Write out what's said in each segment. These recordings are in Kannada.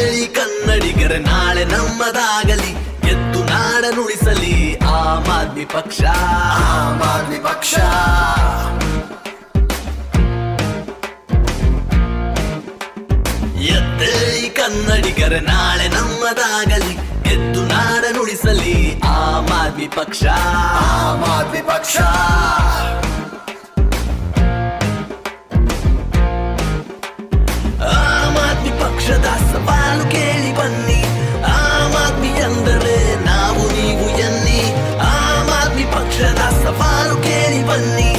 ಎದ್ದೇಳಿ ಕನ್ನಡಿಗರ ನಾಳೆ ನಮ್ಮದಾಗಲಿ, ಎದ್ದು ನಾಡನುಳಿಸಲಿ ಆಮ್ ಆದ್ಮಿ ಪಕ್ಷ, ಆಮ್ ಆದ್ಮಿ ಪಕ್ಷ. ಎದ್ದೇಳಿ ಕನ್ನಡಿಗರ ನಾಳೆ ನಮ್ಮದಾಗಲಿ, ಎದ್ದು ನಾಡನುಳಿಸಲಿ ಆಮ್ ಆದ್ಮಿ ಪಕ್ಷ, ಆಮ್ ಆದ್ಮಿ ಪಕ್ಷ. ಆಮ್ ಆದ್ಮಿ ಪಕ್ಷದ ಸವಾಲು ಕೇಳಿ ಬನ್ನಿ, ಆಮ್ ಆದ್ಮಿ ಅಂದರೆ ನಾವು ನೀವು ಎನ್ನಿ. ಆಮ್ ಆದ್ಮಿ ಪಕ್ಷದ ಸವಾಲು ಕೇಳಿ ಬನ್ನಿ,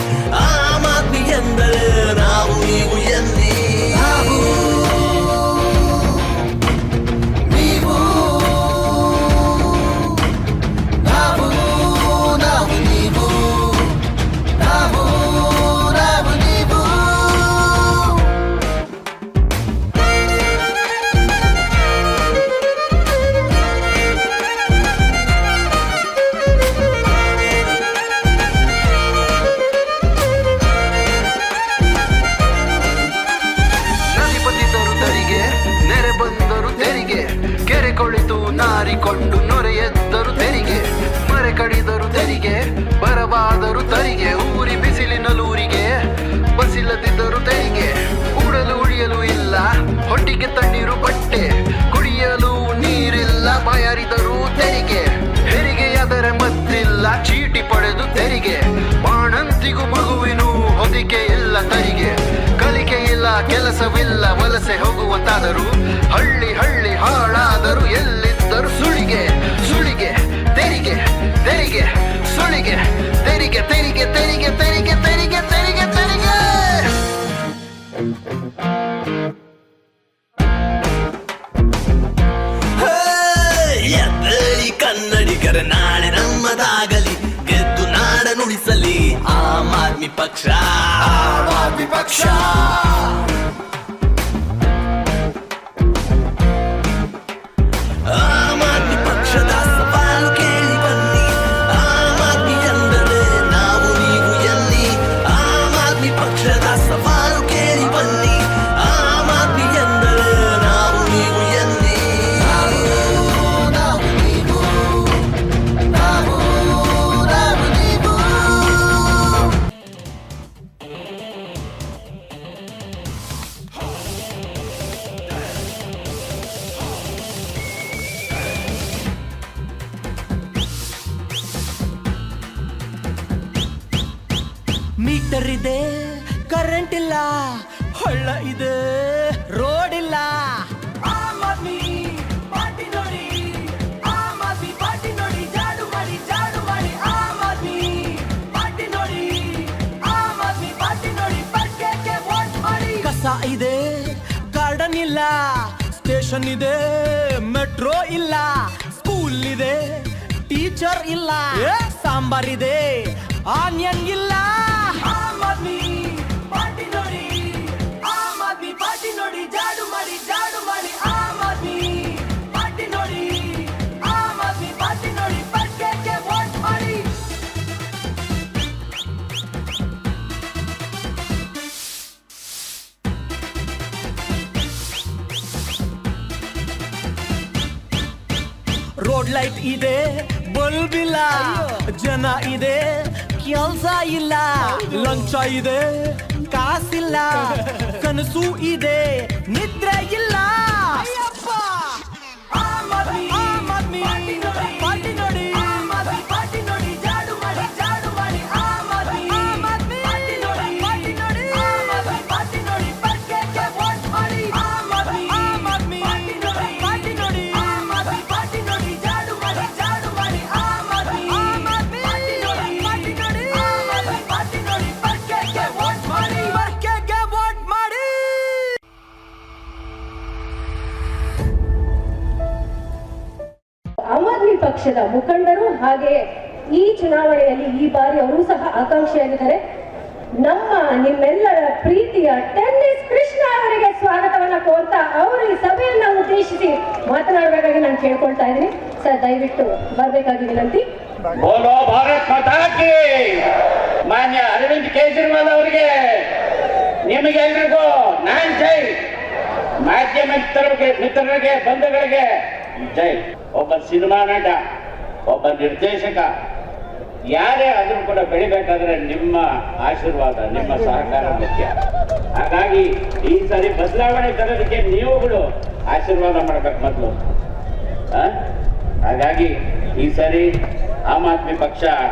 ಆಮ್ ಆದ್ಮಿ ಎಂದರೆ ನಾವು ನೀವು ಎನ್ನಿ. ನಾವು ನೀವು ನಾವು ನಾವು ನೀವು ನಾವು ನಾವು ನೀವು. ಕೆರೆ ಕೊಳಿತು ನಾರಿಕೊಂಡು ನೊರೆ ಎದ್ದರು ತೆರಿಗೆ, ಮರೆ ಕಡಿದರು ತೆರಿಗೆ, ಬರಬಾದರು ತರಿಗೆ. ಊರಿ ಬಿಸಿಲಿನಲ್ಲೂರಿಗೆ ಬಸಿಲದಿದ್ದರು ತೆರಿಗೆ, ಕೂಡಲು ಉಳಿಯಲು ಇಲ್ಲ ಹೊಟ್ಟಿಗೆ ತಣ್ಣೀರು ಬಟ್ಟೆ, ಕುಡಿಯಲು ನೀರಿಲ್ಲ ಬಾಯಾರಿದರು ತೆರಿಗೆ. ಹೆರಿಗೆಯಾದರೆ ಮತ್ತಿಲ್ಲ ಚೀಟಿ ಪಡೆದು ತೆರಿಗೆ, ಬಾಣಂತಿಗೂ ಮಗುವಿನ ಹೊದಿಕೆ ಇಲ್ಲ ತರಿಗೆ. ಕಲಿಕೆ ಇಲ್ಲ ಕೆಲಸವಿಲ್ಲ ವಲಸೆ ಹೋಗುವಂತಾದರು, ಹಳ್ಳಿ ಹಳ್ಳಿ ಹಾಳಾದರು ಎಲ್ಲಿದ್ದರು ಸುಳಿಗೆ. ಸುಳಿಗೆ ತೆರಿಗೆ ತೆರಿಗೆ ಸುಳಿಗೆ ತೆರಿಗೆ ತೆರಿಗೆ ತೆರಿಗೆ ತೆರಿಗೆ ತೆರಿಗೆ ತೆರಿಗೆ ತೆರಿಗೆ. ಎದ್ದೇಳಿ ಕನ್ನಡಿಗರ ನಾಳೆ ನಮ್ಮದಾಗಲಿ, ಗೆದ್ದು ನಾಡನುಳಿಸಲಿ ಆಮ್ ಆದ್ಮಿ ಪಕ್ಷ, ಆಮ್ ಆದ್ಮಿ ಪಕ್ಷ. ಆಮ್ ಆದ್ಮಿ ಪಕ್ಷದ ಸವಾಲು ಕೇಳಿ ಬನ್ನಿ, ಆಮ್ ಆದ್ಮಿ ಎಂದರೆ ನಾವು ನೀವು ಎನ್ನಿ. ಆಮ್ ಆದ್ಮಿ ಪಕ್ಷದ ಸವಾಲು ಕೇಳಿ ಬನ್ನಿ, ಆಮ್ ಆದ್ಮಿ ಎಂದರೆ ನಾವು ನೀವು ಎನ್ನಿ. ನಾವು ನಾವು ನೀವು ನಾವು ನಾವು ನೀವು. ಮೀಟರ್ ಇದೆ ಕರೆಂಟ್ ಇಲ್ಲ, ಹಳ್ಳ ಇದೆ ರೋಡ್ ಇಲ್ಲ. ಆಮ್ ಆದ್ಮಿ ಪಾರ್ಟಿ ನೋಡಿ, ಆಮ್ ಆದ್ಮಿ ಪಾರ್ಟಿ ನೋಡಿ, ಜಾಡು ಮಾಡಿ ಜಾಡು ಮಾಡಿ. ಆಮ್ ಆದ್ಮಿ ಪಾರ್ಟಿ ನೋಡಿ, ಆಮ್ ಆದ್ಮಿ ಪಾರ್ಟಿ ನೋಡಿ, ಪರ್ಕೆಗೆ ವೋಟ್ ಮಾಡಿ. ಕಸ ಇದೆ ಗಾರ್ಡನ್ ಇಲ್ಲ, ಸ್ಟೇಷನ್ ಇದೆ ಮೆಟ್ರೋ ಇಲ್ಲ, ಸ್ಕೂಲ್ ಇದೆ ಟೀಚರ್ ಇಲ್ಲ, ಸಾಂಬಾರ್ ಇದೆ ಆನಿಯನ್ ಇಲ್ಲ. ಆಮ್ ಆದ್ಮಿ ಪಾರ್ಟಿ ನೋಡಿ, ಆಮ್ ಆದ್ಮಿ ಪಾರ್ಟಿ ನೋಡಿ, ಜಾಡು ಮಾಡಿ ಜಾಡು ಮಾಡಿ. ಆಮ್ ಆದ್ಮಿ ಪಾರ್ಟಿ ನೋಡಿ, ಆಮ್ ಆದ್ಮಿ ಪಾರ್ಟಿ ನೋಡಿ, ಪರ್ಕೆಗೆ ವೋಟ್ ಮಾಡಿ. ರೋಡ್ ಲೈಟ್ ಇದೆ ಬಲ್ಬ್ ಇಲ್ಲ, ಜನ ಇದೆ ಕೆಲ್ಸ ಇಲ್ಲ, ಲಂಚ ಇದೆ ಕಾಸಿಲ್ಲ, ಕನಸು ಇದೆ ನಿದ್ರೆ ಇಲ್ಲ. ಆಮ್ ಆದ್ಮಿ ಪಾರ್ಟಿ ನೋಡಿ, ಆಮ್ ಆದ್ಮಿ ಪಾರ್ಟಿ ನೋಡಿ, ಜಾಡು ಮಾಡಿ ಜಾಡು ಮಾಡಿ. ಆಮ್ ಆದ್ಮಿ ಪಾರ್ಟಿ ನೋಡಿ, ಆಮ್ ಆದ್ಮಿ ಪಾರ್ಟಿ ನೋಡಿ, ಪರ್ಕೆಗೆ ವೋಟ್ ಮಾಡಿ. ಆಮ್ ಆದ್ಮಿ ಪಾರ್ಟಿ ನೋಡಿ, ಆಮ್ ಆದ್ಮಿ ಪಾರ್ಟಿ ನೋಡಿ, ಜಾಡು ಮಾಡಿ ಜಾಡು ಮಾಡಿ. ಆಮ್ ಆದ್ಮಿ ಪಾರ್ಟಿ ನೋಡಿ, ಆಮ್ ಆದ್ಮಿ ಪಾರ್ಟಿ ನೋಡಿ, ಪರ್ಕೆಗೆ ವೋಟ್ ಮಾಡಿ, ಪರ್ಕೆಗೆ ವೋಟ್ ಮಾಡಿ. ಆಮ್ ಆದ್ಮಿ ಪಕ್ಷದ ಮುಖಂಡರು ಹಾಗೆ ಈ ಚುನಾವಣೆಯಲ್ಲಿ ಈ ಬಾರಿ ಅವರು ಸಹ ಆಕಾಂಕ್ಷಿಯಾಗಿದ್ದಾರೆ. ನಮ್ಮ ನಿಮ್ಮೆಲ್ಲರ ಪ್ರೀತಿಯ ಟೆನ್ನಿಸ್ ಕೃಷ್ಣ ಅವರಿಗೆ ಸ್ವಾಗತವನ್ನ ಕೋರ್ತಾ ಅವರು ಈ ಸಭೆಯನ್ನ ಉದ್ದೇಶಿಸಿ ಮಾತನಾಡಬೇಕಾಗಿ ನಾನು ಕೇಳ್ಕೊಳ್ತಾ ಇದ್ದೀನಿ. ಸರ್ ದಯವಿಟ್ಟು ಬರಬೇಕಾಗಿ ವಿನಂತಿ. ಬೋಲೋ ಭಾರತ್ ಮಾತಾ ಕಿ. ಮಾನ್ಯ ಅರವಿಂದ್ ಕೇಜ್ರಿವಾಲ್ ಅವರಿಗೆ ನಿಮಗೆಲ್ರಿಗೂ ನಾನ್ ಜೈ. ಮಾಧ್ಯಮ ಮಿತ್ರರಿಗೆ ಬಂಧುಗಳಿಗೆ ಜೈ. ಒಬ್ಬ ಸಿನಿಮಾ ನಟ, ಒಬ್ಬ ನಿರ್ದೇಶಕ, ಯಾರೇ ಆದ್ರೂ ಕೂಡ ಬೆಳಿಬೇಕಾದ್ರೆ ನಿಮ್ಮ ಆಶೀರ್ವಾದ, ನಿಮ್ಮ ಸಹಕಾರ ಮುಖ್ಯ. ಹಾಗಾಗಿ ಈ ಸರಿ ಬದಲಾವಣೆ ತರೋದಕ್ಕೆ ನೀವುಗಳು ಆಶೀರ್ವಾದ ಮಾಡ್ಬೇಕು ಮೊದಲು. ಹಾಗಾಗಿ ಈ ಸರಿ ಆಮ್ ಆದ್ಮಿ ಪಕ್ಷ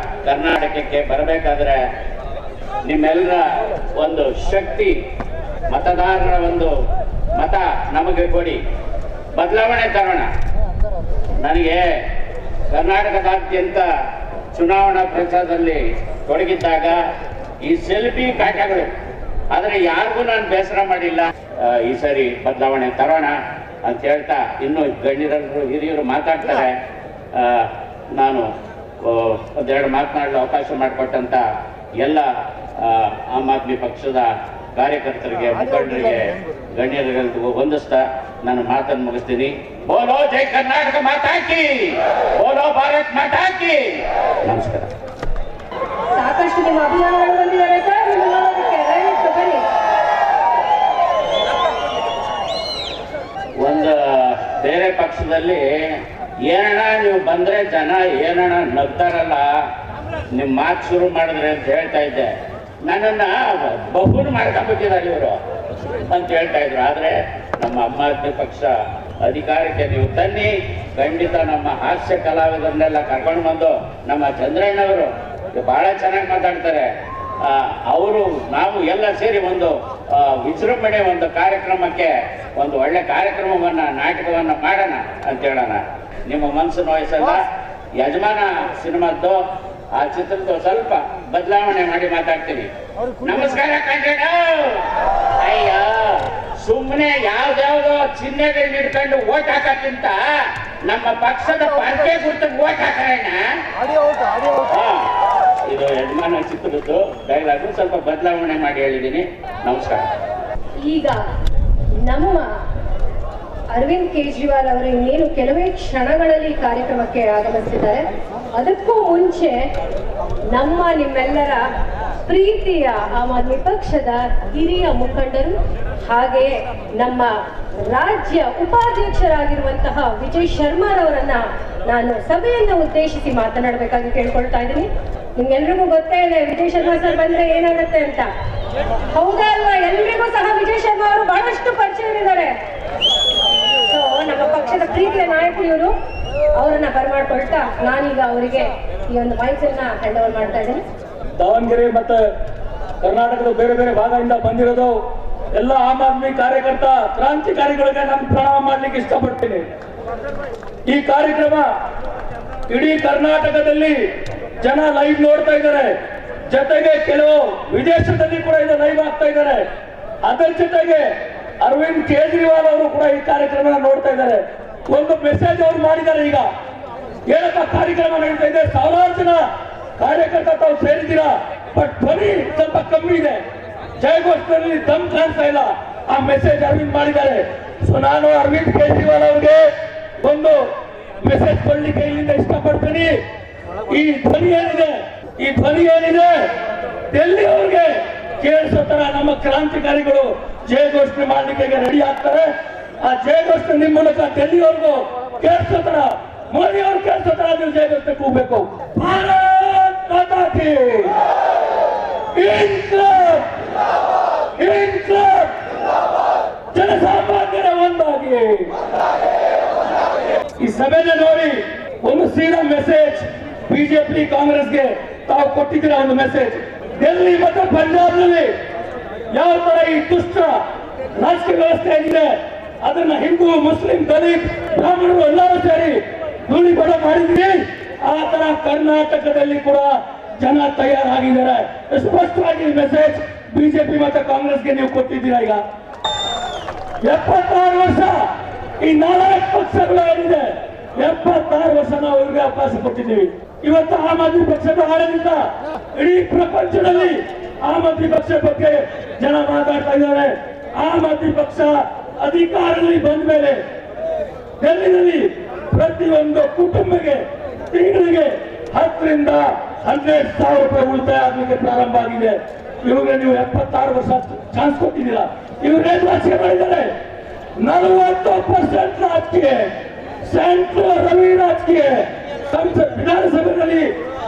ಕರ್ನಾಟಕಕ್ಕೆ ಬರಬೇಕಾದ್ರೆ ನಿಮ್ಮೆಲ್ಲರ ಒಂದು ಶಕ್ತಿ, ಮತದಾರರ ಒಂದು ಮತ ನಮಗೆ ಕೊಡಿ, ಬದಲಾವಣೆ ತರೋಣ. ನನಗೆ ಕರ್ನಾಟಕದಾದ್ಯಂತ ಚುನಾವಣಾ ಪ್ರಚಾರದಲ್ಲಿ ತೊಡಗಿದ್ದಾಗ ಈ ಸೆಲ್ಫಿ ಕಾಟಗಳು, ಆದರೆ ಯಾರಿಗೂ ನಾನು ಬೇಸರ ಮಾಡಿಲ್ಲ. ಈ ಸರಿ ಬದಲಾವಣೆ ತರೋಣ ಅಂತ ಹೇಳ್ತಾ ಇನ್ನು ಗಣ್ಯರು ಹಿರಿಯರು ಮಾತಾಡ್ತಾರೆ. ನಾನು ಒಂದೆರಡು ಮಾತನಾಡಲು ಅವಕಾಶ ಮಾಡಿಕೊಟ್ಟಂತ ಎಲ್ಲ ಆಮ್ ಆದ್ಮಿ ಪಕ್ಷದ ಕಾರ್ಯಕರ್ತರಿಗೆ, ಮುಖಂಡರಿಗೆ, ಗಣ್ಯರಿಗೆಲ್ಲರಿಗೂ ವಂದಿಸ್ತಾ ನಾನು ಮಾತನ್ನು ಮುಗಿಸ್ತೀನಿ. ಬೋಲೋ ಜೈ ಕರ್ನಾಟಕ ಮಾತಾ ಕಿ, ಬೋಲೋ ಭಾರತ್ ಮಾತಾ ಕಿ. ನಮಸ್ಕಾರ. ಸಾಕಷ್ಟು ನಿಮ್ಮ ಅಭಿಮಾನಿಗಳು ಬಂದಿದ್ದಾರೆ ಸರ್, ನಿಮ್ಮ ನೋಡೋದಕ್ಕೆ ದಯವಿಟ್ಟು ಬನ್ನಿ. ಒಂದು ಬೇರೆ ಪಕ್ಷದಲ್ಲಿ ಏನಣ್ಣ ನೀವು ಬಂದ್ರೆ ಜನ ಏನಣ್ಣ ನಗ್ತಾರಲ್ಲ, ನಿಮ್ಮ ಮಾತು ಶುರು ಮಾಡಿದ್ರೆ ಅಂತ ಹೇಳ್ತಾ ಇದ್ದೆ. ನನ್ನನ್ನ ಬಹುನ ಮಾಡ್ಕೊಂಡ್ಬಿಟ್ಟಿದ್ದಾರೆ ಇವರು ಅಂತ ಹೇಳ್ತಾ ಇದ್ರು. ಆದ್ರೆ ನಮ್ಮ ಆಮ್ ಆದ್ಮಿ ಪಕ್ಷ ಅಧಿಕಾರಕ್ಕೆ ನೀವು ತನ್ನಿ, ಖಂಡಿತ ನಮ್ಮ ಹಾಸ್ಯ ಕಲಾವಿದರನ್ನೆಲ್ಲ ಕರ್ಕೊಂಡು ಬಂದು, ನಮ್ಮ ಚಂದ್ರಣ್ಣವರು ಬಹಳ ಚೆನ್ನಾಗಿ ಮಾತಾಡ್ತಾರೆ, ಅವರು ನಾವು ಎಲ್ಲ ಸೇರಿ ಒಂದು ವಿಜೃಂಭಣೆ ಒಂದು ಕಾರ್ಯಕ್ರಮಕ್ಕೆ, ಒಂದು ಒಳ್ಳೆ ಕಾರ್ಯಕ್ರಮವನ್ನ, ನಾಟಕವನ್ನ ಮಾಡೋಣ ಅಂತ ಹೇಳೋಣ. ನಿಮ್ಮ ಮನಸ್ಸು ನೋಯಿಸಲ್ಲ. ಯಜಮಾನ ಸಿನಿಮಾದ್ದು ಆ ಚಿತ್ರದ ಸ್ವಲ್ಪ ಬದಲಾವಣೆ ಮಾಡಿ ಮಾತಾಡ್ತೀನಿ. ನಮಸ್ಕಾರ ಕಂಡ. ಅಯ್ಯ, ಸುಮ್ಮನೆ ಯಾವ್ದಾವ್ದೋ ಚಿಹ್ನೆಗಳನ್ನ ಹಿಡ್ಕೊಂಡು ಓಟ್ ಹಾಕಕ್ಕಿಂತ ನಮ್ಮ ಪಕ್ಷದ ಪಾರ್ಟಿ ಗುರ್ತ ಓಟ್ ಹಾಕೋಣ. ಇದು ಯಜಮಾನ ಚಿತ್ರದ್ದು ಡೈಲಾಗು, ಸ್ವಲ್ಪ ಬದಲಾವಣೆ ಮಾಡಿ ಹೇಳಿದ್ದೀನಿ. ನಮಸ್ಕಾರ. ಈಗ ನಮ್ಮ ಅರವಿಂದ್ ಕೇಜ್ರಿವಾಲ್ ಅವರು ಇನ್ನೇನು ಕೆಲವೇ ಕ್ಷಣಗಳಲ್ಲಿ ಕಾರ್ಯಕ್ರಮಕ್ಕೆ ಆಗಮಿಸಿದ್ದಾರೆ. ಅದಕ್ಕೂ ಮುಂಚೆ ನಿಮ್ಮೆಲ್ಲರ ಪ್ರೀತಿಯ ಆಮ್ ಆದ್ಮಿ ಪಕ್ಷದ ಹಿರಿಯ ಮುಖಂಡರು ಹಾಗೆಯೇ ನಮ್ಮ ರಾಜ್ಯ ಉಪಾಧ್ಯಕ್ಷರಾಗಿರುವಂತಹ ವಿಜಯ್ ಶರ್ಮಾರವರನ್ನ ನಾನು ಸಭೆಯನ್ನು ಉದ್ದೇಶಿಸಿ ಮಾತನಾಡಬೇಕಾಗಿ ಕೇಳ್ಕೊಳ್ತಾ ಇದ್ದೀನಿ. ನಿಮ್ಗೆಲ್ರಿಗೂ ಗೊತ್ತೇ ಇದೆ ವಿಜಯ್ ಶರ್ಮಾ ಸರ್ ಬಂದ್ರೆ ಏನಾಗುತ್ತೆ ಅಂತ. ಹೌದಾ ಅಲ್ವಾ? ಎಲ್ರಿಗೂ ಸಹ ವಿಜಯ್ ಶರ್ಮಾ ಅವರು ಬಹಳಷ್ಟು ಪರಿಚಯವಿದ್ದಾರೆ. ಸೊ ನಮ್ಮ ಪಕ್ಷದ ಪ್ರೀತಿಯ ನಾಯಕರು ಇವರು. ಅವರನ್ನ ಬರಮಾಡ್ಕೊಳ್ತಾ ನಾನೀಗ ಅವರಿಗೆ ಈ ಒಂದು ಮೈಸೂರನ್ನ ಹ್ಯಾಂಡ್ ಓವರ್ ಮಾಡ್ತಾ ಇದ್ದೀನಿ. ದಾವಣಗೆರೆ ಮತ್ತೆ ಕರ್ನಾಟಕದ ಬೇರೆ ಬೇರೆ ಭಾಗದಿಂದ ಬಂದಿರೋದು ಎಲ್ಲ ಆಮ್ ಆದ್ಮಿ ಕಾರ್ಯಕರ್ತ ಕ್ರಾಂತಿಕಾರಿಗಳಿಗೆ ನಾನು ಪ್ರಣಾಮ ಮಾಡ್ಲಿಕ್ಕೆ ಇಷ್ಟಪಡ್ತೀನಿ. ಈ ಕಾರ್ಯಕ್ರಮ ಇಡೀ ಕರ್ನಾಟಕದಲ್ಲಿ ಜನ ಲೈವ್ ನೋಡ್ತಾ ಇದ್ದಾರೆ. ಜೊತೆಗೆ ಕೆಲವು ವಿದೇಶದಲ್ಲಿ ಕೂಡ ಇದು ಲೈವ್ ಆಗ್ತಾ ಇದ್ದಾರೆ. ಅದರ ಜೊತೆಗೆ ಅರವಿಂದ್ ಕೇಜ್ರಿವಾಲ್ ಅವರು ಕೂಡ ಈ ಕಾರ್ಯಕ್ರಮ ನೋಡ್ತಾ ಇದ್ದಾರೆ. ಒಂದು ಮೆಸೇಜ್ ಅವರು ಮಾಡಿದ್ದಾರೆ. ಈಗ ಏನಪ್ಪ ಕಾರ್ಯಕ್ರಮ ನಡೀತಾ ಇದೆ, ಸಾವಿರಾರು ಜನ ಕಾರ್ಯಕರ್ತ ತಾವು ಸೇರಿದ್ದೀರಾ, ಬಟ್ ಧ್ವನಿ ಸ್ವಲ್ಪ ಕಮ್ಮಿ ಇದೆ, ಜಯಘೋಷದಲ್ಲಿ ದಮ್ ಕಾಣಿಸ್ತಾ ಇಲ್ಲ. ಆ ಮೆಸೇಜ್ ಅರವಿಂದ್ ಮಾಡಿದ್ದಾರೆ. ಸೊ ನಾನು ಅರವಿಂದ್ ಕೇಜ್ರಿವಾಲ್ ಅವ್ರಿಗೆ ಒಂದು ಮೆಸೇಜ್ ಕೊಡ್ಲಿಕ್ಕೆ ಇಲ್ಲಿಂದ ಇಷ್ಟಪಡ್ತೀನಿ. ಈ ಧ್ವನಿ ಏನಿದೆ ಡೆಲ್ಲಿ ಅವ್ರಿಗೆ ಕೇಳಿಸೋ ತರ ನಮ್ಮ ಕ್ರಾಂತಿಕಾರಿಗಳು ಜಯ ಘೋಷಣೆ ಮಾಡ್ಲಿಕ್ಕೆ ರೆಡಿ ಆಗ್ತಾರೆ. ಆ ಜಯ ಘೋಷಣೆ ನಿಮ್ಮ ಮೂಲಕ ಡೆಲ್ಲಿವರೆಗೂ ಕೇಳಿಸೋ ತರ, ಮೋದಿ ಅವ್ರು ಕೇಳಿಸೋ ತರ ನೀವು ಜಯ ಘೋಷಣೆ ಕೂಗಬೇಕು. ಭಾರತ್ ಮಾತಾ ಕಿ, ಇನ್ಕ್ಲಾಬ್, ಇನ್ಕ್ಲಾಬ್, ಜನಸಾಮಾನ್ಯರ ಒಂದಾಗಿ. ಈ ಸಭೆನ ನೋಡಿ ಒಂದು ಸೀದಾ ಮೆಸೇಜ್ ಬಿಜೆಪಿ ಕಾಂಗ್ರೆಸ್ಗೆ ತಾವು ಕೊಟ್ಟಿದ್ದೀರಾ. ಒಂದು ಮೆಸೇಜ್ ಡೆಲ್ಲಿ ಮತ್ತು ಪಂಜಾಬ್ನಲ್ಲಿ ಯಾವ ತರ ಈ ದುಷ್ಟ ರಾಜಕೀಯ ವ್ಯವಸ್ಥೆ ಏನಿದೆ ಅದನ್ನ ಹಿಂದೂ, ಮುಸ್ಲಿಂ, ದಲಿತ್, ಬ್ರಾಹ್ಮಣರು ಎಲ್ಲರೂ ಸೇರಿ ಧೂಳಿಪಟ ಮಾಡಿದ್ವಿ. ಆ ತರ ಕರ್ನಾಟಕದಲ್ಲಿ ಕೂಡ ಜನ ತಯಾರಾಗಿದ್ದಾರೆ. ಸ್ಪಷ್ಟವಾಗಿ ಮೆಸೇಜ್ ಬಿಜೆಪಿ ಮತ್ತು ಕಾಂಗ್ರೆಸ್ಗೆ ನೀವು ಕೊಟ್ಟಿದ್ದೀರಾ. ಈಗ 76 ವರ್ಷ ಈ 4 ಪಕ್ಷಗಳು ಏನಿದೆ, 76 ವರ್ಷ ನಾವು ಇವ್ರಿಗೆ ಅವಕಾಶ ಕೊಟ್ಟಿದ್ದೀವಿ. ಇವತ್ತು ಆಮ್ ಆದ್ಮಿ ಪಕ್ಷದ ಆಡಳಿತ ಇಡೀ ಪ್ರಪಂಚದಲ್ಲಿ ಆಮ್ ಆದ್ಮಿ ಪಕ್ಷ ಬಗ್ಗೆ ಜನ ಮಾತಾಡ್ತಾ ಇದ್ದಾರೆ. ಆಮ್ ಆದ್ಮಿ ಪಕ್ಷ ಅಧಿಕಾರದಲ್ಲಿ ಬಂದ ಮೇಲೆ ಡೆಲ್ಲಿನಲ್ಲಿ ಪ್ರತಿಯೊಂದು ಕುಟುಂಬಕ್ಕೆ ತಿಂಗಳಿಗೆ 10 ರಿಂದ 12,000 ರೂಪಾಯಿ ಉಳಿತಾಯ ಆಗಲಿಕ್ಕೆ ಪ್ರಾರಂಭ ಆಗಿದೆ. ಇವಾಗ ನೀವು 76 ವರ್ಷ ಚಾನ್ಸ್ ಕೊಟ್ಟಿದ್ದೀರಾ. ಇವ್ರು ಏನ್ ರಾಜಕೀಯ ಮಾಡಿದ್ದಾರೆ, 40% ರಾಜಕೀಯ, ಸೆಂಟ್ರಲ್ ರವಿ ರಾಜಕೀಯ, ಸಂಸತ್ ವಿಧಾನಸಭೆಯಲ್ಲಿ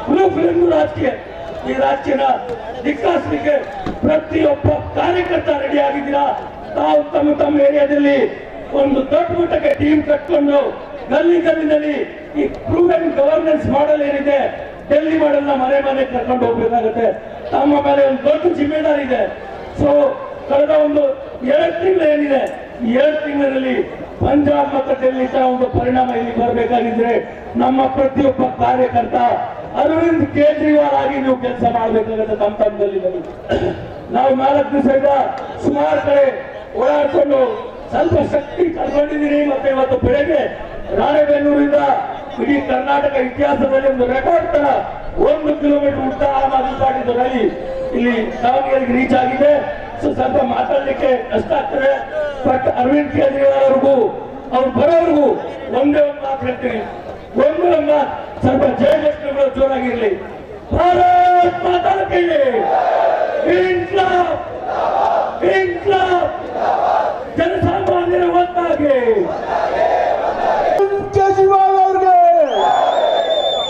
ಬ್ಲೂ ಫಿಲ್ಮ್ ರಾಜಕೀಯ. ಈ ರಾಜ್ಯನ ದಿಕ್ಕಾಸಲಿಕ್ಕೆ ಪ್ರತಿಯೊಬ್ಬ ಕಾರ್ಯಕರ್ತ ರೆಡಿ ಆಗಿದ್ದೀರಾ. ತಾವು ತಮ್ಮ ತಮ್ಮ ಏರಿಯಾದಲ್ಲಿ ಒಂದು ದೊಡ್ಡ ಮಟ್ಟಕ್ಕೆ ಟೀಮ್ ಕಟ್ಕೊಂಡು ಗಲ್ಲಿನಲ್ಲಿ ಈ ಪ್ರೂವೆನ್ ಗವರ್ನೆನ್ಸ್ ಮಾಡೆಲ್ ಏನಿದೆ, ಡೆಲ್ಲಿ ಮಾಡೆಲ್ ಮನೆ ಮನೆ ಕರ್ಕೊಂಡು ಹೋಗ್ಬೇಕಾಗತ್ತೆ. ತಮ್ಮ ಮೇಲೆ ಒಂದು ದೊಡ್ಡ ಜಿಮ್ಮೆದಾರಿ ಇದೆ. ಸೊ ಕಳೆದ ಒಂದು 2 ತಿಂಗಳು ಏನಿದೆ, ಈ 2 ತಿಂಗಳಲ್ಲಿ ಪಂಜಾಬ್ ಮತ್ತು ಡೆಲ್ಲಿ ಒಂದು ಪರಿಣಾಮ ಇಲ್ಲಿ ಬರಬೇಕಾಗಿದ್ರೆ ನಮ್ಮ ಪ್ರತಿಯೊಬ್ಬ ಕಾರ್ಯಕರ್ತ ಅರವಿಂದ್ ಕೇಜ್ರಿವಾಲ್ ಆಗಿ ನೀವು ಕೆಲಸ ಮಾಡಬೇಕಾಗುತ್ತೆ. ತಮ್ಮ ತಮ್ಮದಲ್ಲಿ ನಾವು 4 ದಿವಸದಿಂದ ಸುಮಾರು ಕಡೆ ಓಡಾಡ್ಕೊಂಡು ಸ್ವಲ್ಪ ಶಕ್ತಿ ಕಳ್ಕೊಂಡಿದ್ದೀನಿ. ಮತ್ತೆ ಇವತ್ತು ಬೆಳಗ್ಗೆ ರಾಣೆಬೆನ್ನೂರಿಂದ ಇಡೀ ಕರ್ನಾಟಕ ಇತಿಹಾಸದಲ್ಲಿ ಒಂದು ರೆಕಾರ್ಡ್ ತರ 1 ಕಿಲೋಮೀಟರ್ ಉದ್ದ ಆಮ್ ಆದ್ಮಿ ಪಾರ್ಟಿ ರ್ಯಾಲಿ ಇಲ್ಲಿ ದಾವಣಗೆರೆಗೆ ರೀಚ್ ಆಗಿದೆ. ಸೊ ಸ್ವಲ್ಪ ಮಾತಾಡ್ಲಿಕ್ಕೆ ಕಷ್ಟ ಆಗ್ತದೆ. ಬಟ್ ಅರವಿಂದ್ ಕೇಜ್ರಿವಾಲ್ ಅವ್ರಿಗೂ ಅವ್ರು ಬರೋರ್ಗೂ ಒಂದೇ ಒಂದು ಮಾತು ಹೇಳ್ತೀನಿ. ಒಂದು ಮಾತು, ಸ್ವಲ್ಪ ಜಯಘೋಷಣೆಗಳು ಜೋರಾಗಿರ್ಲಿ. ಭಾರತ್ ಮಾತಾ ಕಿ ಇನ್ಕ್ಲಾಬ್, ಇನ್ಕ್ಲಾಬ್, ಜನಸಾಮಾನ್ಯರ ಒಂದಾಗಿ. ಕೇಜ್ರಿವಾಲ್ ಅವ್ರಿಗೆ,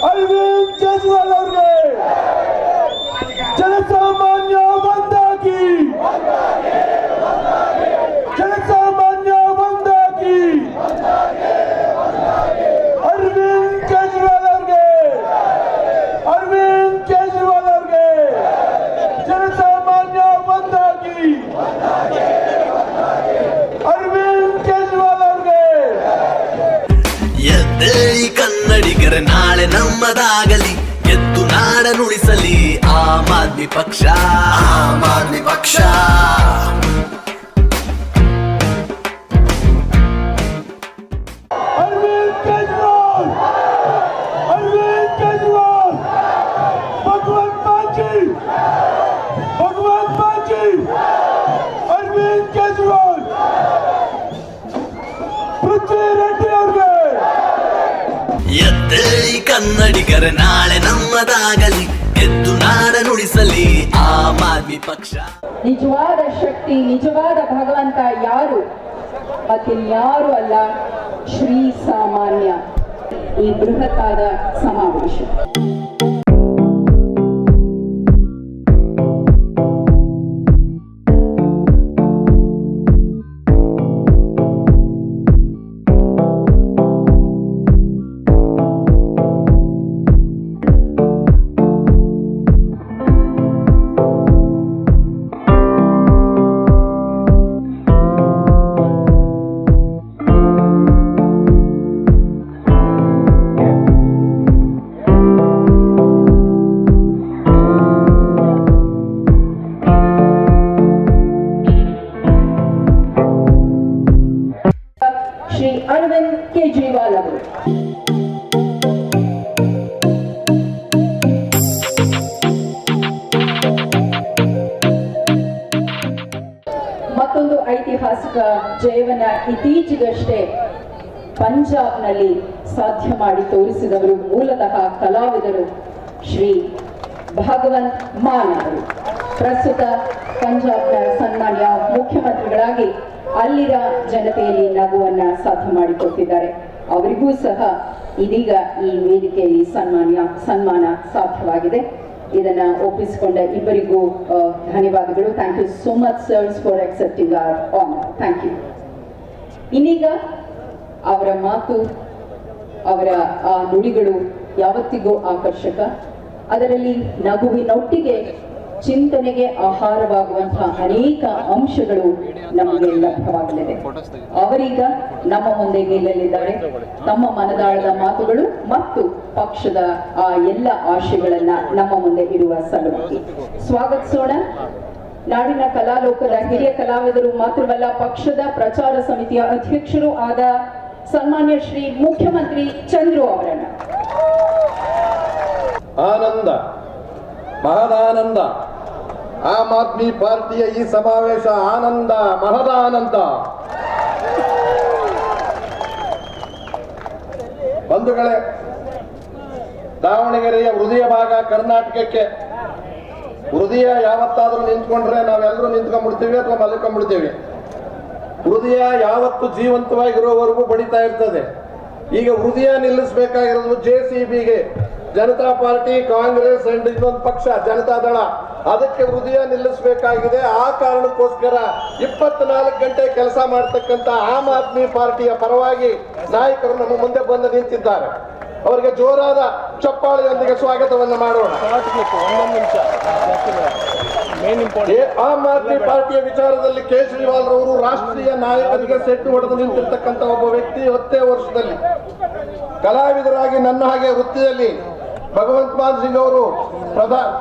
ಅರವಿಂದ್ ಕೇಜ್ರಿವಾಲ್ ಅವ್ರಿಗೆ, ಜನಸಾಮಾನ್ಯ ಒಂದಾಗಿ, ಜನಸಾಮಾನ್ಯ ಒಂದಾಗಿ. ಅರವಿಂದ್ ಕೇಜ್ರಿವಾಲ್ ಅವ್ರಿಗೆ, ಅರವಿಂದ್ ಕೇಜ್ರಿವಾಲ್ ಅವ್ರಿಗೆ, ಜನಸಾಮಾನ್ಯ ಒಂದಾಗಿ. ಅರವಿಂದ್ ಕೇಜ್ರಿವಾಲ್ ಅವ್ರಿಗೆ. ಎದ್ದೇಳಿ ಕನ್ನಡಿಗರ ನಾಳೆ ನಮ್ಮದಾಗಲಿ, ಎದ್ದು ನಾಡನುಳಿಸಲಿ ಆಮ್ ಆದ್ಮಿ ಪಕ್ಷ, ಆಮ್ ಆದ್ಮಿ ಪಕ್ಷ. ಅರವಿಂದ್ ಕೇಜ್ರಿವಾಲ್, ಅರವಿಂದ್ ಕೇಜ್ರಿವಾಲ್, ಭಗವಂತ ಮಾಂಜಿ, ಭಗವಂತ ಮಾಂಜಿ, ಅರವಿಂದ್ ಕೇಜ್ರಿವಾಲ್, ಪೃಥ್ವಿ ರೆಡ್ಡಿ ಅವ್ರಿಗೆ. ಎದ್ದೇಳಿ ಕನ್ನಡಿಗರ ನಾಳೆ ನಮ್ಮದಾಗಲಿ, ಎದ್ದು ನಾಡನುಳಿಸಲಿ ಆಮ್ ಆದ್ಮಿ ಪಕ್ಷ. ನಿಜವಾದ ಶಕ್ತಿ, ನಿಜವಾದ ಭಗವಂತ ಯಾರು? ಮತ್ತಿನ್ಯಾರು ಅಲ್ಲ, ಶ್ರೀ ಸಾಮಾನ್ಯ. ಈ ಬೃಹತ್ತಾದ ಸಮಾವೇಶ ಶ್ರೀ ಅರವಿಂದ್ ಕೇಜ್ರಿವಾಲ್ ಅವರು. ಮತ್ತೊಂದು ಐತಿಹಾಸಿಕ ಜಯವನ್ನ ಇತ್ತೀಚೆಗಷ್ಟೇ ಪಂಜಾಬ್ನಲ್ಲಿ ಸಾಧ್ಯ ಮಾಡಿ ತೋರಿಸಿದವರು ಮೂಲತಃ ಕಲಾವಿದರು ಶ್ರೀ ಭಗವಂತ್ ಮಾನ್ ಅವರು. ಪ್ರಸ್ತುತ ಪಂಜಾಬ್ನ ಸನ್ಮಾನ್ಯ ಮುಖ್ಯಮಂತ್ರಿಗಳಾಗಿ ಅಲ್ಲಿನ ಜನತೆಯಲ್ಲಿ ನಗುವನ್ನ ಸಾಧ್ಯ ಮಾಡಿಕೊಟ್ಟಿದ್ದಾರೆ. ಅವರಿಗೂ ಸಹ ಇದೀಗ ಈ ವೇದಿಕೆಯಲ್ಲಿ ಸನ್ಮಾನ ಸಾಧ್ಯವಾಗಿದೆ. ಇದನ್ನ ಒಪ್ಪಿಸಿಕೊಂಡ ಇಬ್ಬರಿಗೂ ಧನ್ಯವಾದಗಳು. Thank you so much sirs for accepting our honour. Thank you. ಇನ್ನೀಗ ಅವರ ಮಾತು, ಅವರ ಆ ನುಡಿಗಳು ಯಾವತ್ತಿಗೂ ಆಕರ್ಷಕ. ಅದರಲ್ಲಿ ನಗುವಿನೊಟ್ಟಿಗೆ ಚಿಂತನೆಗೆ ಆಹಾರವಾಗುವಂತಹ ಅನೇಕ ಅಂಶಗಳು ನಮಗೆ ಲಭ್ಯವಾಗಲಿದೆ. ಅವರೀಗ ನಮ್ಮ ಮುಂದೆ ನಿಲ್ಲಲಿದ್ದಾರೆ. ತಮ್ಮ ಮನದಾಳದ ಮಾತುಗಳು ಮತ್ತು ಪಕ್ಷದ ಆ ಎಲ್ಲ ಆಶಯಗಳನ್ನ ನಮ್ಮ ಮುಂದೆ ಇಡುವ ಸಲುವಾಗಿ ಸ್ವಾಗತಿಸೋಣ. ನಾಡಿನ ಕಲಾಲೋಕದ ಹಿರಿಯ ಕಲಾವಿದರು ಮಾತ್ರವಲ್ಲ, ಪಕ್ಷದ ಪ್ರಚಾರ ಸಮಿತಿಯ ಅಧ್ಯಕ್ಷರು ಆದ ಸನ್ಮಾನ್ಯ ಶ್ರೀ ಮುಖ್ಯಮಂತ್ರಿ ಚಂದ್ರು ಅವರನ್ನ. ಆನಂದ, ಮಹದಾನಂದ. ಆಮ್ ಆದ್ಮಿ ಪಾರ್ಟಿಯ ಈ ಸಮಾವೇಶ ಆನಂದ, ಮಹದಾನಂದ. ಬಂಧುಗಳೇ, ದಾವಣಗೆರೆಯ ಹೃದಯ ಭಾಗ ಕರ್ನಾಟಕಕ್ಕೆ. ಹೃದಯ ಯಾವತ್ತಾದ್ರೂ ನಿಂತ್ಕೊಂಡ್ರೆ ನಾವೆಲ್ಲರೂ ನಿಂತ್ಕೊಂಡ್ಬಿಡ್ತೀವಿ ಅಥವಾ ಮಲ್ಕೊಂಡ್ಬಿಡ್ತೀವಿ. ಹೃದಯ ಯಾವತ್ತು ಜೀವಂತವಾಗಿರುವವರೆಗೂ ಬಡಿತಾ ಇರ್ತದೆ. ಈಗ ಹೃದಯ ನಿಲ್ಲಿಸಬೇಕಾಗಿರೋದು JCBಗೆ, ಜನತಾ ಪಾರ್ಟಿ, ಕಾಂಗ್ರೆಸ್ ಅಂಡ್ ಇನ್ನೊಂದು ಪಕ್ಷ ಜನತಾದಳ, ಅದಕ್ಕೆ ಹೃದಯ ನಿಲ್ಲಿಸಬೇಕಾಗಿದೆ. ಆ ಕಾರಣಕ್ಕೋಸ್ಕರ 24 ಗಂಟೆ ಕೆಲಸ ಮಾಡತಕ್ಕಂತ ಆಮ್ ಆದ್ಮಿ ಪಾರ್ಟಿಯ ಪರವಾಗಿ ನಾಯಕರು ನಮ್ಮ ಮುಂದೆ ಬಂದು ನಿಂತಿದ್ದಾರೆ. ಅವರಿಗೆ ಜೋರಾದ ಚಪ್ಪಾಳೆಯೊಂದಿಗೆ ಸ್ವಾಗತವನ್ನು ಮಾಡೋಣ. ಆಮ್ ಆದ್ಮಿ ಪಾರ್ಟಿಯ ವಿಚಾರದಲ್ಲಿ ಕೇಜ್ರಿವಾಲ್ ರವರು ರಾಷ್ಟ್ರೀಯ ನಾಯಕರಿಗೆ ಸೆಟ್ಟು ಹೊಡೆದು ನಿಂತಿರ್ತಕ್ಕಂಥ ಒಬ್ಬ ವ್ಯಕ್ತಿ. 10 ವರ್ಷದಲ್ಲಿ ಕಲಾವಿದರಾಗಿ ನನ್ನ ಹಾಗೆ ವೃತ್ತಿಯಲ್ಲಿ ಭಗವಂತ್ ಮಾನ್ ಸಿಂಗ್ ಅವರು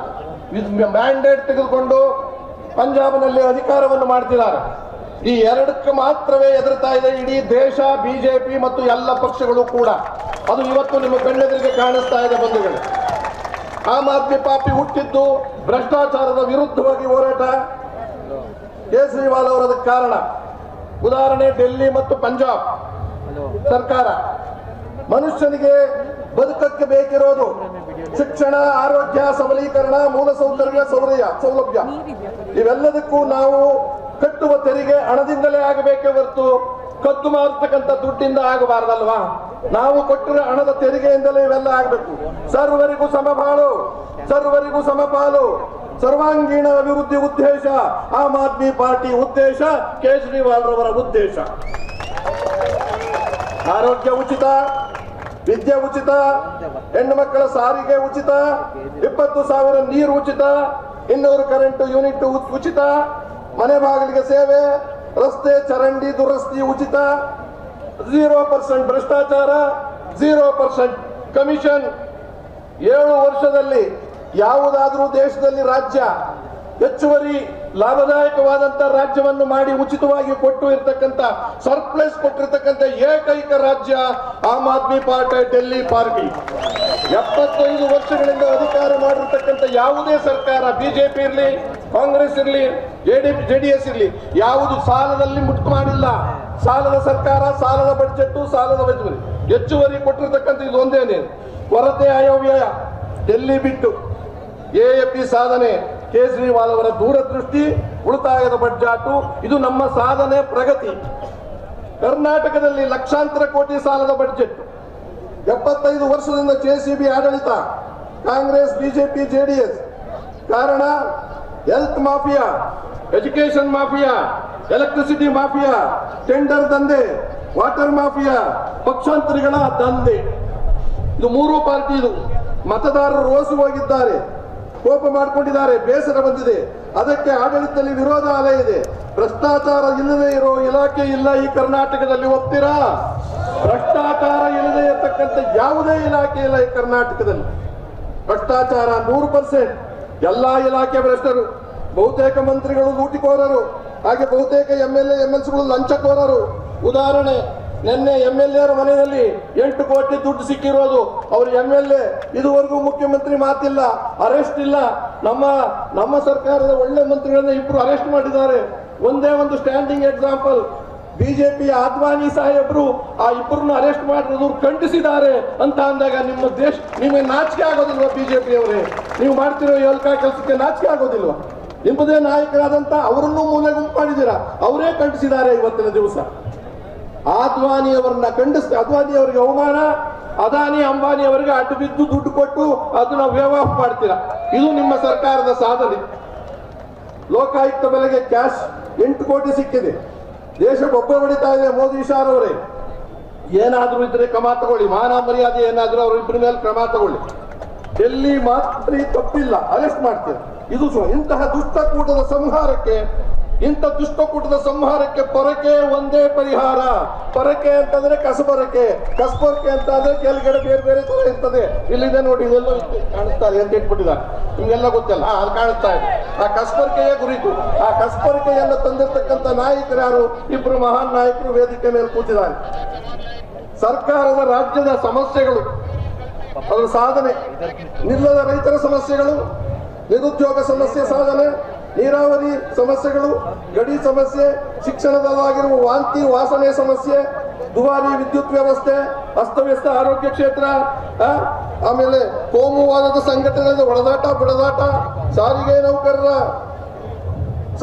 ಮ್ಯಾಂಡೇಟ್ ತೆಗೆದುಕೊಂಡು ಪಂಜಾಬ್ನಲ್ಲಿ ಅಧಿಕಾರವನ್ನು ಮಾಡ್ತಿದ್ದಾರೆ. ಈ ಎರಡಕ್ಕೆ ಮಾತ್ರವೇ ಎದುರ್ತಾ ಇದೆ ಇಡೀ ದೇಶ, ಬಿಜೆಪಿ ಮತ್ತು ಎಲ್ಲ ಪಕ್ಷಗಳು ಕೂಡ. ಅದು ಇವತ್ತು ನಿಮ್ಮ ಕಣ್ಣೆದುರಿಗೆ ಕಾಣಿಸ್ತಾ ಇದೆ ಬಂಧುಗಳು. ಆಮ್ ಆದ್ಮಿ ಪಾರ್ಟಿ ಹುಟ್ಟಿದ್ದು ಭ್ರಷ್ಟಾಚಾರದ ವಿರುದ್ಧವಾಗಿ ಹೋರಾಟ. ಕೇಜ್ರಿವಾಲ್ ಅವರದಕ್ಕೆ ಕಾರಣ. ಉದಾಹರಣೆ ಡೆಲ್ಲಿ ಮತ್ತು ಪಂಜಾಬ್ ಸರ್ಕಾರ. ಮನುಷ್ಯನಿಗೆ ಬದುಕಕ್ಕೆ ಬೇಕಿರೋದು ಶಿಕ್ಷಣ, ಆರೋಗ್ಯ, ಸಬಲೀಕರಣ, ಮೂಲಸೌಕರ್ಯ, ಸೌಲಭ್ಯ. ಇವೆಲ್ಲದಕ್ಕೂ ನಾವು ಕಟ್ಟುವ ತೆರಿಗೆ ಹಣದಿಂದಲೇ ಆಗಬೇಕೇ ಹೊರತು ಕದ್ದು ಮಾರತಕ್ಕಂಥ ದುಡ್ಡಿಂದ ಆಗಬಾರದಲ್ವಾ? ನಾವು ಕೊಟ್ಟಿರೋ ಹಣದ ತೆರಿಗೆಯಿಂದಲೇ ಇವೆಲ್ಲ ಆಗಬೇಕು. ಸರ್ವರಿಗೂ ಸಮಬಾಳು, ಸರ್ವರಿಗೂ ಸಮಪಾಲು, ಸರ್ವಾಂಗೀಣ ಅಭಿವೃದ್ಧಿ ಉದ್ದೇಶ ಆಮ್ ಆದ್ಮಿ ಪಾರ್ಟಿ ಉದ್ದೇಶ, ಕೇಜ್ರಿವಾಲ್ ರವರ ಉದ್ದೇಶ. ಆರೋಗ್ಯ ಉಚಿತ, ವಿದ್ಯೆ ಉಚಿತ, ಹೆಣ್ಣು ಮಕ್ಕಳ ಸಾರಿಗೆ ಉಚಿತ, 20,000 ನೀರು ಉಚಿತ, 200 ಕರೆಂಟ್ ಯೂನಿಟ್ ಉಚಿತ, ಮನೆ ಬಾಗಿಲಿಗೆ ಸೇವೆ, ರಸ್ತೆ ಚರಂಡಿ ದುರಸ್ತಿ ಉಚಿತ, 0% ಭ್ರಷ್ಟಾಚಾರ, 0% ಕಮಿಷನ್. 7 ವರ್ಷದಲ್ಲಿ ಯಾವುದಾದ್ರೂ ದೇಶದಲ್ಲಿ ರಾಜ್ಯ ಹೆಚ್ಚುವರಿ ಲಾಭದಾಯಕವಾದಂತ ರಾಜ್ಯವನ್ನು ಮಾಡಿ ಉಚಿತವಾಗಿ ಕೊಟ್ಟು ಇರ್ತಕ್ಕಂಥ, ಸರ್ಪ್ಲಸ್ ಕೊಟ್ಟಿರ್ತಕ್ಕಂಥ ಏಕೈಕ ರಾಜ್ಯ ಆಮ್ ಆದ್ಮಿ ಪಾರ್ಟಿ, ಡೆಲ್ಲಿ ಪಾರ್ಟಿ. 75 ವರ್ಷಗಳಿಂದ ಅಧಿಕಾರ ಮಾಡಿರ್ತಕ್ಕಂಥ ಯಾವುದೇ ಸರ್ಕಾರ, ಬಿಜೆಪಿ ಇರಲಿ, ಕಾಂಗ್ರೆಸ್ ಇರಲಿ, JDS ಇರಲಿ, ಯಾವುದು ಸಾಲದಲ್ಲಿ ಮುಟ್ಟು ಮಾಡಿಲ್ಲ. ಸಾಲದ ಸರ್ಕಾರ, ಸಾಲದ ಬಡ್ಜೆಟ್, ಸಾಲದ ಹೆಚ್ಚುವರಿ ಕೊಟ್ಟಿರ್ತಕ್ಕಂಥ ಇದು ಒಂದೇನೆ. ಕೊರತೆ ಆಯವ್ಯಯ ಡೆಲ್ಲಿ ಬಿಟ್ಟು AAP ಸಾಧನೆ, ಕೇಜ್ರಿವಾಲ್ ಅವರ ದೂರದೃಷ್ಟಿ, ಉಳಿತಾಯದ ಬಡ್ಜೆಟ್, ಇದು ನಮ್ಮ ಸಾಧನೆ, ಪ್ರಗತಿ. ಕರ್ನಾಟಕದಲ್ಲಿ ಲಕ್ಷಾಂತರ ಕೋಟಿ ಸಾಲದ ಬಡ್ಜೆಟ್. 75 ವರ್ಷದಿಂದ JCB ಆಡಳಿತ, ಕಾಂಗ್ರೆಸ್, ಬಿಜೆಪಿ, JDS. ಕಾರಣ health mafia, education mafia, electricity mafia, tender ದಂಧೆ, ವಾಟರ್ ಮಾಫಿಯಾ, ಪಕ್ಷಾಂತರಿಗಳ ದಂಧೆ. ಇದು 3 ಪಾರ್ಟಿ. ಇದು ಮತದಾರರು ರೋಸಿ ಹೋಗಿದ್ದಾರೆ, ಕೋಪ ಮಾಡಿಕೊಂಡಿದ್ದಾರೆ, ಬೇಸರ ಬಂದಿದೆ. ಅದಕ್ಕೆ ಆಡಳಿತದಲ್ಲಿ ವಿರೋಧ ಅಲೆ ಇದೆ. ಭ್ರಷ್ಟಾಚಾರ ಇಲ್ಲದೆ ಇರೋ ಇಲಾಖೆ ಇಲ್ಲ ಈ ಕರ್ನಾಟಕದಲ್ಲಿ. ಒಪ್ತೀರಾ? ಭ್ರಷ್ಟಾಚಾರ ಇಲ್ಲದೆ ಇರತಕ್ಕಂಥ ಯಾವುದೇ ಇಲಾಖೆ ಇಲ್ಲ ಈ ಕರ್ನಾಟಕದಲ್ಲಿ. ಭ್ರಷ್ಟಾಚಾರ 100%. ಎಲ್ಲಾ ಇಲಾಖೆ ಭ್ರಷ್ಟರು. ಬಹುತೇಕ ಮಂತ್ರಿಗಳು ಲೂಟಿಕೋರರು, ಹಾಗೆ ಬಹುತೇಕ MLA MLCಗಳು ಲಂಚಕೋರರು. ಉದಾಹರಣೆ, ನಿನ್ನೆ MLA ಮನೆಯಲ್ಲಿ 8 ಕೋಟಿ ದುಡ್ಡು ಸಿಕ್ಕಿರೋದು. ಅವರು MLA ಇದುವರೆಗೂ ಮುಖ್ಯಮಂತ್ರಿ ಮಾತಿಲ್ಲ, ಅರೆಸ್ಟ್ ಇಲ್ಲ. ನಮ್ಮ ಸರ್ಕಾರದ ಒಳ್ಳೆ ಮಂತ್ರಿಗಳನ್ನ 2 ಅರೆಸ್ಟ್ ಮಾಡಿದ್ದಾರೆ. ಒಂದೇ ಒಂದು ಸ್ಟ್ಯಾಂಡಿಂಗ್ ಎಕ್ಸಾಂಪಲ್, ಬಿಜೆಪಿಯ ಅದ್ವಾನಿ ಸಾಹೇಬ್ರು ಆ 2 ಅರೆಸ್ಟ್ ಮಾಡಿರೋದು ಖಂಡಿಸಿದ್ದಾರೆ ಅಂತ ಅಂದಾಗ ನಿಮಗೆ ನಾಚಿಕೆ ಆಗೋದಿಲ್ವಾ? ಬಿಜೆಪಿ ಅವರೇ, ನೀವು ಮಾಡ್ತಿರೋ ಏಳ್ಕ ಕೆಲಸಕ್ಕೆ ನಾಚಿಕೆ ಆಗೋದಿಲ್ವಾ? ನಿಮ್ಮದೇ ನಾಯಕರಾದಂತ ಅವರನ್ನು ಮೂಲೆ ಗುಂಪು ಮಾಡಿದ್ದೀರಾ, ಅವರೇ ಖಂಡಿಸಿದ್ದಾರೆ ಇವತ್ತಿನ ದಿವಸ. ಅದ್ವಾನಿ ಅವರಿಗೆ ಅವಮಾನ, ಅದಾನಿ ಅಂಬಾನಿ ಅವರಿಗೆ ಅಡ್ಡು ಬಿದ್ದು ದುಡ್ಡು ಕೊಟ್ಟು ಅದನ್ನ ವ್ಯವಹಾರ ಮಾಡ್ತೀರಾ. ಇದು ನಿಮ್ಮ ಸರ್ಕಾರದ ಸಾಧನೆ. ಲೋಕಾಯುಕ್ತ ಬೆಲೆಗೆ ಕ್ಯಾಶ್ 8 ಕೋಟಿ ಸಿಕ್ಕಿದೆ. ದೇಶ ಒಬ್ಬ ಹೊಡಿತಾ ಇದೆ ಮೋದಿ ಶಾರ್ ಅವರೇ. ಏನಾದ್ರೂ ಇದ್ರೆ ಕ್ರಮ ತಗೊಳ್ಳಿ, ಮಾನ ಮರ್ಯಾದೆ ಏನಾದ್ರೂ ಅವ್ರ ಇಬ್ಬರ ಮೇಲೆ ಕ್ರಮ ತಗೊಳ್ಳಿ. ಡೆಲ್ಲಿ ಮಾತ್ರ ತಪ್ಪಿಲ್ಲ, ಅರೆಸ್ಟ್ ಮಾಡ್ತೀರ. ಇದು ಇಂತಹ ದುಷ್ಟಕೂಟದ ಸಂಹಾರಕ್ಕೆ ಪೊರಕೆ ಒಂದೇ ಪರಿಹಾರ. ಪೊರಕೆ ಅಂತಂದ್ರೆ ಕಸಬರಕೆ ಅಂತಂದ್ರೆ ಕೆಳಗಡೆ ಬೇರೆ ಬೇರೆ ತರ ಇರ್ತದೆ. ಇಲ್ಲಿದೆ ನೋಡಿ, ಇದೆಲ್ಲ ಕಾಣಿಸ್ತಾ ಇದೆ ಅಂತ ಇಟ್ಬಿಟ್ಟಿದ್ದಾರೆ, ನಿಮ್ಗೆಲ್ಲ ಗೊತ್ತಲ್ಲ. ಅಲ್ಲಿ ಕಾಣಿಸ್ತಾ ಇದೆ. ಆ ಕಸಬರಕೆಯ ಕುರಿತು, ಆ ಕಸಬರಕೆಯನ್ನು ತಂದಿರ್ತಕ್ಕಂಥ ನಾಯಕರು ಯಾರು? 2 ಮಹಾನ್ ನಾಯಕರು ವೇದಿಕೆ ಮೇಲೆ ಕೂತಿದ್ದಾರೆ. ಸರ್ಕಾರದ ರಾಜ್ಯದ ಸಮಸ್ಯೆಗಳು, ಅದರ ಸಾಧನೆ, ನಿಲ್ಲದ ರೈತರ ಸಮಸ್ಯೆಗಳು, ನಿರುದ್ಯೋಗ ಸಮಸ್ಯೆ ಸಾಧನೆ, ನೀರಾವರಿ ಸಮಸ್ಯೆಗಳು, ಗಡಿ ಸಮಸ್ಯೆ, ಶಿಕ್ಷಣದಲ್ಲಾಗಿರುವ ವಾಂತಿ ವಾಸನೆ ಸಮಸ್ಯೆ, ದುಬಾರಿ ವಿದ್ಯುತ್ ವ್ಯವಸ್ಥೆ, ಅಸ್ತವ್ಯಸ್ತ ಆರೋಗ್ಯ ಕ್ಷೇತ್ರ, ಆಮೇಲೆ ಕೋಮುವಾದದ ಸಂಘಟನೆಗಳ ಒಳದಾಟ ಬಿಡದಾಟ, ಸಾರಿಗೆ ನೌಕರರ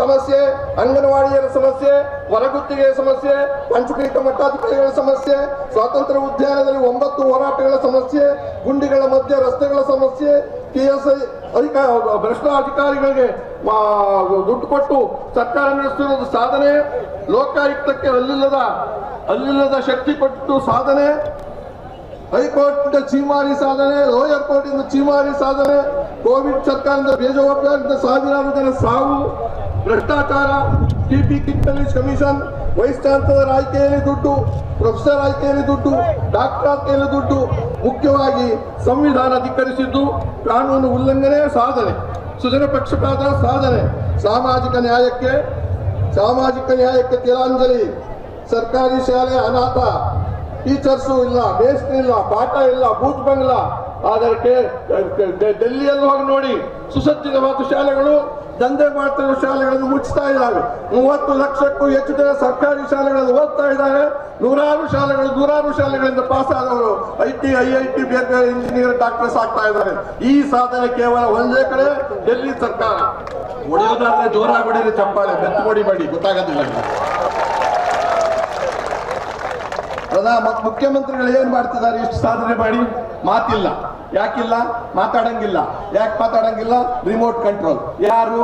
ಸಮಸ್ಯೆ, ಅಂಗನವಾಡಿಯರ ಸಮಸ್ಯೆ, ಹೊರಗುತ್ತಿಗೆಯ ಸಮಸ್ಯೆ, ಪಂಚಕೀಟ ಮಠಾಧಿಕಾರಿಗಳ ಸಮಸ್ಯೆ, ಸ್ವಾತಂತ್ರ್ಯ ಉದ್ಯಾನದಲ್ಲಿ 9 ಹೋರಾಟಗಳ ಸಮಸ್ಯೆ, ಗುಂಡಿಗಳ ಮಧ್ಯೆ ರಸ್ತೆಗಳ ಸಮಸ್ಯೆ, KSI ಭ್ರಷ್ಟ ಅಧಿಕಾರಿಗಳಿಗೆ ದುಡ್ಡು ಕೊಟ್ಟು ಸರ್ಕಾರ ನಡೆಸುತ್ತಿರುವುದು ಸಾಧನೆ, ಲೋಕಾಯುಕ್ತಕ್ಕೆ ಅಲ್ಲಿಲ್ಲದ ಶಕ್ತಿ ಕೊಟ್ಟು ಸಾಧನೆ, ಹೈಕೋರ್ಟ್ ಚೀಮಾರಿ ಸಾಧನೆ, ಲೋಯರ್ ಕೋರ್ಟ್ ಇಂದ ಚೀಮಾರಿ ಸಾಧನೆ, ಕೋವಿಡ್ ಸರ್ಕಾರದಿಂದ ಬೇಜವಾಬ್ದಾರಿಯಿಂದ ಸಾವಿರಾರು ಜನ ಸಾವು, ಭ್ರಷ್ಟಾಚಾರ, TP ಕಮಿಷನ್, ವೈಸ್ ಚಾನ್ಸಲರ್ ಆಯ್ಕೆಯಲ್ಲಿ ದುಡ್ಡು, ಪ್ರೊಫೆಸರ್ ಆಯ್ಕೆಯಲ್ಲಿ ದುಡ್ಡು, ಡಾಕ್ಟರ್ ಆಯ್ಕೆಯಲ್ಲಿ ದುಡ್ಡು, ಮುಖ್ಯವಾಗಿ ಸಂವಿಧಾನ ಧಿಕ್ಕರಿಸಿದ್ದು, ಕಾನೂನು ಉಲ್ಲಂಘನೆ ಸಾಧನೆ, ಸುಜನ ಪಕ್ಷಪಾತ ಸಾಧನೆ, ಸಾಮಾಜಿಕ ನ್ಯಾಯಕ್ಕೆ ತಿಲಾಂಜಲಿ, ಸರ್ಕಾರಿ ಶಾಲೆ ಅನಾಥ, ಟೀಚರ್ಸು ಇಲ್ಲ, ಮೇಸ್ಟ್ರಿ ಇಲ್ಲ, ಪಾಠ ಇಲ್ಲ, ಬೂತ್ ಬಂಗ್ಲಾ. ಆದರೆ ಡೆಲ್ಲಿಯಲ್ಲಿ ಹೋಗಿ ನೋಡಿ, ಸುಸಜ್ಜಿತವಾದ ಶಾಲೆಗಳು, ದಂಧೆ ಮಾಡ್ತಿರುವ ಶಾಲೆಗಳನ್ನು ಮುಚ್ಚಿಸ್ತಾ ಇದ್ದಾವೆ. 30 ಲಕ್ಷಕ್ಕೂ ಹೆಚ್ಚು ಜನ ಸರ್ಕಾರಿ ಶಾಲೆಗಳಲ್ಲಿ ಓದ್ತಾ ಇದ್ದಾರೆ. ನೂರಾರು ಶಾಲೆಗಳಿಂದ ಪಾಸ್ ಆದವರು IT, IIT, ಬೇರೆ ಬೇರೆ ಇಂಜಿನಿಯರ್, ಡಾಕ್ಟರ್ಸ್ ಆಗ್ತಾ ಇದ್ದಾರೆ. ಈ ಸಾಧನೆ ಕೇವಲ ಒಂದೇ ಕಡೆ ಡೆಲ್ಲಿ ಸರ್ಕಾರ. ಹೊಡೆಯೋದಾದ್ರೆ ಜೋರಾಗಿ ಹೊಡೆಯಿರಿ ಚಪ್ಪಾಳೆ, ಬೆತ್ತು ಹೊಡಿಬೇಡಿ, ಗೊತ್ತಾಗೋದಿಲ್ಲ. ಮುಖ್ಯಮಂತ್ರಿಗಳು ಏನ್ ಮಾಡ್ತಿದ್ದಾರೆ? ಇಷ್ಟು ಸಾಧನೆ ಮಾಡಿ ಮಾತಿಲ್ಲ. ಯಾಕಿಲ್ಲ? ಮಾತಾಡಂಗಿಲ್ಲ. ಯಾಕೆ ಮಾತಾಡಂಗಿಲ್ಲ? Remote control. ಯಾರು?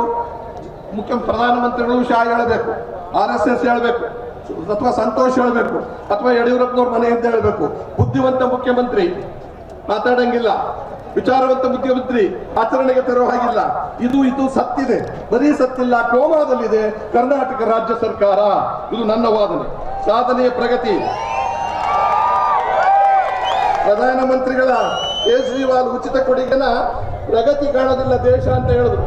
ಪ್ರಧಾನಮಂತ್ರಿಗಳು ಶಾ ಹೇಳಬೇಕು, RSS ಹೇಳಬೇಕು, ಅಥವಾ ಸಂತೋಷ್ ಹೇಳಬೇಕು, ಅಥವಾ ಯಡಿಯೂರಪ್ಪನವ್ರ ಮನೆಯಿಂದ ಹೇಳಬೇಕು. ಬುದ್ಧಿವಂತ ಮುಖ್ಯಮಂತ್ರಿ ಮಾತಾಡಂಗಿಲ್ಲ, ವಿಚಾರವಂತ ಮುಖ್ಯಮಂತ್ರಿ ಆಚರಣೆಗೆ ತರೋ ಹಾಗಿಲ್ಲ. ಇದು ಸತ್ತಿದೆ, ಬರೀ ಸತ್ತಿಲ್ಲ, ಕೋಮಾದಲ್ಲಿದೆ ಕರ್ನಾಟಕ ರಾಜ್ಯ ಸರ್ಕಾರ. ಇದು ನನ್ನ ವಾದನೆ. ಸಾಧನೆಯ ಪ್ರಗತಿ. ಪ್ರಧಾನಮಂತ್ರಿಗಳ ಕೇಜ್ರಿವಾಲ್ ಉಚಿತ ಕೊಡುಗೆನ ಪ್ರಗತಿ ಕಾಣೋದಿಲ್ಲ ದೇಶ ಅಂತ ಹೇಳಿದ್ರು.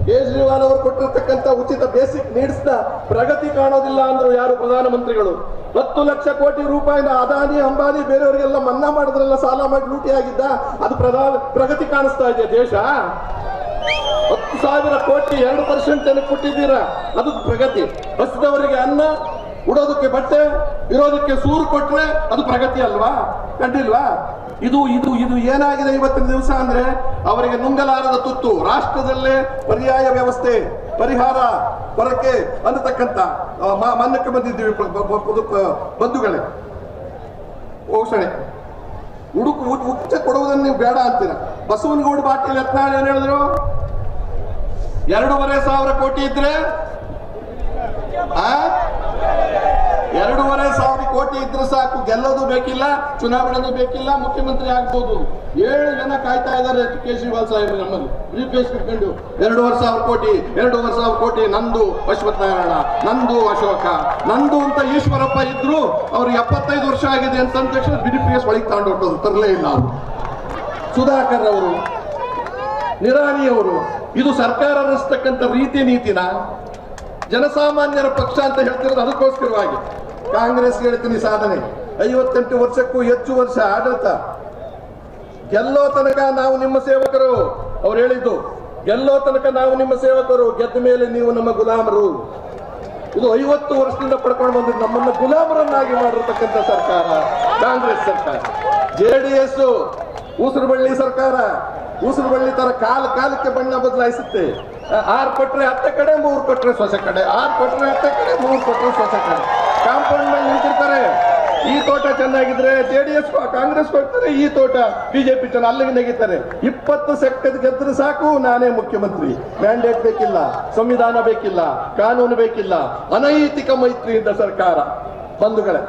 ಕೇಜ್ರಿವಾಲ್ ಅವರು ಕೊಟ್ಟಿರ್ತಕ್ಕಂಥ ಉಚಿತ ಬೇಸಿಕ್ ನೀಡ್ಸ್ ನ ಪ್ರಗತಿ ಕಾಣೋದಿಲ್ಲ ಅಂದ್ರು ಯಾರು? ಪ್ರಧಾನಮಂತ್ರಿಗಳು. 10 ಲಕ್ಷ ಕೋಟಿ ರೂಪಾಯಿನ ಅದಾನಿ, ಅಂಬಾನಿ, ಬೇರೆಯವರಿಗೆಲ್ಲ ಮನ್ನಾ ಮಾಡಿದ್ರೆಲ್ಲ ಸಾಲ ಮಾಡಿ ಲೂಟಿ ಆಗಿದ್ದ. ಅದು ಪ್ರಗತಿ ಕಾಣಿಸ್ತಾ ಇದೆ ದೇಶ. 10,000 ಕೋಟಿ 2% ಏನಕ್ಕೆ ಕೊಟ್ಟಿದ್ದೀರಾ? ಅದು ಪ್ರಗತಿ. ಹಸಿದವರಿಗೆ ಅನ್ನ, ಉಡೋದಕ್ಕೆ ಬಟ್ಟೆ, ಇರೋದಕ್ಕೆ ಸೂರು ಕೊಟ್ರೆ ಅದು ಪ್ರಗತಿ ಅಲ್ವಾ? ಕಂಡಿಲ್ವಾ? ಇದು ಏನಾಗಿದೆ ಇವತ್ತಿನ ದಿವಸ ಅಂದ್ರೆ, ಅವರಿಗೆ ನುಂಗಲಾರದ ತುತ್ತು. ರಾಷ್ಟ್ರದಲ್ಲೇ ಪರ್ಯಾಯ ವ್ಯವಸ್ಥೆ, ಪರಿಹಾರ ಕೊರಕೆ ಅನ್ನತಕ್ಕಂಥ ಮನ್ನಕ್ಕೆ ಬಂದಿದ್ದೀವಿ ಬಂಧುಗಳೇ. ಘೋಷಣೆ ಉಚ್ಚ ಕೊಡುವುದನ್ನು ನೀವು ಬೇಡ ಅಂತೀರ. ಬಸವನಗೌಡ ಪಾಟೀಲ್ ಯತ್ನಾಳ್ ಏನ್ ಹೇಳಿದ್ರು? 2,500 ಕೋಟಿ ಇದ್ರೆ 2,500 ಕೋಟಿ ಇದ್ರೆ ಸಾಕು, ಗೆಲ್ಲೋದು ಬೇಕಿಲ್ಲ, ಚುನಾವಣೆನೂ ಬೇಕಿಲ್ಲ, ಮುಖ್ಯಮಂತ್ರಿ ಆಗ್ಬೋದು. 7 ಜನ ಕಾಯ್ತಾ ಇದ್ದಾರೆ ಕೇಜ್ರಿವಾಲ್ ಸಾಹೇಬ್ ನಮ್ಮಲ್ಲಿ ಬ್ರೀಫ್ಕೇಸ್ ಇಟ್ಕೊಂಡು. 2,500 ಕೋಟಿ ನಂದು ಅಶ್ವಥ್ ನಾರಾಯಣ, ನಂದು ಅಶೋಕ, ನಂದು ಅಂತ ಈಶ್ವರಪ್ಪ ಇದ್ರು. ಅವ್ರು 75 ವರ್ಷ ಆಗಿದೆ ಅಂತ ಅಂದ ತಕ್ಷಣ ಬ್ರೀಫ್ಕೇಸ್ ಒಳಗೆ ತಗೊಂಡು ತರಲೇ ಇಲ್ಲ ಅವರು. ಸುಧಾಕರ್ ಅವರು, ನಿರಾಣಿ ಅವರು. ಇದು ಸರ್ಕಾರ ರಚಿಸ್ತಕ್ಕಂಥ ರೀತಿ ನೀತಿನ ಜನಸಾಮಾನ್ಯರ ಪಕ್ಷ ಅಂತ ಹೇಳ್ತಿರೋದು ಅದಕ್ಕೋಸ್ಕರವಾಗಿ. ಕಾಂಗ್ರೆಸ್ ಹೇಳ್ತೀನಿ ಸಾಧನೆ 58 ವರ್ಷಕ್ಕೂ ಹೆಚ್ಚು ವರ್ಷ ಆಡಳಿತ. ಗೆಲ್ಲೋ ತನಕ ನಾವು ನಿಮ್ಮ ಸೇವಕರು. ಅವ್ರು ಹೇಳಿದ್ದು ಗೆಲ್ಲೋ ತನಕ ನಾವು ನಿಮ್ಮ ಸೇವಕರು, ಗೆದ್ದ ಮೇಲೆ ನೀವು ನಮ್ಮ ಗುಲಾಮರು. ಇದು 50 ವರ್ಷದಿಂದ ಪಡ್ಕೊಂಡು ಬಂದಿದ್ದು ನಮ್ಮನ್ನ ಗುಲಾಮರನ್ನಾಗಿ ಮಾಡಿರ್ತಕ್ಕಂಥ ಸರ್ಕಾರ ಕಾಂಗ್ರೆಸ್ ಸರ್ಕಾರ. JDS ಊಸುರುಬಳ್ಳಿ ಸರ್ಕಾರ. ಊಸುರುಬಳ್ಳಿ ತರ ಕಾಲಕ್ಕೆ ಬಣ್ಣ ಬದಲಾಯಿಸುತ್ತೆ. 6 ಕೊಟ್ರೆ 10 ಕಡೆ, 3 ಕೊಟ್ರೆ ಸೊಸೆ ಕಡೆ, 6 ಕೊಟ್ರೆ 10 ಕಡೆ, 3 ಕೊಟ್ರೆ ಸೊಸೆ ಕಡೆ. ಕಾಂಪೌಂಡ್ ಮೇಲೆ ನಿಂತಿರ್ತಾರೆ. ಈ ತೋಟ ಚೆನ್ನಾಗಿದ್ರೆ JDS ಕಾಂಗ್ರೆಸ್ ಹೋಗ್ತಾರೆ, ಈ ತೋಟ BJP ಚೆನ್ನಾಗಿ ಅಲ್ಲಿಗೆ ನೆಗಿತಾರೆ. 20 ಸೆಕೆಂಡ್ ಗೆದ್ರೆ ಸಾಕು, ನಾನೇ ಮುಖ್ಯಮಂತ್ರಿ. ಮ್ಯಾಂಡೇಟ್ ಬೇಕಿಲ್ಲ, ಸಂವಿಧಾನ ಬೇಕಿಲ್ಲ, ಕಾನೂನು ಬೇಕಿಲ್ಲ. ಅನೈತಿಕ ಮೈತ್ರಿಯಿಂದ ಸರ್ಕಾರ. ಬಂಧುಗಳೇ,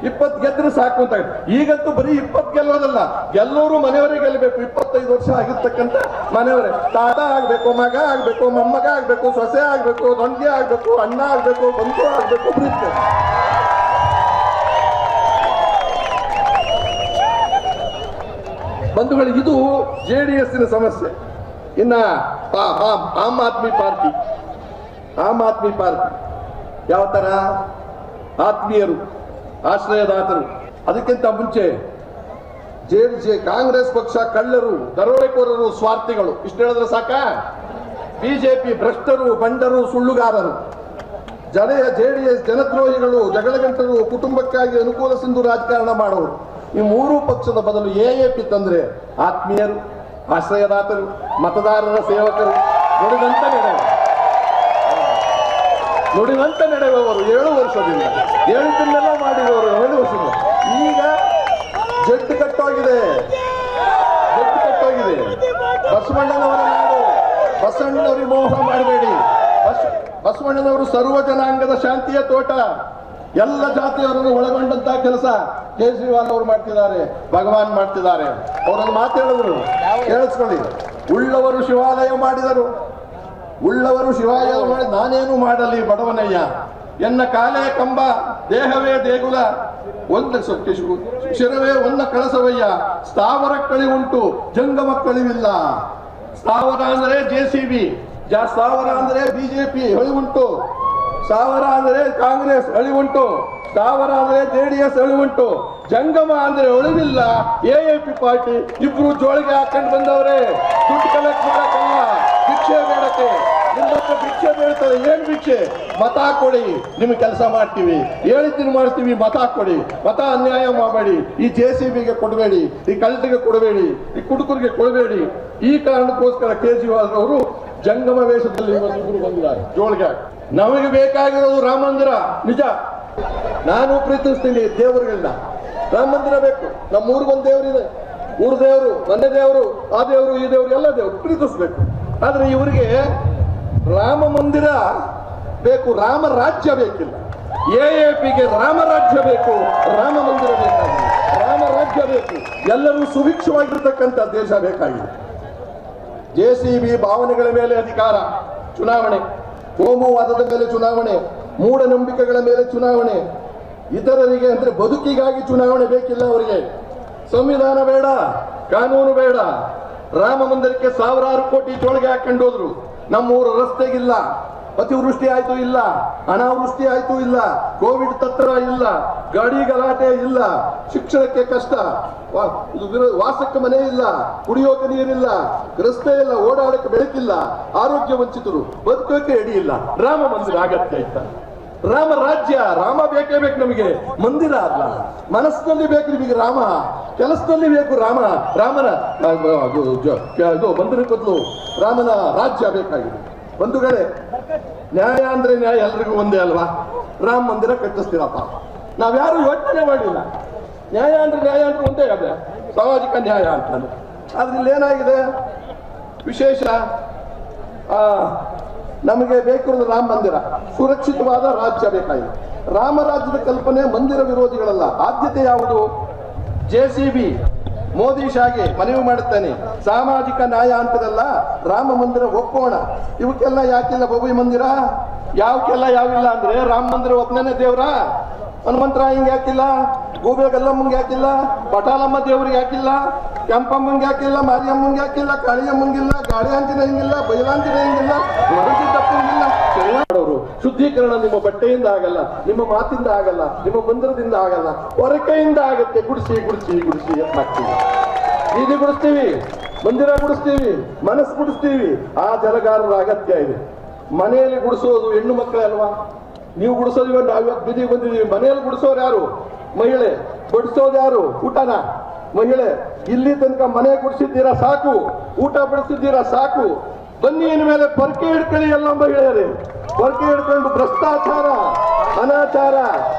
20 ಗೆದ್ರೆ ಸಾಕು ಅಂತ. ಈಗಂತೂ ಬರೀ 20 ಗೆಲ್ಲೋದಲ್ಲ, ಗೆಲ್ಲೋರು ಮನೆಯವರೇ ಗೆಲ್ಲಬೇಕು. 25 ವರ್ಷ ಆಗಿರ್ತಕ್ಕಂಥ ಮನೆಯವರೇ. ತಾತ ಆಗ್ಬೇಕು, ಮಗ ಆಗ್ಬೇಕು, ಮೊಮ್ಮಗ ಆಗ್ಬೇಕು, ಸೊಸೆ ಆಗ್ಬೇಕು, ದೊಂಗೆ ಆಗ್ಬೇಕು, ಅಣ್ಣ ಆಗ್ಬೇಕು, ಬಂಧು ಆಗ್ಬೇಕು, ಪ್ರೀತಿ. ಬಂಧುಗಳು, ಇದು JDS ಸಮಸ್ಯೆ. ಇನ್ನ ಆಮ್ ಆದ್ಮಿ ಪಾರ್ಟಿ ಯಾವ ತರ? ಆತ್ಮೀಯರು, ಆಶ್ರಯದಾತರು. ಅದಕ್ಕಿಂತ ಮುಂಚೆ ಕಾಂಗ್ರೆಸ್ ಪಕ್ಷ ಕಳ್ಳರು, ದರೋಡೆಕೋರರು, ಸ್ವಾರ್ಥಿಗಳು. ಇಷ್ಟು ಹೇಳಿದ್ರೆ ಸಾಕ? BJP ಭ್ರಷ್ಟರು, ಬಂಡರು, ಸುಳ್ಳುಗಾರರು. JDS ಜನದ್ರೋಹಿಗಳು, ಜಗಳಗಂಟರು, ಕುಟುಂಬಕ್ಕಾಗಿ ಅನುಕೂಲ ಸಿಂಧು ರಾಜಕಾರಣ ಮಾಡೋರು. ಈ 3 ಪಕ್ಷದ ಬದಲು AAP ತಂದ್ರೆ ಆತ್ಮೀಯರು, ಆಶ್ರಯದಾತರು, ಮತದಾರರ ಸೇವಕರು, ನುಡಿದಂತೆ ನಡೆಯರು. ನುಡಿದಂತೆ ನಡೆಯುವವರು 7 ವರ್ಷದಿಂದ, ಹೇಳಿದ್ದನ್ನೆಲ್ಲ ಮಾಡಿರುವವರು 7 ವರ್ಷದಿಂದ. ಈಗ ಜಡ್ಡು ಕಟ್ಟೋಗಿದೆ. ಬಸವಣ್ಣನವರ ನಾಡು, ಬಸವಣ್ಣನವರಿಗೆ ಮೋಹ ಮಾಡಬೇಡಿ. ಬಸವಣ್ಣನವರು ಸರ್ವ ಜನಾಂಗದ ಶಾಂತಿಯ ತೋಟ, ಎಲ್ಲ ಜಾತಿಯವರನ್ನು ಒಳಗೊಂಡಂತಹ ಕೆಲಸ ಕೇಜ್ರಿವಾಲ್ ಅವರು ಮಾಡ್ತಿದ್ದಾರೆ, ಭಗವಾನ್ ಮಾಡ್ತಿದ್ದಾರೆ. ಅವರೊಂದು ಮಾತು ಹೇಳಿದ್ರು, ಕೇಳಿಸ್ಕೊಳ್ಳಿ. ಉಳ್ಳವರು ಶಿವಾಲಯ ಮಾಡಿದರು, ಉಳ್ಳವರು ಶಿವಾಲಯ ಮಾಡಿ ನಾನೇನು ಮಾಡಲಿ ಬಡವನಯ್ಯ, ಎನ್ನ ಕಾಲೇ ಕಂಬ ದೇಹವೇ ದೇಗುಲ ಒಂದು ಶಿರವೇ ಒನ್ನ ಕಳಸವಯ್ಯ, ಸ್ಥಾವರ ಕಳಿ ಉಂಟು ಜಂಗಮ ಕಳಿವಿಲ್ಲ. ಸ್ಥಾವರ ಅಂದ್ರೆ JCB, ಸ್ಥಾವರ ಅಂದ್ರೆ BJP ಹಳಿ ಉಂಟು, ಸ್ಥಾವರ ಅಂದ್ರೆ ಕಾಂಗ್ರೆಸ್ ಅಳಿ ಉಂಟು, ಸ್ಥಾವರ ಅಂದ್ರೆ JDS ಅಳಿ ಉಂಟು, ಜಂಗಮ ಅಂದ್ರೆ ಒಳವಿಲ್ಲ. AAP ಪಾರ್ಟಿ ಇಬ್ರು ಜೋಳಿಗೆ ಹಾಕೊಂಡು ಬಂದವ್ರೆ. ದುಡ್ಡು ಕಲೆಕ್ಟ್ ಮಾಡಕ್ಕಲ್ಲ, ಭಿಕ್ಷೆ ಬೇಡಕ್ಕೆ. ನಿಮ್ಮ ಭಿಕ್ಷೆ ಬೇಡ್ತದೆ. ಏನ್ ಭಿಕ್ಷೆ? ಮತ ಕೊಡಿ, ನಿಮ್ಗೆ ಕೆಲಸ ಮಾಡ್ತೀವಿ, ಹೇಳಿದ್ದೀನಿ ಮಾಡ್ತೀವಿ, ಮತ ಕೊಡಿ. ಮತ ಅನ್ಯಾಯ ಮಾಡಬೇಡಿ. ಈ JCBಗೆ ಕೊಡಬೇಡಿ, ಈ ಕಲ್ಟಿಗೆ ಕೊಡಬೇಡಿ, ಈ ಕುಡುಕರಿಗೆ ಕೊಡಬೇಡಿ. ಈ ಕಾರಣಕ್ಕೋಸ್ಕರ ಕೇಜ್ರಿವಾಲ್ ಅವರು ಜಂಗಮ ವೇಷದಲ್ಲಿ ಇಬ್ಬರು ಬಂದಿದ್ದಾರೆ ಜೋಳಿಗೆ. ನಮಗೆ ಬೇಕಾಗಿರೋದು ರಾಮ ಮಂದಿರ. ನಿಜ, ನಾನು ಪ್ರೀತಿಸ್ತೀನಿ ದೇವರುಗಳನ್ನ. ರಾಮ ಮಂದಿರ ಬೇಕು. ನಮ್ಮ ಊರಿಗೊಂದು ದೇವರಿದೆ, ಊರು ದೇವರು, ಮನೆ ದೇವರು, ಆ ದೇವರು, ಈ ದೇವರು, ಎಲ್ಲ ದೇವರು ಪ್ರೀತಿಸ್ಬೇಕು. ಆದ್ರೆ ಇವರಿಗೆ ರಾಮ ಮಂದಿರ ಬೇಕು, ರಾಮ ರಾಜ್ಯ ಬೇಕಿಲ್ಲ. AAPಗೆ ರಾಮ ರಾಜ್ಯ ಬೇಕು, ರಾಮ ಮಂದಿರ ಬೇಕಾಗಿದೆ. ರಾಮ ರಾಜ್ಯ ಬೇಕು, ಎಲ್ಲರೂ ಸುಭಿಕ್ಷವಾಗಿರ್ತಕ್ಕಂಥ ದೇಶ ಬೇಕಾಗಿದೆ. JCB ಭಾವನೆಗಳ ಮೇಲೆ ಅಧಿಕಾರ, ಚುನಾವಣೆ, ಕೋಮುವಾದದ ಮೇಲೆ ಚುನಾವಣೆ, ಮೂಢನಂಬಿಕೆಗಳ ಮೇಲೆ ಚುನಾವಣೆ, ಇತರರಿಗೆ ಅಂದ್ರೆ ಬದುಕಿಗಾಗಿ ಚುನಾವಣೆ ಬೇಕಿಲ್ಲ ಅವರಿಗೆ. ಸಂವಿಧಾನ ಬೇಡ, ಕಾನೂನು ಬೇಡ. ರಾಮ ಮಂದಿರಕ್ಕೆ 1000 ಕೋಟಿ ಜೋಳಿಗೆ ಹಾಕೊಂಡು ಹೋದ್ರು. ನಮ್ಮೂರ ರಸ್ತೆಗಿಲ್ಲ, ಅತಿವೃಷ್ಟಿ ಆಯ್ತು ಇಲ್ಲ, ಅನಾವೃಷ್ಟಿ ಆಯ್ತು ಇಲ್ಲ, ಕೋವಿಡ್ ತತ್ರ ಇಲ್ಲ, ಗಾಡಿ ಗಲಾಟೆ ಇಲ್ಲ, ಶಿಕ್ಷಣಕ್ಕೆ ಕಷ್ಟ, ವಾಸಕ್ಕೆ ಮನೆ ಇಲ್ಲ, ಕುಡಿಯೋಕೆ ನೀರಿಲ್ಲ, ರಸ್ತೆ ಇಲ್ಲ, ಓಡಾಡಕ್ಕೆ ಬೆಳಕಿಲ್ಲ, ಆರೋಗ್ಯ ವಂಚಿತರು, ಬದುಕೋಕೆ ಎಡಿ ಇಲ್ಲ. ರಾಮ ಮಂದಿರ ಅಗತ್ಯ ಇತ್ತ. ರಾಮ ರಾಜ್ಯ, ರಾಮ ಬೇಕೇ ಬೇಕು ನಮಗೆ. ಮಂದಿರ ಅಲ್ಲ, ಮನಸ್ಸಿನಲ್ಲಿ ಬೇಕು ನಿಮಗೆ ರಾಮ, ಕೆಲಸದಲ್ಲಿ ಬೇಕು ರಾಮ. ರಾಮನ ಮಂದಿರ ಬದಲು ರಾಮನ ರಾಜ್ಯ ಬೇಕಾಗಿದೆ. ಬಂಧುಗಳೇ, ನ್ಯಾಯ ಅಂದ್ರೆ ನ್ಯಾಯ ಎಲ್ರಿಗೂ ಒಂದೇ ಅಲ್ವಾ? ರಾಮ ಮಂದಿರ ಕಟ್ಟಿಸ್ತೀರಪ್ಪ, ನಾವ್ಯಾರು ಯೋಚನೆ ಮಾಡಿಲ್ಲ. ನ್ಯಾಯ ಅಂದ್ರೆ ಒಂದೇ, ಅದೇ ಸಾಮಾಜಿಕ ನ್ಯಾಯ ಅಂತ. ಆದ್ರೆ ಇಲ್ಲಿ ಏನಾಗಿದೆ ವಿಶೇಷ, ನಮಗೆ ಬೇಕಿರೋದು ರಾಮ ಮಂದಿರ, ಸುರಕ್ಷಿತವಾದ ರಾಜ್ಯ ಬೇಕಾಗಿದೆ. ರಾಮ ರಾಜ್ಯದ ಕಲ್ಪನೆ ಮಂದಿರ ವಿರೋಧಿಗಳಲ್ಲ. ಆದ್ಯತೆ ಯಾವುದು? JCB ಮೋದಿ ಶಾಗೆ ಮನವಿ ಮಾಡುತ್ತೇನೆ, ಸಾಮಾಜಿಕ ನ್ಯಾಯ ಅಂತದಲ್ಲ, ರಾಮ ಮಂದಿರ ಒಪ್ಪೋಣ. ಇವಕ್ಕೆಲ್ಲ ಯಾಕಿಲ್ಲ ಬೊಬ್ಬಿ ಮಂದಿರ? ಯಾವಕ್ಕೆಲ್ಲ ಯಾವಿಲ್ಲ ಅಂದ್ರೆ ರಾಮ ಮಂದಿರ ಒಪ್ಪನೇ ದೇವ್ರ? ಹನುಮಂತರಾಯಂಗೆ ಯಾಕಿಲ್ಲ? ಗೂಬೆ ಗಲ್ಲಮ್ಮಂಗೆ ಯಾಕಿಲ್ಲ? ಪಟಾಲಮ್ಮ ದೇವ್ರಿಗೆ ಯಾಕಿಲ್ಲ? ಕೆಂಪಮ್ಮಂಗೆ ಯಾಕಿಲ್ಲ? ಮಾರಿಯಮ್ಮಂಗೆ ಯಾಕಿಲ್ಲ? ಕಾಳಿಯಮ್ಮಂಗಿಲ್ಲ? ಗಾಳಿ ಆಂಜನೇಯಂಗಿಲ್ಲ? ಬಯಲಾಂಜನೇಯಂಗಿಲ್ಲ? ತಪ್ಪಂಗಿಲ್ಲ? ಮಾಡೋರು ಶುದ್ಧೀಕರಣ ನಿಮ್ಮ ಬಟ್ಟೆಯಿಂದ ಆಗಲ್ಲ, ನಿಮ್ಮ ಮಾತಿಂದ ಆಗಲ್ಲ, ನಿಮ್ಮ ಮಂದಿರದಿಂದ ಆಗಲ್ಲ, ಹೊರಕೆಯಿಂದ ಆಗತ್ತೆ. ಗುಡಿಸಿ ಗುಡಿಸಿ ಗುಡಿಸಿ ಹಾಕ್ತೀವಿ, ಬೀದಿ ಗುಡಿಸ್ತೀವಿ, ಮಂದಿರ ಗುಡಿಸ್ತೀವಿ, ಮನಸ್ಸು ಗುಡಿಸ್ತೀವಿ. ಆ ಜಲಗಾರರ ಅಗತ್ಯ ಇದೆ. ಮನೆಯಲ್ಲಿ ಗುಡಿಸೋದು ಹೆಣ್ಣು ಮಕ್ಕಳೇ ಅಲ್ವಾ? ನೀವು ಗುಡಿಸೋದು, ನಾವು ಬೀದಿಗೆ ಬಂದಿದ್ದೀವಿ. ಮನೆಯಲ್ಲಿ ಗುಡಿಸೋರು ಯಾರು? ಮಹಿಳೆ. ಬಡಿಸೋದು ಯಾರು? ಊಟನ ಮಹಿಳೆ. ಇಲ್ಲಿ ತನಕ ಮನೆ ಗುಡಿಸಿದ್ದೀರಾ ಸಾಕು, ಊಟ ಬಡಿಸಿದ್ದೀರಾ ಸಾಕು. ಬನ್ನಿ ಇನ್ಮೇಲೆ ಪೊರಕೆ ಹಿಡ್ಕೊಳ್ಳಿ ಎಲ್ಲ ಮಹಿಳೆಯರೇ. ಪೊರಕೆ ಹಿಡ್ಕೊಂಡು ಭ್ರಷ್ಟಾಚಾರ, ಅನಾಚಾರ,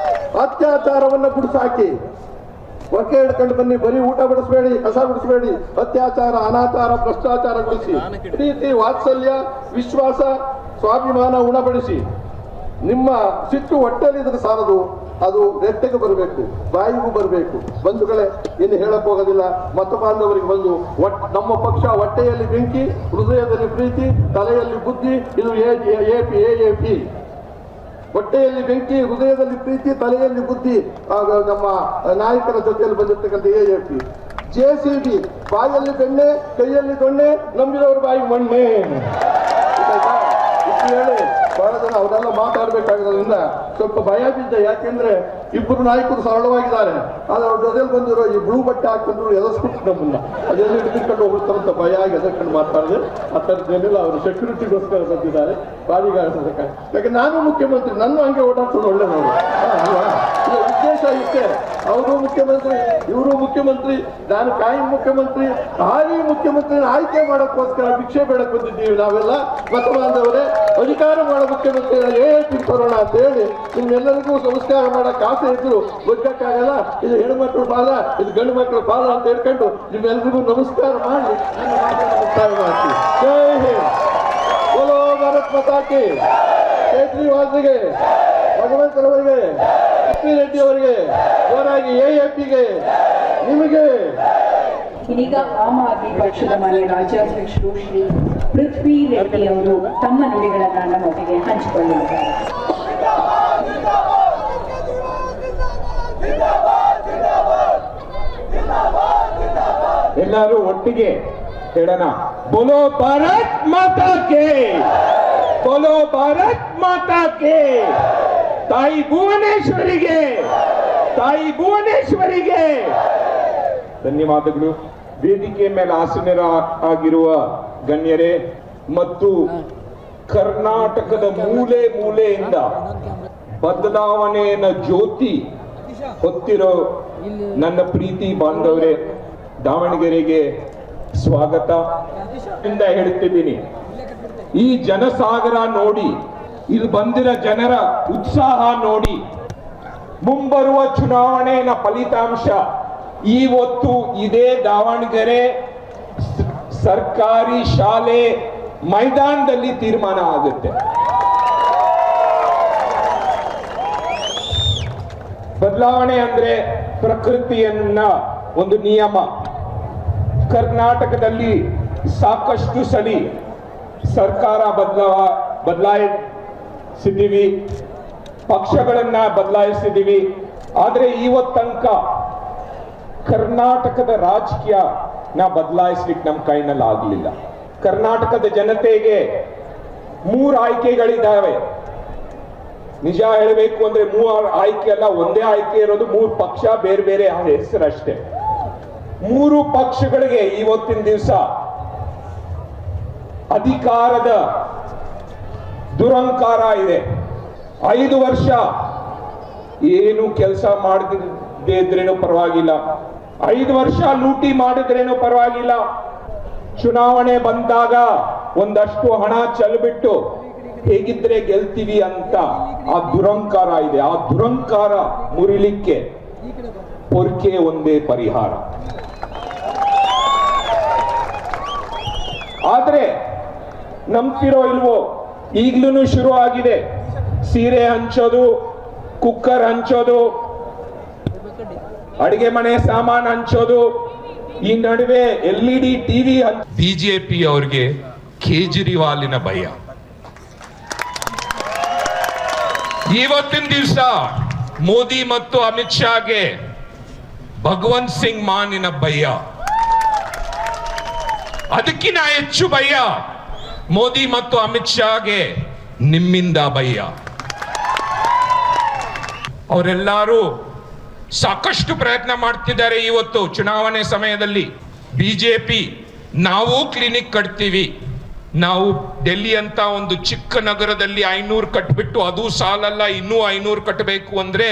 ಅತ್ಯಾಚಾರವನ್ನ ಗುಡಿಸಾಕಿ. ಪೊರಕೆ ಹಿಡ್ಕೊಂಡು ಬನ್ನಿ. ಬರೀ ಊಟ ಬಡಿಸ್ಬೇಡಿ, ಕಸ ಬಿಡಿಸ್ಬೇಡಿ, ಅತ್ಯಾಚಾರ, ಅನಾಚಾರ, ಭ್ರಷ್ಟಾಚಾರ ಗುಡಿಸಿ. ಪ್ರೀತಿ, ವಾತ್ಸಲ್ಯ, ವಿಶ್ವಾಸ, ಸ್ವಾಭಿಮಾನ ಉಣಬಡಿಸಿ. ನಿಮ್ಮ ಸಿಟ್ಟು ಹೊಟ್ಟೆಲಿದ್ರೆ ಸಾಲದು, ಅದು ರೆಟ್ಟೆಗೆ ಬರಬೇಕು, ಬಾಯಿಗೂ ಬರಬೇಕು. ಬಂಧುಗಳೇ, ಇನ್ನು ಹೇಳಕ್ ಹೋಗೋದಿಲ್ಲ. ಮತ ಬಾಂಧವರಿಗೆ ಬಂದು ನಮ್ಮ ಪಕ್ಷ ಹೊಟ್ಟೆಯಲ್ಲಿ ಬೆಂಕಿ, ಹೃದಯದಲ್ಲಿ ಪ್ರೀತಿ, ತಲೆಯಲ್ಲಿ ಬುದ್ಧಿ. ಇದು AAP. ಹೊಟ್ಟೆಯಲ್ಲಿ ಬೆಂಕಿ, ಹೃದಯದಲ್ಲಿ ಪ್ರೀತಿ, ತಲೆಯಲ್ಲಿ ಬುದ್ಧಿ. ನಮ್ಮ ನಾಯಕರ ಜೊತೆಯಲ್ಲಿ ಬಂದಿರ್ತಕ್ಕಂಥ AAP. JCB ಬಾಯಲ್ಲಿ ಬೆಣ್ಣೆ, ಕೈಯಲ್ಲಿ ದೊಣ್ಣೆ, ನಂಬಿದವರು ಬಾಯಿ ಮಣ್ಣೆ. ಹೇಳಿ ಬಹಳ ಜನ ಅವರೆಲ್ಲ ಮಾತಾಡ್ಬೇಕಾಗಿರೋದ್ರಿಂದ ಸ್ವಲ್ಪ ಭಯ ಬಿದ್ದೆ. ಯಾಕೆಂದ್ರೆ ಇಬ್ಬರು ನಾಯಕರು ಸರಳವಾಗಿದ್ದಾರೆ, ಆದ್ರೆ ಅವ್ರ ಜೊತೆಲಿ ಬಂದಿರೋ ಈ ಬ್ಲೂ ಬಟ್ಟೆ ಹಾಕೊಂಡು ಎದರ್ಸ್ಬಿಟ್ಟು ನಮ್ಮನ್ನ ಅದೆಲ್ಲ ಹಿಡಿದುಕೊಂಡು ಹೋಗ್ತಾರಂತ ಭಯ ಆಗಿ ಎದರ್ಕೊಂಡು ಮಾತಾಡಿದೆ. ಆ ಥರದ್ದೇನಿಲ್ಲ, ಅವರು ಸೆಕ್ಯೂರಿಟಿಗೋಸ್ಕರ ಬಂದಿದ್ದಾರೆ, ಬಾಡಿಗಾರಕ್ಕೆ. ಯಾಕೆ ನಾನು ಮುಖ್ಯಮಂತ್ರಿ, ನನ್ನ ಹಂಗೆ ಓಡಾಡ್ಕೊಂಡು ಒಳ್ಳೆಯವರು ಅಲ್ವಾ? ಉದ್ದೇಶ ಇಷ್ಟೇ. ಅವರು ಮುಖ್ಯಮಂತ್ರಿ, ಇವರು ಮುಖ್ಯಮಂತ್ರಿ, ನಾನು ಕಾಯಂ ಮುಖ್ಯಮಂತ್ರಿ. ಹಾಲಿ ಮುಖ್ಯಮಂತ್ರಿ ಆಯ್ಕೆ ಮಾಡೋಕ್ಕೋಸ್ಕರ ಭಿಕ್ಷೆ ಬೇಡಕ್ ಬಂದಿದ್ದೀವಿ ನಾವೆಲ್ಲ ಮತ ಬಾಂಧವರೇ. ಅಧಿಕಾರ ಮಾಡೋ ಮುಖ್ಯಮಂತ್ರಿ AIP ತರೋಣ ಅಂತ ಹೇಳಿ ನಿಮ್ಮೆಲ್ಲರಿಗೂ ಸಂಸ್ಕಾರ ಮಾಡಕ್ ಆಸೆ ಇದ್ರು ಗೊತ್ತಕ್ಕಾಗಲ್ಲ. ಇದು ಹೆಣ್ಮಕ್ಳ ಪಾದ, ಇದು ಗಂಡು ಮಕ್ಕಳ ಪಾದ ಅಂತ ಹೇಳ್ಕೊಂಡು ನಿಮ್ಮೆಲ್ಲರಿಗೂ ನಮಸ್ಕಾರ ಮಾಡಿ ನನ್ನ ಮಾತನ್ನು ಮುಕ್ತಾಯ ಮಾಡ್ತೀವಿ. ಜೈ ಹಿಂದ್. ಬೋಲೋ ಭಾರತ್ ಮಾತಾ ಕಿ. ಕೇಜ್ರಿವಾಲ್ಗೆ, ಭಗವಂತರವರಿಗೆ, ರೆಡ್ಡಿ ಅವರಿಗೆ, ಜೋರಾಗಿ AIPಗೆ, ನಿಮಗೆ. ಇದೀಗ ಆಮ್ ಆದ್ಮಿ ಪಕ್ಷದ ಮಾನ್ಯ ರಾಜ್ಯಾಧ್ಯಕ್ಷರು ಶ್ರೀ ಪೃಥ್ವಿ ರೆಡ್ಡಿ ಅವರು ತಮ್ಮ ನುಡಿಗಳನ್ನು ನಮ್ಮೊಟ್ಟಿಗೆ ಹಂಚಿಕೊಳ್ಳಲಿದ್ದಾರೆ. ಎಲ್ಲರೂ ಒಟ್ಟಿಗೆ ಹೇಳೋಣ, ಬೋಲೋ ಭಾರತ್ ಮಾತಾ ಕೆ, ಬೋಲೋ ಭಾರತ್ ಮಾತಾ ಕೆ. ತಾಯಿ ಭುವನೇಶ್ವರಿಗೆ, ತಾಯಿ ಭುವನೇಶ್ವರಿಗೆ ಧನ್ಯವಾದಗಳು. ವೇದಿಕೆ ಮೇಲೆ ಆಸೀನರಾಗಿರುವ ಗಣ್ಯರೇ ಮತ್ತು ಕರ್ನಾಟಕದ ಮೂಲೆ ಮೂಲೆಯಿಂದ ಬದಲಾವಣೆಯ ಜ್ಯೋತಿ ಹೊತ್ತಿರೋ ನನ್ನ ಪ್ರೀತಿ ಬಾಂಧವರೇ, ದಾವಣಗೆರೆಗೆ ಸ್ವಾಗತ ಇಂದ ಹೇಳ್ತಿದ್ದೀನಿ. ಈ ಜನಸಾಗರ ನೋಡಿ, ಇಲ್ಲಿ ಬಂದಿರೋ ಜನರ ಉತ್ಸಾಹ ನೋಡಿ, ಮುಂಬರುವ ಚುನಾವಣೆಯ ಫಲಿತಾಂಶ ಇವತ್ತು ಇದೇ ದಾವಣಗೆರೆ ಸರ್ಕಾರಿ ಶಾಲೆ ಮೈದಾನದಲ್ಲಿ ತೀರ್ಮಾನ ಆಗುತ್ತೆ. ಬದಲಾವಣೆ ಅಂದ್ರೆ ಪ್ರಕೃತಿಯನ್ನ ಒಂದು ನಿಯಮ. ಕರ್ನಾಟಕದಲ್ಲಿ ಸಾಕಷ್ಟು ಸಲಿ ಸರ್ಕಾರ ಬದಲಾಯಿಸಿದ್ದೀವಿ, ಪಕ್ಷಗಳನ್ನ ಬದಲಾಯಿಸಿದ್ದೀವಿ. ಆದ್ರೆ ಇವತ್ತಂಕ ಕರ್ನಾಟಕದ ರಾಜಕೀಯ ಬದಲಾಯಿಸ್ಲಿಕ್ಕೆ ನಮ್ಮ ಕೈನಲ್ಲಿ ಆಗಲಿಲ್ಲ. ಕರ್ನಾಟಕದ ಜನತೆಗೆ 3 ಆಯ್ಕೆಗಳಿದ್ದಾವೆ. ನಿಜ ಹೇಳಬೇಕು ಅಂದ್ರೆ 3 ಆಯ್ಕೆ ಅಲ್ಲ, ಒಂದೇ ಆಯ್ಕೆ ಇರೋದು. 3 ಪಕ್ಷ, ಬೇರೆ ಬೇರೆ ಹೆಸರಷ್ಟೇ. 3 ಪಕ್ಷಗಳಿಗೆ ಇವತ್ತಿನ ದಿವಸ ಅಧಿಕಾರದ ದುರಂಕಾರ ಇದೆ. 5 ವರ್ಷ ಏನು ಕೆಲಸ ಮಾಡದೇ ಇದ್ರೇನು ಪರವಾಗಿಲ್ಲ, 5 ವರ್ಷ ಲೂಟಿ ಮಾಡಿದ್ರೇನು ಪರವಾಗಿಲ್ಲ. ಚುನಾವಣೆ ಬಂದಾಗ ಒಂದಷ್ಟು ಹಣ ಚೆಲ್ಬಿಟ್ಟು ಹೇಗಿದ್ರೆ ಗೆಲ್ತೀವಿ ಅಂತ ಆ ದುರಂಕಾರ ಇದೆ. ಆ ದುರಂಕಾರ ಮುರಿಲಿಕ್ಕೆ ಪೊರ್ಕೆ ಒಂದೇ ಪರಿಹಾರ. ಆದ್ರೆ ನಂಬ್ತಿರೋ ಇಲ್ವೋ, ಈಗ್ಲೂ ಶುರು ಆಗಿದೆ. ಸೀರೆ ಹಂಚೋದು, ಕುಕ್ಕರ್ ಹಂಚೋದು, ಅಡಿಗೆ ಮನೆ ಸಾಮಾನು ಹಂಚೋದು, ಈ ನಡುವೆ LED ಟಿವಿ. ಬಿಜೆಪಿ ಅವ್ರಿಗೆ ಕೇಜ್ರಿವಾಲಿನ ಭಯ. ಇವತ್ತಿನ ದಿವಸ ಮೋದಿ ಮತ್ತು ಅಮಿತ್ ಶಾಗೆ ಭಗವಂತ್ ಸಿಂಗ್ ಮಾನಿನ ಭಯ. ಅದಕ್ಕಿಂತ ಹೆಚ್ಚು ಭಯ ಮೋದಿ ಮತ್ತು ಅಮಿತ್ ಶಾಗೆ ನಿಮ್ಮಿಂದ ಭಯ. ಅವರೆಲ್ಲರೂ ಸಾಕಷ್ಟು ಪ್ರಯತ್ನ ಮಾಡ್ತಿದ್ದಾರೆ. ಇವತ್ತು ಚುನಾವಣೆ ಸಮಯದಲ್ಲಿ ಬಿಜೆಪಿ ನಾವು ಕ್ಲಿನಿಕ್ ಕಟ್ತೀವಿ, ನಾವು ಡೆಲ್ಲಿ ಅಂತ ಒಂದು ಚಿಕ್ಕ ನಗರದಲ್ಲಿ 500 ಕಟ್ಬಿಟ್ಟು ಅದು ಸಾಲಲ್ಲ, ಇನ್ನೂ 500 ಕಟ್ಟಬೇಕು ಅಂದ್ರೆ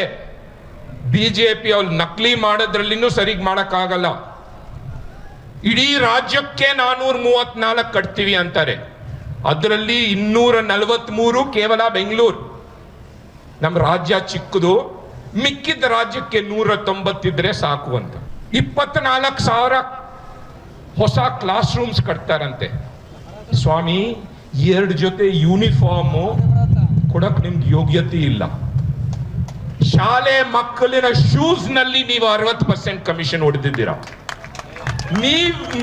ಬಿಜೆಪಿ ಅವ್ರು ನಕಲಿ ಮಾಡೋದ್ರಲ್ಲಿನೂ ಸರಿಗ್ ಮಾಡಕ್ಕಾಗಲ್ಲ. ಇಡೀ ರಾಜ್ಯಕ್ಕೆ 434 ಕಟ್ತೀವಿ ಅಂತಾರೆ. ಅದರಲ್ಲಿ 243 ಕೇವಲ ಬೆಂಗಳೂರು. ನಮ್ಮ ರಾಜ್ಯ ಚಿಕ್ಕದು, ಮಿಕ್ಕಿದ ರಾಜ್ಯಕ್ಕೆ 190 ಇದ್ರೆ ಸಾಕು ಅಂತ. 24,000 ಹೊಸ ಕ್ಲಾಸ್ ರೂಮ್ಸ್ ಕಟ್ತಾರಂತೆ. ಸ್ವಾಮಿ, 2 ಜೊತೆ ಯೂನಿಫಾರ್ಮ್ ಕೊಡಕ್ ನಿಮ್ಗೆ ಯೋಗ್ಯತೆ ಇಲ್ಲ. ಶಾಲೆ ಮಕ್ಕಳಿನ ಶೂಸ್ ನಲ್ಲಿ ನೀವು 60% ಕಮಿಷನ್ ಹೊಡೆದಿದ್ದೀರಾ.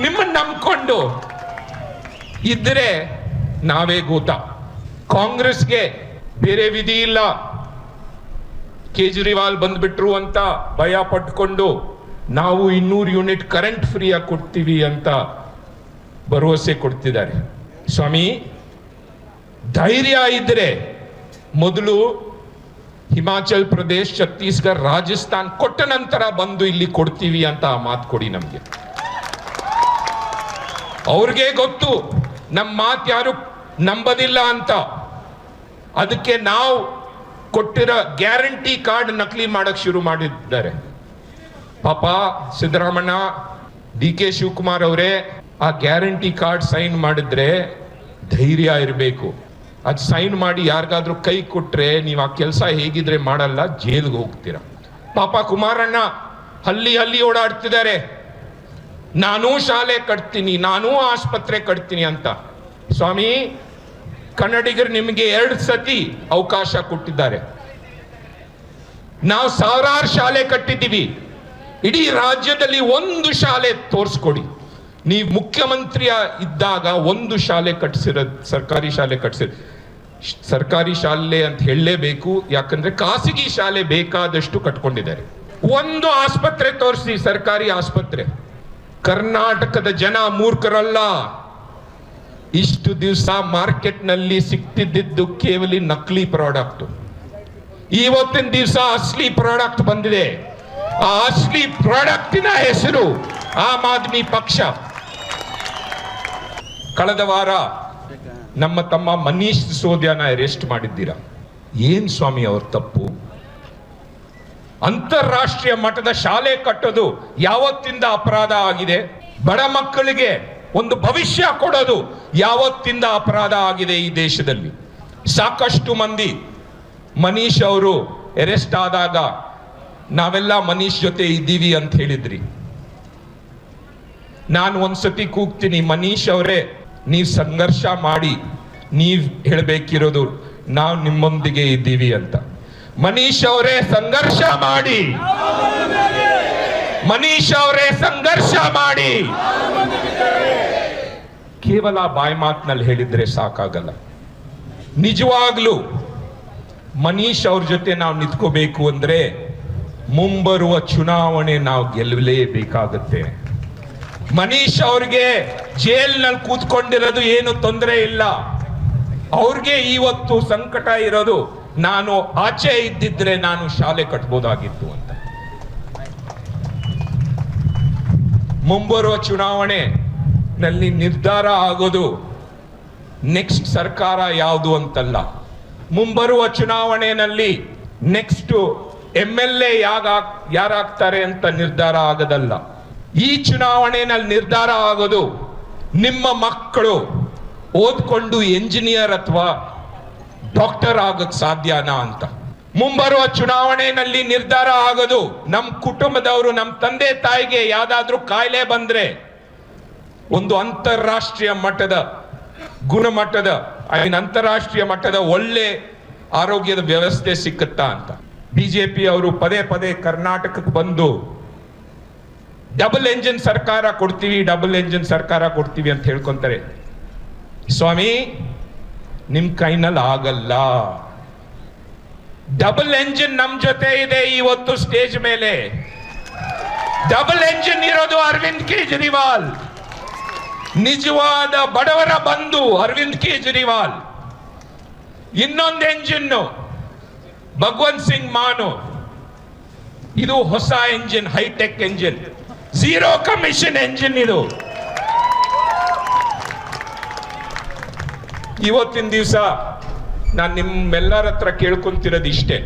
ನಿಮ್ಮನ್ನ ನಂಬ್ಕೊಂಡು ಇದ್ರೆ ನಾವೇ ಗೋತ. ಕಾಂಗ್ರೆಸ್ಗೆ ಬೇರೆ ವಿಧಿ ಇಲ್ಲ. ಕೇಜ್ರಿವಾಲ್ ಬಂದ್ಬಿಟ್ರು ಅಂತ ಭಯ ಪಟ್ಕೊಂಡು ನಾವು 200 ಯೂನಿಟ್ ಕರೆಂಟ್ ಫ್ರೀ ಆಗಿ ಕೊಡ್ತೀವಿ ಅಂತ ಭರವಸೆ ಕೊಡ್ತಿದ್ದಾರೆ. ಸ್ವಾಮಿ, ಧೈರ್ಯ ಇದ್ರೆ ಮೊದಲು ಹಿಮಾಚಲ್ ಪ್ರದೇಶ್, ಛತ್ತೀಸ್ಗಢ, ರಾಜಸ್ಥಾನ್ ಕೊಟ್ಟ ನಂತರ ಬಂದು ಇಲ್ಲಿ ಕೊಡ್ತೀವಿ ಅಂತ ಮಾತು ಕೊಡಿ ನಮ್ಗೆ. ಅವ್ರಿಗೆ ಗೊತ್ತು ನಮ್ಮ ಮಾತು ಯಾರು ನಂಬದಿಲ್ಲ ಅಂತ. ಅದಕ್ಕೆ ನಾವು ಕೊಟ್ಟಿರೋ ಗ್ಯಾರಂಟಿ ಕಾರ್ಡ್ ನಕಲಿ ಮಾಡಕ್ ಶುರು ಮಾಡಿದ್ದಾರೆ. ಪಾಪ ಸಿದ್ದರಾಮಣ್ಣ, DK ಶಿವಕುಮಾರ್ ಅವರೇ, ಆ ಗ್ಯಾರಂಟಿ ಕಾರ್ಡ್ ಸೈನ್ ಮಾಡಿದ್ರೆ ಧೈರ್ಯ ಇರಬೇಕು. ಅದು ಸೈನ್ ಮಾಡಿ ಯಾರಿಗಾದ್ರೂ ಕೈ ಕೊಟ್ರೆ ನೀವು ಆ ಕೆಲಸ ಹೇಗಿದ್ರೆ ಮಾಡಲ್ಲ, ಜೈಲ್ಗೆ ಹೋಗ್ತೀರ. ಪಾಪ ಕುಮಾರಣ್ಣ ಹಲ್ಲಿ ಓಡಾಡ್ತಿದ್ದಾರೆ, ನಾನೂ ಶಾಲೆ ಕಟ್ತೀನಿ, ನಾನೂ ಆಸ್ಪತ್ರೆ ಕಟ್ತೀನಿ ಅಂತ. ಸ್ವಾಮಿ, ಕನ್ನಡಿಗರು ನಿಮಗೆ 2 ಸತಿ ಅವಕಾಶ ಕೊಟ್ಟಿದ್ದಾರೆ. ನಾವು ಸಾವಿರಾರು ಶಾಲೆ ಕಟ್ಟಿದ್ದೀವಿ. ಇಡೀ ರಾಜ್ಯದಲ್ಲಿ 1 ಶಾಲೆ ತೋರಿಸ್ಕೊಡಿ. ನೀವು ಮುಖ್ಯಮಂತ್ರಿ ಇದ್ದಾಗ 1 ಶಾಲೆ ಕಟ್ಸಿರೋದು, ಸರ್ಕಾರಿ ಶಾಲೆ ಕಟ್ಸಿರೋದು. ಸರ್ಕಾರಿ ಶಾಲೆ ಅಂತ ಹೇಳಲೇಬೇಕು, ಯಾಕಂದ್ರೆ ಖಾಸಗಿ ಶಾಲೆ ಬೇಕಾದಷ್ಟು ಕಟ್ಕೊಂಡಿದ್ದಾರೆ. 1 ಆಸ್ಪತ್ರೆ ತೋರಿಸಿ, ಸರ್ಕಾರಿ ಆಸ್ಪತ್ರೆ. ಕರ್ನಾಟಕದ ಜನ ಮೂರ್ಖರಲ್ಲ. ಇಷ್ಟು ದಿವಸ ಮಾರ್ಕೆಟ್ನಲ್ಲಿ ಸಿಗ್ತಿದ್ದು ಕೇವಲ ನಕಲಿ ಪ್ರಾಡಕ್ಟ್. ಇವತ್ತಿನ ದಿವಸ ಅಸಲಿ ಪ್ರಾಡಕ್ಟ್ ಬಂದಿದೆ. ಆ ಅಸಲಿ ಪ್ರಾಡಕ್ಟಿನ ಹೆಸರು ಆಮ್ ಆದ್ಮಿ ಪಕ್ಷ. ಕಳೆದ ವಾರ ನಮ್ಮ ತಮ್ಮ ಮನೀಶ್ ಸಿಸೋದಿಯಾನ ಅರೆಸ್ಟ್ ಮಾಡಿದ್ದೀರಾ. ಏನ್ ಸ್ವಾಮಿ ಅವ್ರ ತಪ್ಪು? ಅಂತಾರಾಷ್ಟ್ರೀಯ ಮಟ್ಟದ ಶಾಲೆ ಕಟ್ಟೋದು ಯಾವತ್ತಿಂದ ಅಪರಾಧ ಆಗಿದೆ? ಬಡ ಮಕ್ಕಳಿಗೆ ಒಂದು ಭವಿಷ್ಯ ಕೊಡೋದು ಯಾವತ್ತಿಂದ ಅಪರಾಧ ಆಗಿದೆ ಈ ದೇಶದಲ್ಲಿ? ಸಾಕಷ್ಟು ಮಂದಿ ಮನೀಶ್ ಅವರು ಅರೆಸ್ಟ್ ಆದಾಗ ನಾವೆಲ್ಲ ಮನೀಶ್ ಜೊತೆ ಇದ್ದೀವಿ ಅಂತ ಹೇಳಿದ್ರಿ. ನಾನು ಒಂದ್ಸತಿ ಕೂಗ್ತೀನಿ, ಮನೀಶ್ ಅವರೇ, ನೀವು ಸಂಘರ್ಷ ಮಾಡಿ ನೀವ್ ಹೇಳ್ಬೇಕಿರೋದು ನಾವು ನಿಮ್ಮೊಂದಿಗೆ ಇದ್ದೀವಿ ಅಂತ. ಮನೀಶ್ ಅವರೇ ಸಂಘರ್ಷ ಮಾಡಿ, ಮನೀಶ್ ಅವರೇ ಸಂಘರ್ಷ ಮಾಡಿ. ಕೇವಲ ಬಾಯಿ ಮಾತಿನಲ್ಲಿ ಹೇಳಿದ್ರೆ ಸಾಕಾಗಲ್ಲ. ನಿಜವಾಗ್ಲೂ ಮನೀಶ್ ಅವ್ರ ಜೊತೆ ನಾವು ನಿಂತ್ಕೋಬೇಕು ಅಂದ್ರೆ ಮುಂಬರುವ ಚುನಾವಣೆ ನಾವು ಗೆಲ್ಲಲೇಬೇಕಾಗುತ್ತೆ. ಮನೀಶ್ ಅವ್ರಿಗೆ ಜೈಲ್ನಲ್ಲಿ ಕೂತ್ಕೊಂಡಿರೋದು ಏನು ತೊಂದರೆ ಇಲ್ಲ. ಅವ್ರಿಗೆ ಇವತ್ತು ಸಂಕಟ ಇರೋದು, ನಾನು ಆಚೆ ಇದ್ದಿದ್ರೆ ನಾನು ಶಾಲೆ ಕಟ್ಬೋದಾಗಿತ್ತು ಅಂತ. ಮುಂಬರುವ ಚುನಾವಣೆನಲ್ಲಿ ನಿರ್ಧಾರ ಆಗೋದು ನೆಕ್ಸ್ಟ್ ಸರ್ಕಾರ ಯಾವುದು ಅಂತಲ್ಲ. ಮುಂಬರುವ ಚುನಾವಣೆಯಲ್ಲಿ ನೆಕ್ಸ್ಟ್ MLA ಯಾರಾಗ್ತಾರೆ ಅಂತ ನಿರ್ಧಾರ ಆಗೋದಲ್ಲ. ಈ ಚುನಾವಣೆಯಲ್ಲಿ ನಿರ್ಧಾರ ಆಗೋದು ನಿಮ್ಮ ಮಕ್ಕಳು ಓದ್ಕೊಂಡು ಎಂಜಿನಿಯರ್ ಅಥವಾ ಡಾಕ್ಟರ್ ಆಗಕ್ ಸಾಧ್ಯನಾ ಅಂತ. ಮುಂಬರುವ ಚುನಾವಣೆಯಲ್ಲಿ ನಿರ್ಧಾರ ಆಗೋದು ನಮ್ಮ ಕುಟುಂಬದವರು, ನಮ್ಮ ತಂದೆ ತಾಯಿಗೆ ಯಾವ್ದಾದ್ರೂ ಕಾಯಿಲೆ ಬಂದ್ರೆ ಒಂದು ಅಂತಾರಾಷ್ಟ್ರೀಯ ಮಟ್ಟದ ಗುಣಮಟ್ಟದ ಅಂತಾರಾಷ್ಟ್ರೀಯ ಮಟ್ಟದ ಒಳ್ಳೆ ಆರೋಗ್ಯದ ವ್ಯವಸ್ಥೆ ಸಿಕ್ಕುತ್ತಾ ಅಂತ. ಬಿಜೆಪಿ ಅವರು ಪದೇ ಪದೇ ಕರ್ನಾಟಕಕ್ಕೆ ಬಂದು ಡಬಲ್ ಎಂಜಿನ್ ಸರ್ಕಾರ ಕೊಡ್ತೀವಿ, ಡಬಲ್ ಎಂಜಿನ್ ಸರ್ಕಾರ ಕೊಡ್ತೀವಿ ಅಂತ ಹೇಳ್ಕೊಂತಾರೆ. ಸ್ವಾಮಿ, ನಿಮ್ ಕೈನಲ್ಲಿ ಆಗಲ್ಲ. ಡಬಲ್ ಎಂಜಿನ್ ನಮ್ ಜೊತೆ ಇದೆ ಇವತ್ತು ಸ್ಟೇಜ್ ಮೇಲೆ. ಡಬಲ್ ಎಂಜಿನ್ ಇರೋದು ಅರವಿಂದ್ ಕೇಜ್ರಿವಾಲ್, ನಿಜವಾದ ಬಡವರ ಬಂಧು ಅರವಿಂದ್ ಕೇಜ್ರಿವಾಲ್. ಇನ್ನೊಂದು ಎಂಜಿನ್ ಭಗವಂತ್ ಸಿಂಗ್ ಮಾನು. ಇದು ಹೊಸ engine, hi tech engine, zero commission engine. ಇದು ಇವತ್ತಿನ ದಿವಸ ನಾನು ನಿಮ್ಮೆಲ್ಲರ ಹತ್ರ ಕೇಳ್ಕೊಂತಿರೋದು ಇಷ್ಟೇ.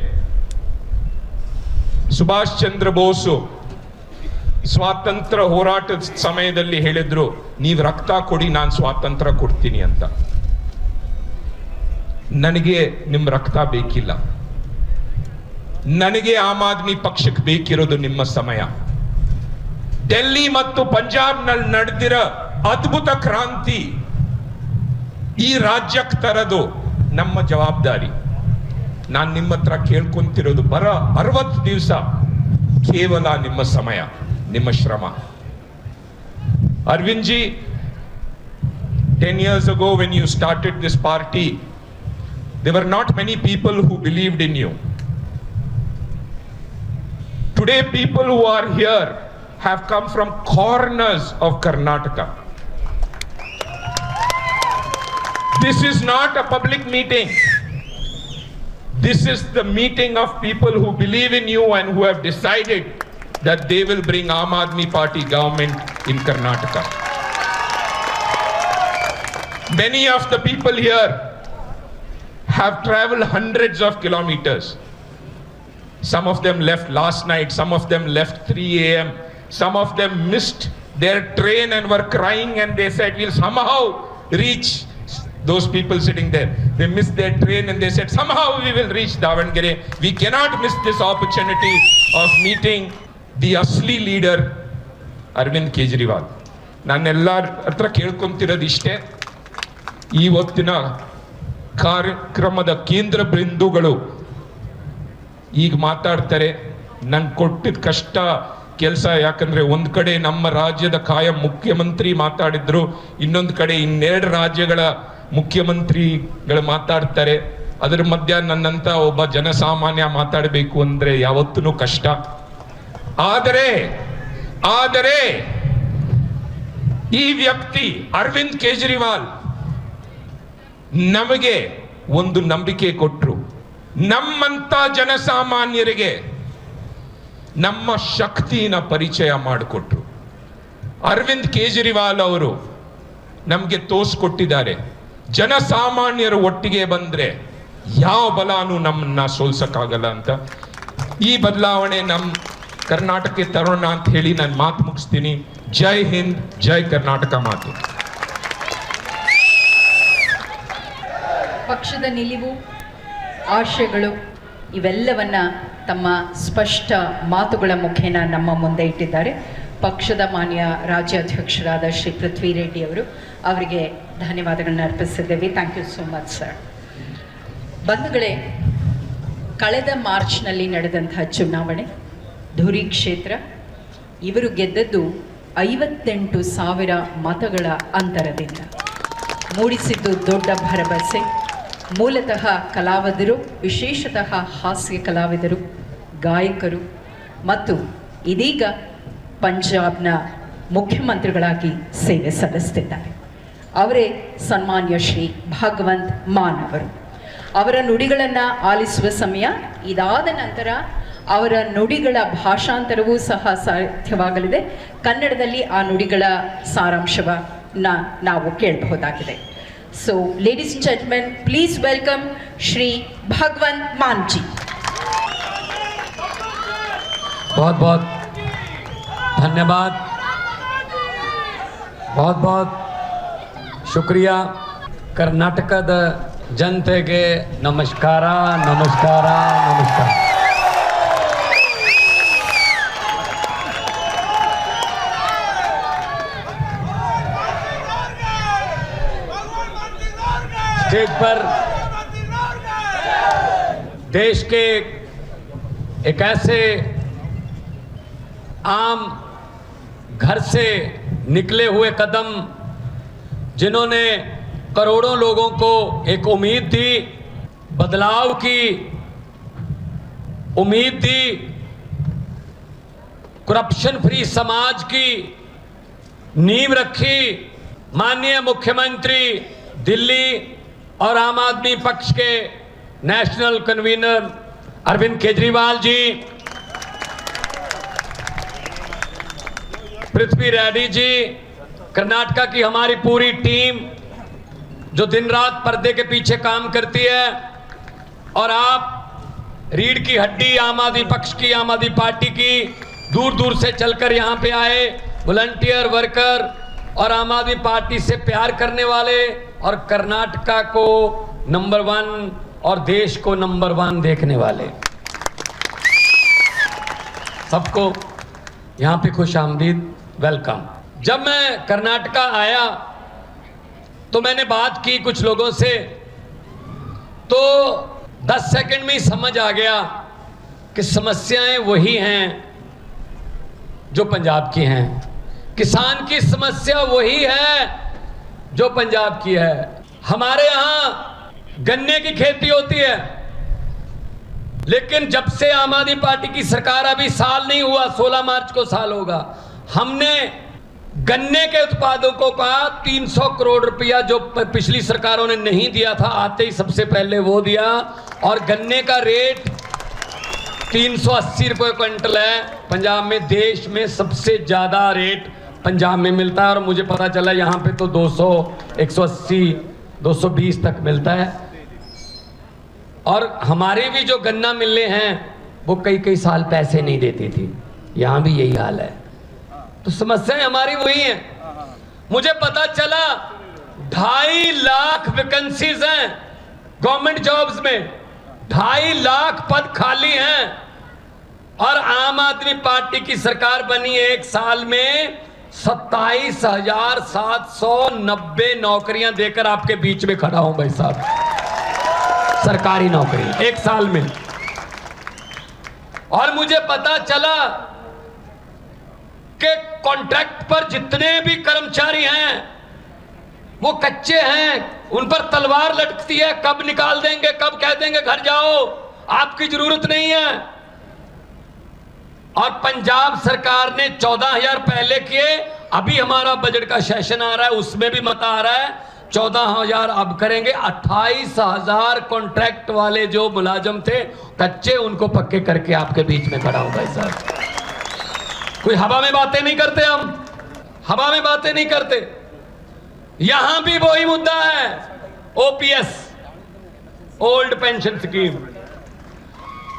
ಸುಭಾಷ್ ಚಂದ್ರ ಬೋಸು ಸ್ವಾತಂತ್ರ್ಯ ಹೋರಾಟದ ಸಮಯದಲ್ಲಿ ಹೇಳಿದ್ರು, ನೀವು ರಕ್ತ ಕೊಡಿ, ನಾನು ಸ್ವಾತಂತ್ರ್ಯ ಕೊಡ್ತೀನಿ ಅಂತ. ನನಗೆ ನಿಮ್ಮ ರಕ್ತ ಬೇಕಿಲ್ಲ. ನನಗೆ ಆಮ್ ಆದ್ಮಿ ಪಕ್ಷಕ್ಕೆ ಬೇಕಿರೋದು ನಿಮ್ಮ ಸಮಯ. ಡೆಲ್ಲಿ ಮತ್ತು ಪಂಜಾಬ್ನಲ್ಲಿ ನಡೆದಿರೋ ಅದ್ಭುತ ಕ್ರಾಂತಿ ಈ ರಾಜ್ಯಕ್ಕೆ ತರದು ನಮ್ಮ ಜವಾಬ್ದಾರಿ. ನಾನು ನಿಮ್ಮ ಹತ್ರ ಕೇಳ್ಕೊಂತಿರೋದು, ಬರ 60 ದಿವಸ ಕೇವಲ ನಿಮ್ಮ ಸಮಯ, ನಿಮ್ಮ ಶ್ರಮ. Arvind ji, 10 years ago when you started this party, there were not many people who believed in you. Today people who are here have come from corners of Karnataka. This is not a public meeting. This is the meeting of people who believe in you and who have decided that they will bring Aam Aadmi Party government in Karnataka. Many of the people here have traveled hundreds of kilometers. Some of them left last night, some of them left 3 a.m. Some of them missed their train and were crying, and they said, we'll somehow reach those people sitting there, they missed their train and they said, somehow we will reach Davangere. We cannot miss this opportunity of meeting the asli leader, Arvind Kejriwal. ನಾನೆಲ್ಲರ ಹತ್ರ ಕೇಳ್ಕೊಂತಿರೋದು ಇಷ್ಟೇ, ಇವತ್ತಿನ ಕಾರ್ಯಕ್ರಮದ ಕೇಂದ್ರ ಬಿಂದುಗಳು ಈಗ ಮಾತಾಡ್ತಾರೆ. ನಂಗೆ ಕೊಟ್ಟಿದ್ದ ಕಷ್ಟ ಕೆಲಸ, ಯಾಕಂದ್ರೆ ಒಂದ್ ಕಡೆ ನಮ್ಮ ರಾಜ್ಯದ ಕಾಯಂ ಮುಖ್ಯಮಂತ್ರಿ ಮಾತಾಡಿದ್ರು, ಇನ್ನೊಂದು ಕಡೆ ಇನ್ನೆರಡು ರಾಜ್ಯಗಳ ಮುಖ್ಯಮಂತ್ರಿಗಳು ಮಾತಾಡ್ತಾರೆ. ಅದರ ಮಧ್ಯ ನನ್ನಂತ ಒಬ್ಬ ಜನಸಾಮಾನ್ಯ ಮಾತಾಡಬೇಕು ಅಂದ್ರೆ ಯಾವತ್ತೂ ಕಷ್ಟ. ಆದರೆ ಈ ವ್ಯಕ್ತಿ ಅರವಿಂದ್ ಕೇಜ್ರಿವಾಲ್ ನಮಗೆ ಒಂದು ನಂಬಿಕೆ ಕೊಟ್ಟರು, ನಮ್ಮಂತ ಜನಸಾಮಾನ್ಯರಿಗೆ ನಮ್ಮ ಶಕ್ತಿನ ಪರಿಚಯ ಮಾಡಿಕೊಟ್ರು. ಅರವಿಂದ್ ಕೇಜ್ರಿವಾಲ್ ಅವರು ನಮಗೆ ತೋರಿಸ್ಕೊಟ್ಟಿದ್ದಾರೆ, ಜನಸಾಮಾನ್ಯರು ಒಟ್ಟಿಗೆ ಬಂದ್ರೆ ಯಾವ ಬಲಾನು ನಮ್ಮನ್ನ ಸೋಲ್ಸಕ್ಕಾಗಲ್ಲ ಅಂತ. ಈ ಬದಲಾವಣೆ ನಮ್ಮ ಕರ್ನಾಟಕಕ್ಕೆ ತರೋಣ ಅಂತ ಹೇಳಿ ನಾನು ಮಾತು ಮುಗಿಸ್ತೀನಿ. ಜೈ ಹಿಂದ್, ಜೈ ಕರ್ನಾಟಕ ಮಾತು. ಪಕ್ಷದ ನಿಲುವು, ಆಶಯಗಳು ಇವೆಲ್ಲವನ್ನ ತಮ್ಮ ಸ್ಪಷ್ಟ ಮಾತುಗಳ ಮುಖೇನ ನಮ್ಮ ಮುಂದೆ ಇಟ್ಟಿದ್ದಾರೆ ಪಕ್ಷದ ಮಾನ್ಯ ರಾಜ್ಯಾಧ್ಯಕ್ಷರಾದ ಶ್ರೀ ಪೃಥ್ವಿ ರೆಡ್ಡಿ ಅವರು. ಅವರಿಗೆ ಧನ್ಯವಾದಗಳನ್ನ ಅರ್ಪಿಸಿದ್ದೇವೆ. Thank you so much sir. ಬಂಧುಗಳೇ, ಕಳೆದ ಮಾರ್ಚ್ನಲ್ಲಿ ನಡೆದಂತಹ ಚುನಾವಣೆ ಧುರಿ ಕ್ಷೇತ್ರ, ಇವರು ಗೆದ್ದದ್ದು 58,000 ಮತಗಳ ಅಂತರದಿಂದ. ಮೂಡಿಸಿದ್ದು ದೊಡ್ಡ ಭರವಸೆ. ಮೂಲತಃ ಕಲಾವಿದರು, ವಿಶೇಷತಃ ಹಾಸ್ಯ ಕಲಾವಿದರು, ಗಾಯಕರು ಮತ್ತು ಇದೀಗ ಪಂಜಾಬ್ನ ಮುಖ್ಯಮಂತ್ರಿಗಳಾಗಿ ಸೇವೆ ಸಲ್ಲಿಸುತ್ತಿದ್ದಾರೆ. ಅವರೇ ಸನ್ಮಾನ್ಯ ಶ್ರೀ ಭಗವಂತ್ ಮಾನ್ ಅವರು. ಅವರ ನುಡಿಗಳನ್ನು ಆಲಿಸುವ ಸಮಯ ಇದಾದ ನಂತರ ಅವರ ನುಡಿಗಳ ಭಾಷಾಂತರವೂ ಸಹ ಸಾಧ್ಯವಾಗಲಿದೆ. ಕನ್ನಡದಲ್ಲಿ ಆ ನುಡಿಗಳ ಸಾರಾಂಶವನ್ನ ನಾವು ಕೇಳಬಹುದಾಗಿದೆ. So ladies and gentlemen, please welcome Shri Bhagwant Mann ji. बहुत बहुत धन्यवाद, बहुत बहुत शुक्रिया. कर्नाटकದ ಜನತೆಗೆ ನಮಸ್ಕಾರ, ನಮಸ್ಕಾರ, ನಮಸ್ಕಾರ. स्टेज पर देश के एक ऐसे आम घर से निकले हुए कदम जिन्होंने करोड़ों लोगों को एक उम्मीद दी, बदलाव की उम्मीद दी, करप्शन फ्री समाज की नींव रखी, माननीय मुख्यमंत्री दिल्ली और आम आदमी पक्ष के नेशनल कन्वीनर अरविंद केजरीवाल जी, पृथ्वी रेड्डी जी, कर्नाटका की हमारी पूरी टीम जो दिन रात पर्दे के पीछे काम करती है, और आप रीढ़ की हड्डी आम आदमी पक्ष की, आम आदमी पार्टी की, दूर दूर से चलकर यहाँ पे आए वॉलंटियर, वर्कर और आम आदमी पार्टी से प्यार करने वाले, और कर्नाटका को नंबर 1 और देश को नंबर 1 देखने वाले, सबको यहाँ पे खुश आमदीद, वेलकम। जब मैं कर्नाटका आया तो मैंने बात की कुछ लोगों से, तो 10 सेकंड में ही समझ आ गया कि समस्याएं वही हैं जो पंजाब की हैं। किसान की समस्या वही है जो पंजाब की है। हमारे यहाँ गन्ने की खेती होती है, लेकिन जब से आम आदमी पार्टी की सरकार, अभी साल नहीं हुआ, 16 मार्च को साल होगा, हमने गन्ने के उत्पादकों का 300 करोड़ रुपया जो पिछली सरकारों ने नहीं दिया था, आते ही सबसे पहले वो दिया, और गन्ने का रेट 380 रुपये क्विंटल है। पंजाब में देश में सबसे ज़्यादा रेट पंजाब में मिलता है, और मुझे पता चला यहाँ पे तो 200, 180, 220 तक मिलता है। और हमारे भी जो गन्ना मिले हैं वो कई कई साल पैसे नहीं देती थी, यहाँ भी यही हाल है। तो समस्याएं हमारी वही हैं। मुझे पता चला 2.5 लाख वैकेंसीज हैं गवर्नमेंट जॉब्स में, 2.5 लाख पद खाली हैं, और आम आदमी पार्टी की सरकार बनी 1 साल में 27,790 नौकरियां देकर आपके बीच में खड़ा हूं भाई साहब, सरकारी नौकरी 1 साल में। और मुझे पता चला कि कॉन्ट्रैक्ट पर जितने भी कर्मचारी हैं वो कच्चे हैं, उन पर तलवार लटकती है, कब निकाल देंगे, कब कह देंगे घर जाओ, आपकी जरूरत नहीं है। और पंजाब सरकार ने 14,000 पहले किए, अभी हमारा बजट का सेशन आ रहा है उसमें भी मता आ रहा है 14,000 अब करेंगे। 28,000 कॉन्ट्रैक्ट वाले जो मुलाजम थे कच्चे, उनको पक्के करके आपके बीच में खड़ा हूं भाई साहब। कोई हवा में बातें नहीं करते, हम हवा में बातें नहीं करते। यहां भी वही मुद्दा है, OPS, old pension scheme.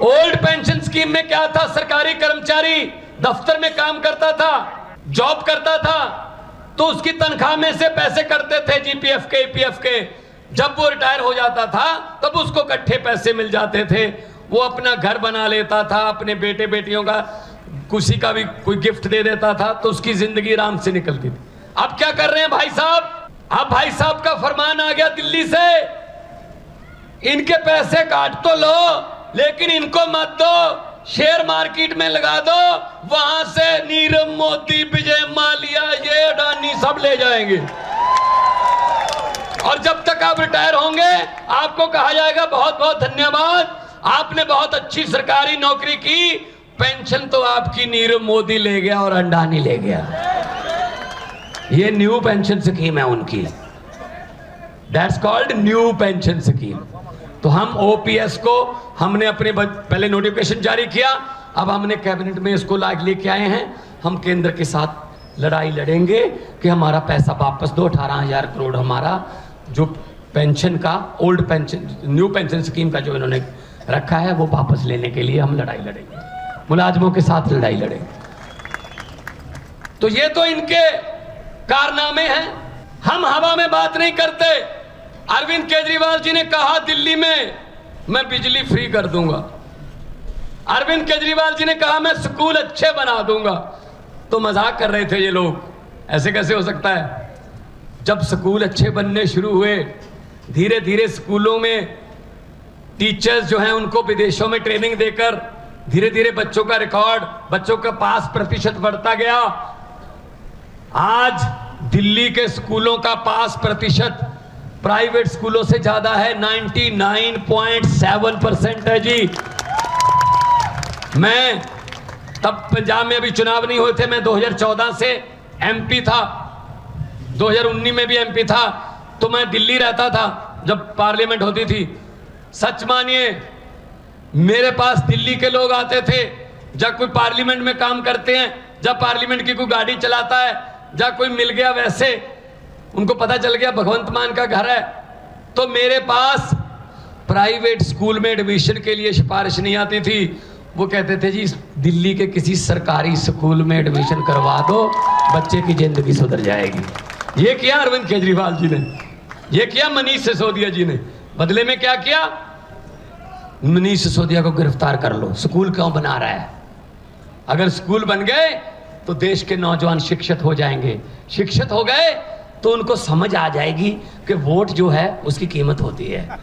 Old pension scheme में क्या था, सरकारी कर्मचारी दफ्तर में काम करता था, जॉब करता था, तो उसकी तनख्वाह में से पैसे कटते थे जीपीएफ के, ईपीएफ के। जब वो रिटायर हो जाता था तब उसको इकट्ठे पैसे मिल जाते थे, वो अपना घर बना लेता था, अपने बेटे बेटियों का किसी का भी कोई गिफ्ट दे देता था, तो उसकी जिंदगी आराम से निकलती थी। अब क्या कर रहे हैं भाई साहब, अब भाई साहब का फरमान आ गया दिल्ली से, इनके पैसे काट तो लो लेकिन इनको मत दो, शेयर मार्केट में लगा दो, वहां से नीरव मोदी, विजय माल्या, ये अडानी सब ले जाएंगे, और जब तक आप रिटायर होंगे आपको कहा जाएगा बहुत बहुत धन्यवाद, आपने बहुत अच्छी सरकारी नौकरी की, पेंशन तो आपकी नीरव मोदी ले गया और अडानी ले गया। ये न्यू पेंशन स्कीम है उनकी, that's called new pension scheme. तो हम ओपीएस को हमने अपने पहले नोटिफिकेशन जारी किया, अब हमने कैबिनेट में इसको लेके आए हैं। हम केंद्र के साथ लड़ाई लड़ेंगे कि हमारा पैसा वापस दो, 18,000 करोड़ हमारा जो पेंशन का, old pension, new pension scheme का जो इन्होंने रखा है वो वापस लेने के लिए हम लड़ाई लड़ेंगे, मुलाजमों के साथ लड़ाई लड़ेंगे। तो ये तो इनके कारनामे हैं, हम हवा में बात नहीं करते। अरविंद केजरीवाल जी ने कहा दिल्ली में मैं बिजली फ्री कर दूंगा, अरविंद केजरीवाल जी ने कहा मैं स्कूल अच्छे बना दूंगा। तो मजाक कर रहे थे ये लोग, ऐसे कैसे हो सकता है। जब स्कूल अच्छे बनने शुरू हुए, धीरे धीरे स्कूलों में टीचर्स जो हैं उनको विदेशों में ट्रेनिंग देकर धीरे धीरे बच्चों का रिकॉर्ड, बच्चों का पास प्रतिशत बढ़ता गया। आज दिल्ली के स्कूलों का पास प्रतिशत प्राइवेट स्कूलों से ज्यादा है, 99.7% है जी। मैं तब पंजाब में अभी चुनाव नहीं हुए थे, मैं 2014 से एमपी था, 2019 में भी एमपी था, तो मैं दिल्ली रहता था जब पार्लियामेंट होती थी। सच मानिए मेरे पास दिल्ली के लोग आते थे, जब कोई पार्लियामेंट में काम करते हैं, जब पार्लियामेंट की कोई गाड़ी चलाता है, जब कोई मिल गया, वैसे उनको पता चल गया भगवंत मान का घर है, तो मेरे पास प्राइवेट स्कूल में एडमिशन के लिए सिफारिश नहीं आती थी। वो कहते थे जी दिल्ली के किसी सरकारी स्कूल में एडमिशन करवा दो, बच्चे की जिंदगी सुधर जाएगी। ये किया अरविंद केजरीवाल जी ने, ये किया मनीष सिसोदिया जी ने। बदले में क्या किया, मनीष सिसोदिया को गिरफ्तार कर लो, स्कूल क्यों बना रहा है। अगर स्कूल बन गए तो देश के नौजवान शिक्षित हो जाएंगे, शिक्षित हो गए तो उनको समझ आ जाएगी कि वोट जो है उसकी कीमत होती है।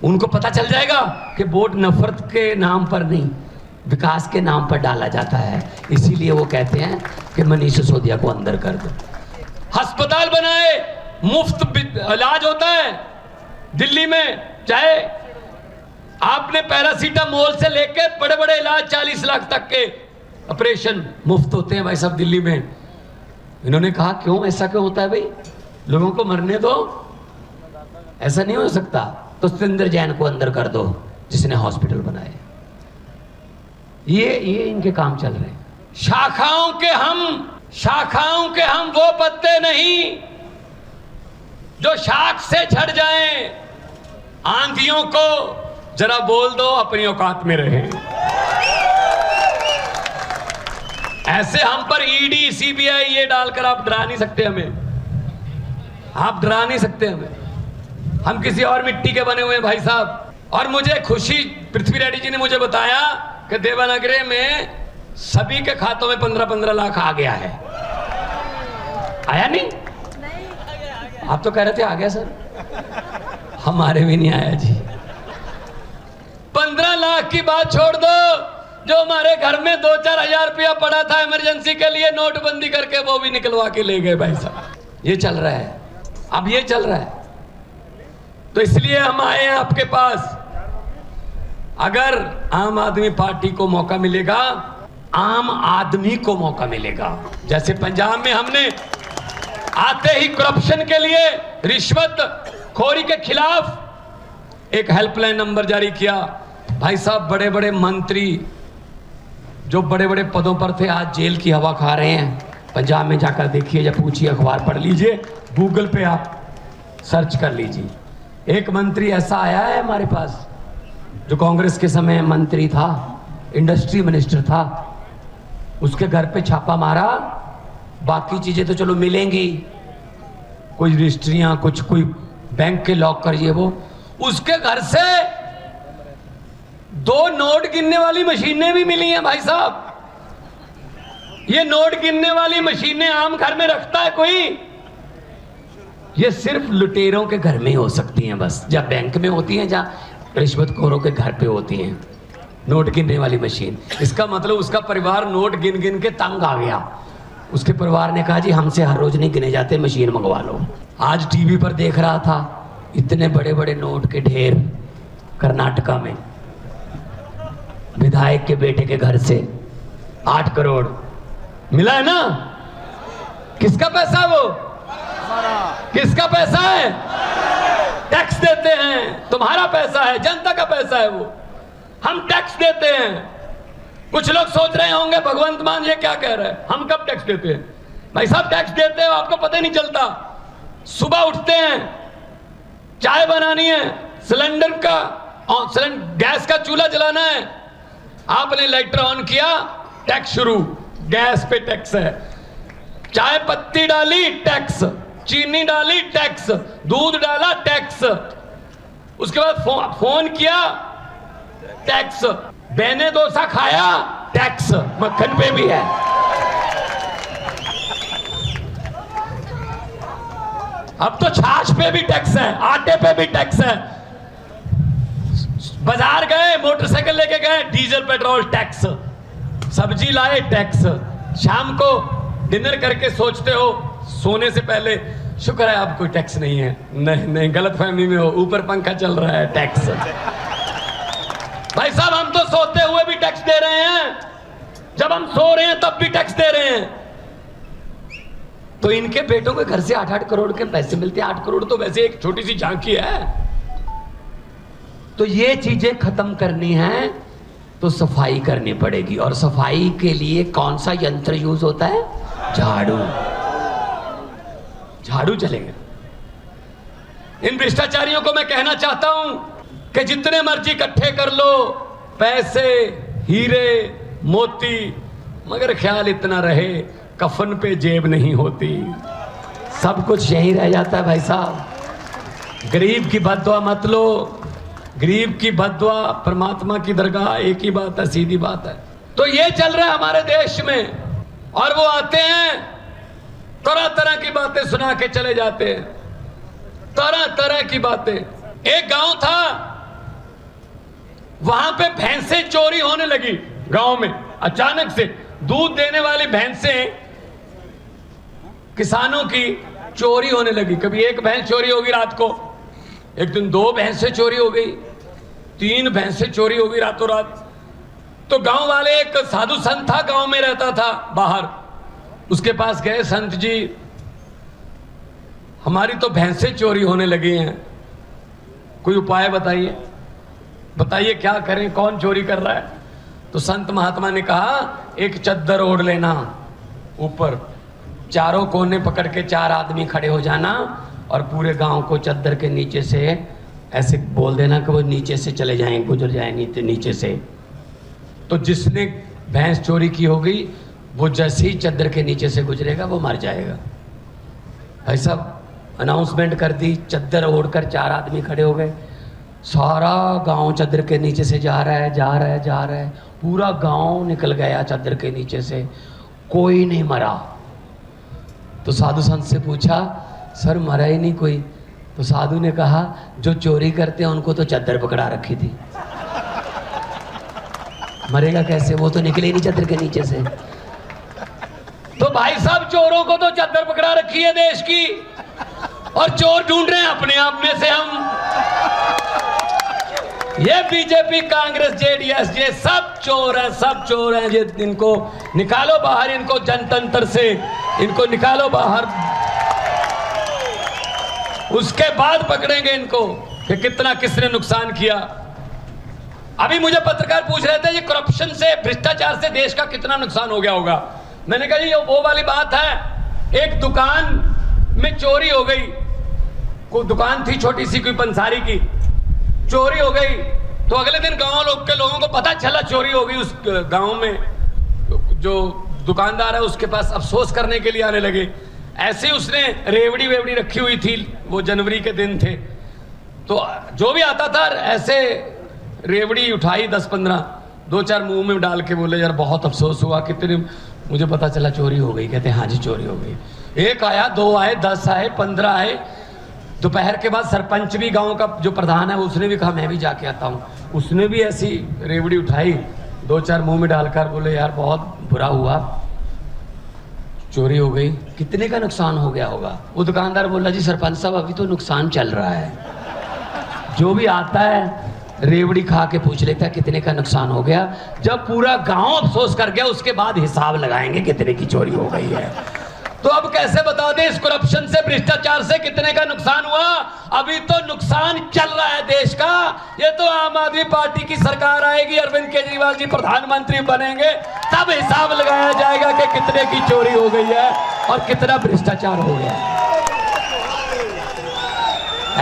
उनको पता चल जाएगा कि वोट नफरत के नाम पर नहीं, विकास के नाम पर डाला जाता है। इसीलिए वो कहते हैं कि मनीष सिसोदिया को अंदर कर दो। अस्पताल बनाए, मुफ्त इलाज होता है दिल्ली में, चाहे आपने पैरासीटामोल से लेके बड़े बड़े इलाज 40 लाख तक के ऑपरेशन मुफ्त होते हैं भाई साहब दिल्ली में। इन्होंने कहा क्यों, ऐसा क्यों होता है भाई, लोगों को मरने दो, ऐसा नहीं हो सकता। तो सत्येंद्र जैन को अंदर कर दो जिसने हॉस्पिटल बनाए। ये इनके काम चल रहे हैं। शाखाओं के हम वो पत्ते नहीं जो शाख से झड़ जाएं। आंधियों को जरा बोल दो अपनी औकात में रहे। ऐसे हम पर ईडी सीबीआई ये डालकर आप डरा नहीं सकते हमें। आप डरा नहीं सकते हमें, हम किसी और मिट्टी के बने हुए हैं भाई साहब। और मुझे खुशी, पृथ्वी रेड्डी जी ने मुझे बताया कि देवनागरी में सभी के खातों में 15-15 लाख आ गया है। आया नहीं? आप तो कह रहे थे आ गया सर, हमारे भी नहीं आया जी। 15 लाख की बात छोड़ दो, जो हमारे घर में 2-4 हजार रुपया पड़ा था इमरजेंसी के लिए, नोटबंदी करके वो भी निकलवा के ले गए भाई साहब। ये चल रहा है, अब ये चल रहा है। तो इसलिए हम आए हैं आपके पास। अगर आम आदमी पार्टी को मौका मिलेगा, आम आदमी को मौका मिलेगा। जैसे पंजाब में हमने आते ही करप्शन के लिए, रिश्वत खोरी के खिलाफ एक हेल्पलाइन नंबर जारी किया। भाई साहब, बड़े बड़े मंत्री जो बड़े बड़े पदों पर थे आज जेल की हवा खा रहे हैं। पंजाब में जाकर देखिए, या पूछिए, अखबार पढ़ लीजिए, गूगल पे आप सर्च कर लीजिए। एक मंत्री ऐसा आया है हमारे पास जो कांग्रेस के समय मंत्री था, इंडस्ट्री मिनिस्टर था, उसके घर पे छापा मारा। बाकी चीजें तो चलो मिलेंगी, कोई रजिस्ट्रियां, कुछ कोई बैंक के लॉकर, ये वो। उसके घर से 2 नोट गिनने वाली मशीनें भी मिली हैं भाई साहब। ये नोट गिनने वाली मशीनें आम घर में रखता है कोई? ये सिर्फ लुटेरों के घर में हो सकती हैं बस, जब बैंक में होती हैं, जहाँ रिश्वतखोरों के घर पे होती हैं नोट गिनने वाली मशीन। इसका मतलब उसका परिवार नोट गिन गिन के तंग आ गया। उसके परिवार ने कहा जी हमसे हर रोज नहीं गिने जाते, मशीन मंगवा लो। आज टीवी पर देख रहा था, इतने बड़े बड़े नोट के ढेर कर्नाटका में, विधायक के बेटे के घर से 8 करोड़ मिला है ना। किसका पैसा है वो? किसका पैसा है? टैक्स देते हैं, तुम्हारा पैसा है, जनता का पैसा है वो। हम टैक्स देते हैं। कुछ लोग सोच रहे होंगे भगवंत मान ये क्या कह रहे हैं, हम कब टैक्स देते हैं? भाई साहब, टैक्स देते हो आपको पता ही नहीं चलता। सुबह उठते हैं, चाय बनानी है, सिलेंडर का गैस का चूल्हा जलाना है, आपने लाइटर ऑन किया, टैक्स शुरू, गैस पे टैक्स है। चाय पत्ती डाली, टैक्स, चीनी डाली, टैक्स, दूध डाला, टैक्स, उसके बाद फोन किया, टैक्स, बेने डोसा खाया, टैक्स, मक्खन पे भी है। अब तो छाछ पे भी टैक्स है, आटे पे भी टैक्स है। बाजार गए, मोटरसाइकिल लेके गए, डीजल पेट्रोल टैक्स, सब्जी लाए टैक्स, शाम को डिनर करके सोचते हो सोने से पहले शुक्र है अब कोई टैक्स नहीं है। नहीं नहीं, गलतफहमी में हो, ऊपर पंखा चल रहा है, टैक्स। भाई साहब, हम तो सोते हुए भी टैक्स दे रहे हैं, जब हम सो रहे हैं तब भी टैक्स दे रहे हैं। तो इनके बेटों के घर से 8-8 करोड़ के पैसे मिलते हैं। 8 करोड़ तो वैसे एक छोटी सी झांकी है। तो ये चीजें खत्म करनी है तो सफाई करनी पड़ेगी। और सफाई के लिए कौन सा यंत्र यूज होता है? झाड़ू। झाड़ू चलेगा। इन भ्रष्टाचारियों को मैं कहना चाहता हूं कि जितने मर्जी इकट्ठे कर लो पैसे, हीरे, मोती, मगर ख्याल इतना रहे कफन पे जेब नहीं होती। सब कुछ यहीं रह जाता है भाई साहब। गरीब की बद्दुआ मत लो, गरीब की बद्दुआ परमात्मा की दरगाह, एक ही बात है, सीधी बात है। तो ये चल रहा है हमारे देश में। और वो आते हैं, तरह तरह की बातें सुना के चले जाते हैं, तरह तरह की बातें। एक गांव था, वहां पे भैंसें चोरी होने लगी गांव में। अचानक से दूध देने वाली भैंसें किसानों की चोरी होने लगी। कभी एक भैंस चोरी होगी रात को, एक दिन 2 भैंसें चोरी हो गई, 3 भैंसें चोरी हो गई रातों रात। तो गांव वाले, एक साधु संत था, गांव में रहता था बाहर, उसके पास गए, संत जी हमारी तो भैंसें चोरी होने लगी हैं, कोई उपाय बताइए, बताइए क्या करें, कौन चोरी कर रहा है? तो संत महात्मा ने कहा एक चद्दर ओढ़ लेना, ऊपर चारों कोने पकड़ के 4 आदमी खड़े हो जाना और पूरे गांव को चद्दर के नीचे से ऐसे बोल देना कि वो नीचे से चले जाएं, गुजर जाए नीचे से। तो जिसने भैंस चोरी की होगी वो जैसे ही चद्दर के नीचे से गुजरेगा वो मर जाएगा। भाई साहब, अनाउंसमेंट कर दी, चद्दर ओढ़कर 4 आदमी खड़े हो गए। सारा गांव चद्दर के नीचे से जा रहा है, पूरा गांव निकल गया चद्दर के नीचे से, कोई नहीं मरा। तो साधु संत से पूछा, सर मरा ही नहीं कोई? तो साधु ने कहा, जो चोरी करते हैं उनको तो चद्दर पकड़ा रखी थी, मरेगा कैसे? वो तो निकले ही नहीं चद्दर के नीचे से। तो भाई साहब, चोरों को तो चद्दर पकड़ा रखी है देश की, और चोर ढूंढ रहे हैं अपने आप में से हम। ये बीजेपी, कांग्रेस, जेडीएस, ये सब चोर हैं। ये इनको निकालो बाहर, इनको जनतंत्र से इनको निकालो बाहर, उसके बाद पकड़ेंगे इनको कि कितना किसने नुकसान किया। अभी मुझे पत्रकार पूछ रहे थे, ये करप्शन से, भ्रष्टाचार से देश का कितना नुकसान हो गया होगा। मैंने कहा ये वो वाली बात है, एक दुकान में चोरी हो गई, कोई दुकान थी छोटी सी, कोई पंसारी की, चोरी हो गई। तो अगले दिन गांव के लोगों को पता चला चोरी हो गई। उस गांव में जो दुकानदार है उसके पास अफसोस करने के लिए आने लगे। ऐसे उसने रेवड़ी वेवड़ी रखी हुई थी, वो जनवरी के दिन थे, तो जो भी आता था ऐसे रेवड़ी उठाई 10-15, 2-4 मुंह में डाल के बोले, यार बहुत अफसोस हुआ, कितने मुझे पता चला चोरी हो गई। कहते हाँ जी चोरी हो गई। 1 आया, 2 आए, 10 आए, 15 आए। दोपहर के बाद सरपंच भी, गांव का जो प्रधान है, उसने भी कहा मैं भी जाके आता हूँ। उसने भी ऐसी रेवड़ी उठाई, 2-4 मुंह में डालकर बोले, यार बहुत बुरा हुआ, चोरी हो गई। कितने का नुकसान हो गया होगा? वो दुकानदार बोला, जी सरपंच साहब अभी तो नुकसान चल रहा है। जो भी आता है रेवड़ी खा के पूछ लेता है कितने का नुकसान हो गया। जब पूरा गांव अफसोस कर गया, उसके बाद हिसाब लगाएंगे कितने की चोरी हो गई है। तो अब कैसे बता दें इस करप्शन से, भ्रष्टाचार से कितने का नुकसान हुआ? अभी तो नुकसान चल रहा है देश का। ये तो आम आदमी पार्टी की सरकार आएगी, अरविंद केजरीवाल जी प्रधानमंत्री बनेंगे, तब हिसाब लगाया जाएगा कि कितने की चोरी हो गई है और कितना भ्रष्टाचार हो गया है।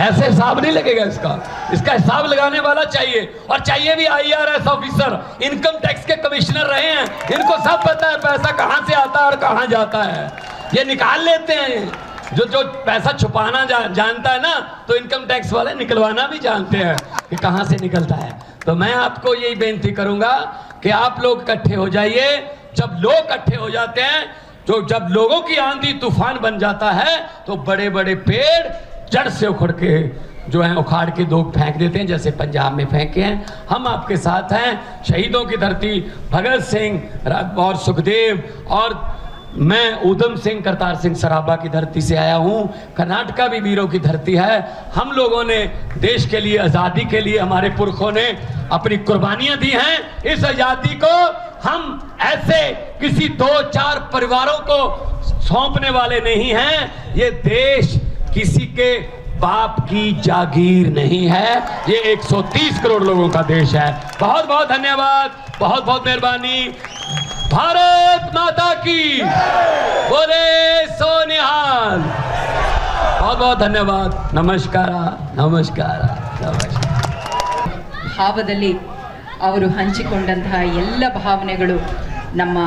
ऐसे हिसाब नहीं लगेगा इसका हिसाब लगाने वाला चाहिए, और चाहिए भी IRS ऑफिसर, इनकम टैक्स के कमिश्नर रहे हैं, इनको सब पता है पैसा कहां से आता है और कहां जाता है। ये निकाल लेते हैं, जो पैसा छुपाना जानता है ना, तो इनकम टैक्स वाले निकलवाना भी जानते हैं कि कहां से निकलता है। तो मैं आपको यही बेनती करूंगा कि आप लोग इकट्ठे हो जाइए। जब लोग इकट्ठे हो जाते हैं, जब लोगों की आंधी तूफान बन जाता है, तो बड़े बड़े पेड़ जड़ से उखड़ के जो है उखाड़ के लोग फेंक देते हैं, जैसे पंजाब में फेंके हैं। हम आपके साथ हैं। शहीदों की धरती, भगत सिंह और सुखदेव, और मैं उधम सिंह, करतार सिंह सराभा की धरती से आया हूं। कर्नाटका भी वीरों की धरती है। हम लोगों ने देश के लिए, आज़ादी के लिए हमारे पुरखों ने अपनी कुर्बानियां दी हैं। इस आज़ादी को हम ऐसे किसी 2-4 परिवारों को सौंपने वाले नहीं हैं। ये देश किसी के बाप की जागीर नहीं है, ये 130 करोड़ लोगों का देश है। बहुत बहुत धन्यवाद, बहुत बहुत मेहरबानी। भारत माता की बोले सो निहाल। बहुत बहुत धन्यवाद। नमस्कार नमस्कार नमस्कार। ಭಾವದಲ್ಲಿ ಅವರು ಹಂಚಿಕೊಂಡಂತಹ ಎಲ್ಲ ಭಾವನೆಗಳು ನಮ್ಮ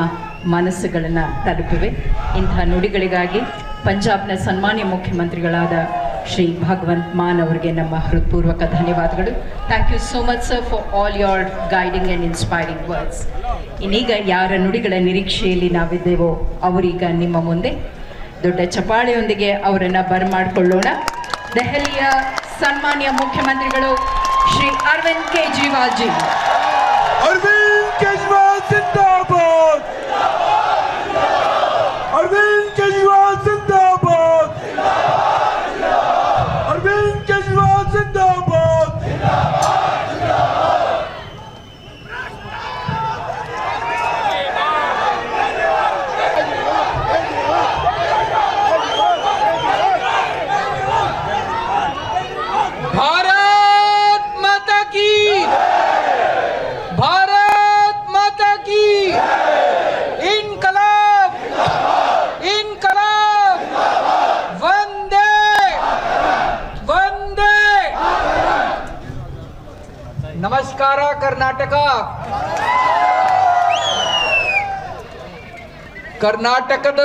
ಮನಸ್ಸುಗಳನ್ನು ತಲುಪಿವೆ. ಇಂತಹ ನುಡಿಗಳಿಗಾಗಿ ಪಂಜಾಬ್ನ ಸನ್ಮಾನ್ಯ ಮುಖ್ಯಮಂತ್ರಿಗಳಾದ ಶ್ರೀ ಭಗವಂತ್ ಮಾನ್ ಅವರಿಗೆ ನಮ್ಮ ಹೃತ್ಪೂರ್ವಕ ಧನ್ಯವಾದಗಳು. Thank you so much sir for all your guiding and inspiring words. ಇನ್ನೀಗ ಯಾರ ನುಡಿಗಳ ನಿರೀಕ್ಷೆಯಲ್ಲಿ ನಾವಿದ್ದೇವೋ ಅವರೀಗ ನಿಮ್ಮ ಮುಂದೆ ದೊಡ್ಡ ಚಪ್ಪಾಳೆಯೊಂದಿಗೆ ಅವರನ್ನು ಬರಮಾಡಿಕೊಳ್ಳೋಣ. ದೆಹಲಿಯ ಸನ್ಮಾನ್ಯ ಮುಖ್ಯಮಂತ್ರಿಗಳು ಶ್ರೀ ಅರವಿಂದ್ ಕೇಜ್ರಿವಾಲ್ ಜಿ. अरविंद केजरीवाल जिंदाबाद, अरविंद केजरीवाल जिंदाबाद, अरविंद केजरीवाल जिंदाबाद। भारत माता की, भारत माता की। इनकलाब, इनकलाब, वंदे वंदे। नमस्कार कर्नाटका। ಕರ್ನಾಟಕದ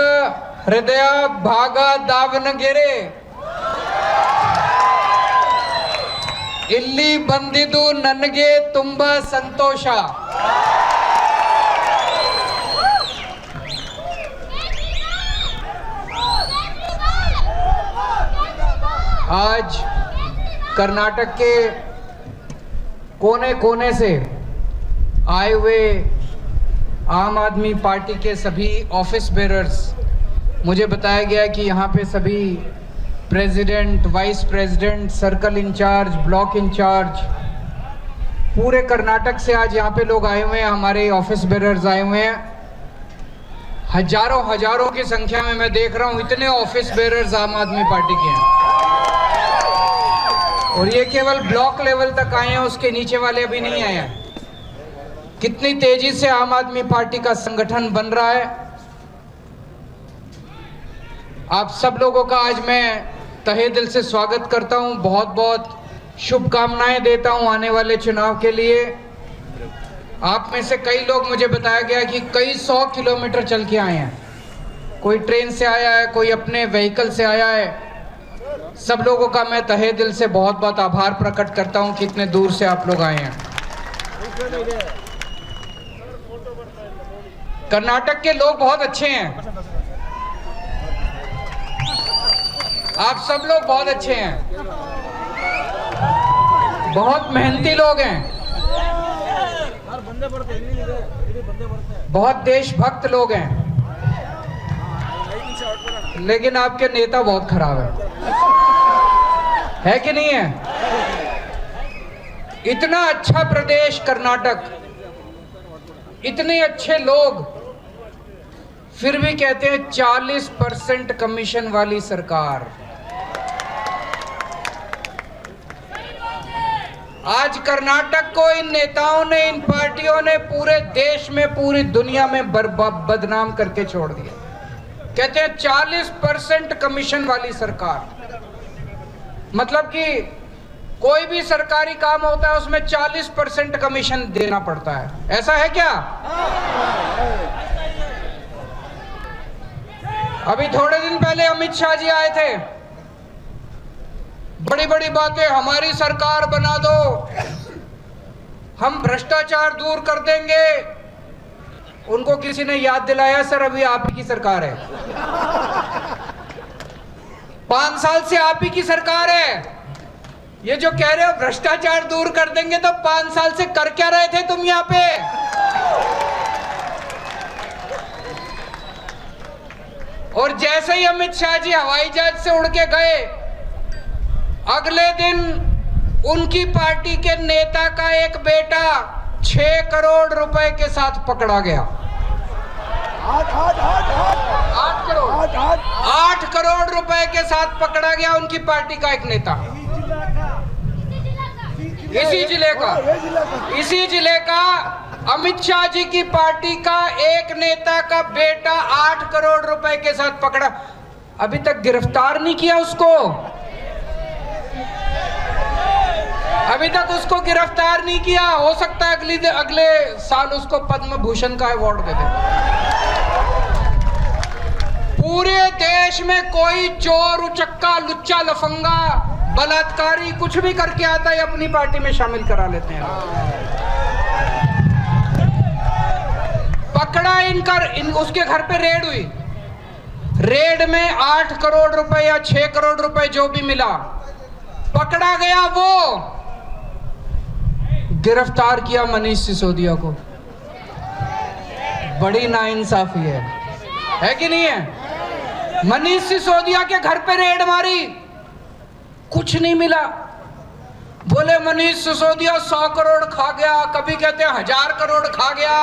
ಹೃದಯ ಭಾಗ ದಾವಣಗೆರೆ. ಇಲ್ಲಿ ಬಂದಿದ್ದು ನನಗೆ ತುಂಬಾ ಸಂತೋಷ. आज कर्नाटक के कोने कोने से आए हुए आम आदमी पार्टी के सभी ऑफिस बेरर्स, मुझे बताया गया कि यहाँ पे सभी president, vice president, circle incharge, block incharge, पूरे कर्नाटक से आज यहाँ पे लोग आए हुए हैं, हमारे ऑफिस बेरर्स आए हुए हैं. हजारों की संख्या में मैं देख रहा हूँ, इतने ऑफिस बेरर्स आम आदमी पार्टी के हैं. और ये केवल ब्लॉक लेवल तक आए हैं, उसके नीचे वाले अभी नहीं आए हैं. कितनी तेजी से आम आदमी पार्टी का संगठन बन रहा है. आप सब लोगों का आज मैं तहे दिल से स्वागत करता हूं, बहुत बहुत शुभकामनाएं देता हूं आने वाले चुनाव के लिए. आप में से कई लोग, मुझे बताया गया कि कई 100 किलोमीटर चल के आए हैं. कोई ट्रेन से आया है, कोई अपने व्हीकल से आया है. सब लोगों का मैं तहे दिल से बहुत बहुत आभार प्रकट करता हूं कि इतने दूर से आप लोग आए हैं. कर्नाटक के लोग बहुत अच्छे हैं. आप सब लोग बहुत अच्छे हैं, बहुत मेहनती लोग हैं, बहुत देशभक्त लोग हैं. लेकिन आपके नेता बहुत खराब है कि नहीं है? इतना अच्छा प्रदेश कर्नाटक, इतने अच्छे लोग, फिर भी कहते हैं 40% कमीशन वाली सरकार. आज कर्नाटक को इन नेताओं ने, इन पार्टियों ने पूरे देश में, पूरी दुनिया में बदनाम करके छोड़ दिया. कहते हैं 40% कमीशन वाली सरकार. मतलब कि कोई भी सरकारी काम होता है उसमें 40% कमीशन देना पड़ता है. ऐसा है क्या? अभी थोड़े दिन पहले अमित शाह जी आए थे, बड़ी बड़ी बातें, हमारी सरकार बना दो, हम भ्रष्टाचार दूर कर देंगे. उनको किसी ने याद दिलाया, सर अभी आप ही की सरकार है, 5 साल से आप ही की सरकार है. ये जो कह रहे हो भ्रष्टाचार दूर कर देंगे, तो 5 साल से कर क्या रहे थे तुम यहाँ पे? और जैसे ही अमित शाह जी हवाई जहाज से उड़ के गए, अगले दिन उनकी पार्टी के नेता का एक बेटा 6 करोड़ रुपए के साथ पकड़ा गया. 8 करोड़ रुपए के साथ पकड़ा गया उनकी पार्टी का एक नेता. इसी जिले का अमित शाह जी की पार्टी का एक नेता का बेटा 8 करोड़ रुपए के साथ पकड़ा. अभी तक गिरफ्तार नहीं किया उसको, अभी तक उसको गिरफ्तार नहीं किया. हो सकता है अगले साल उसको पद्म भूषण का अवार्ड दे दे. पूरे देश में कोई चोर, उचक्का, लुच्चा, लफंगा, बलात्कारी कुछ भी करके आता है, अपनी पार्टी में शामिल करा लेते हैं. पकड़ा उसके घर पे रेड हुई. रेड में 8 करोड़ रुपए या 6 करोड़ रुपए जो भी मिला, पकड़ा गया. वो गिरफ्तार किया मनीष सिसोदिया को. बड़ी नाइंसाफी है कि नहीं है? मनीष सिसोदिया के घर पे रेड मारी, कुछ नहीं मिला. बोले मनीष सिसोदिया 100 करोड़ खा गया, कभी कहते हैं 1000 करोड़ खा गया.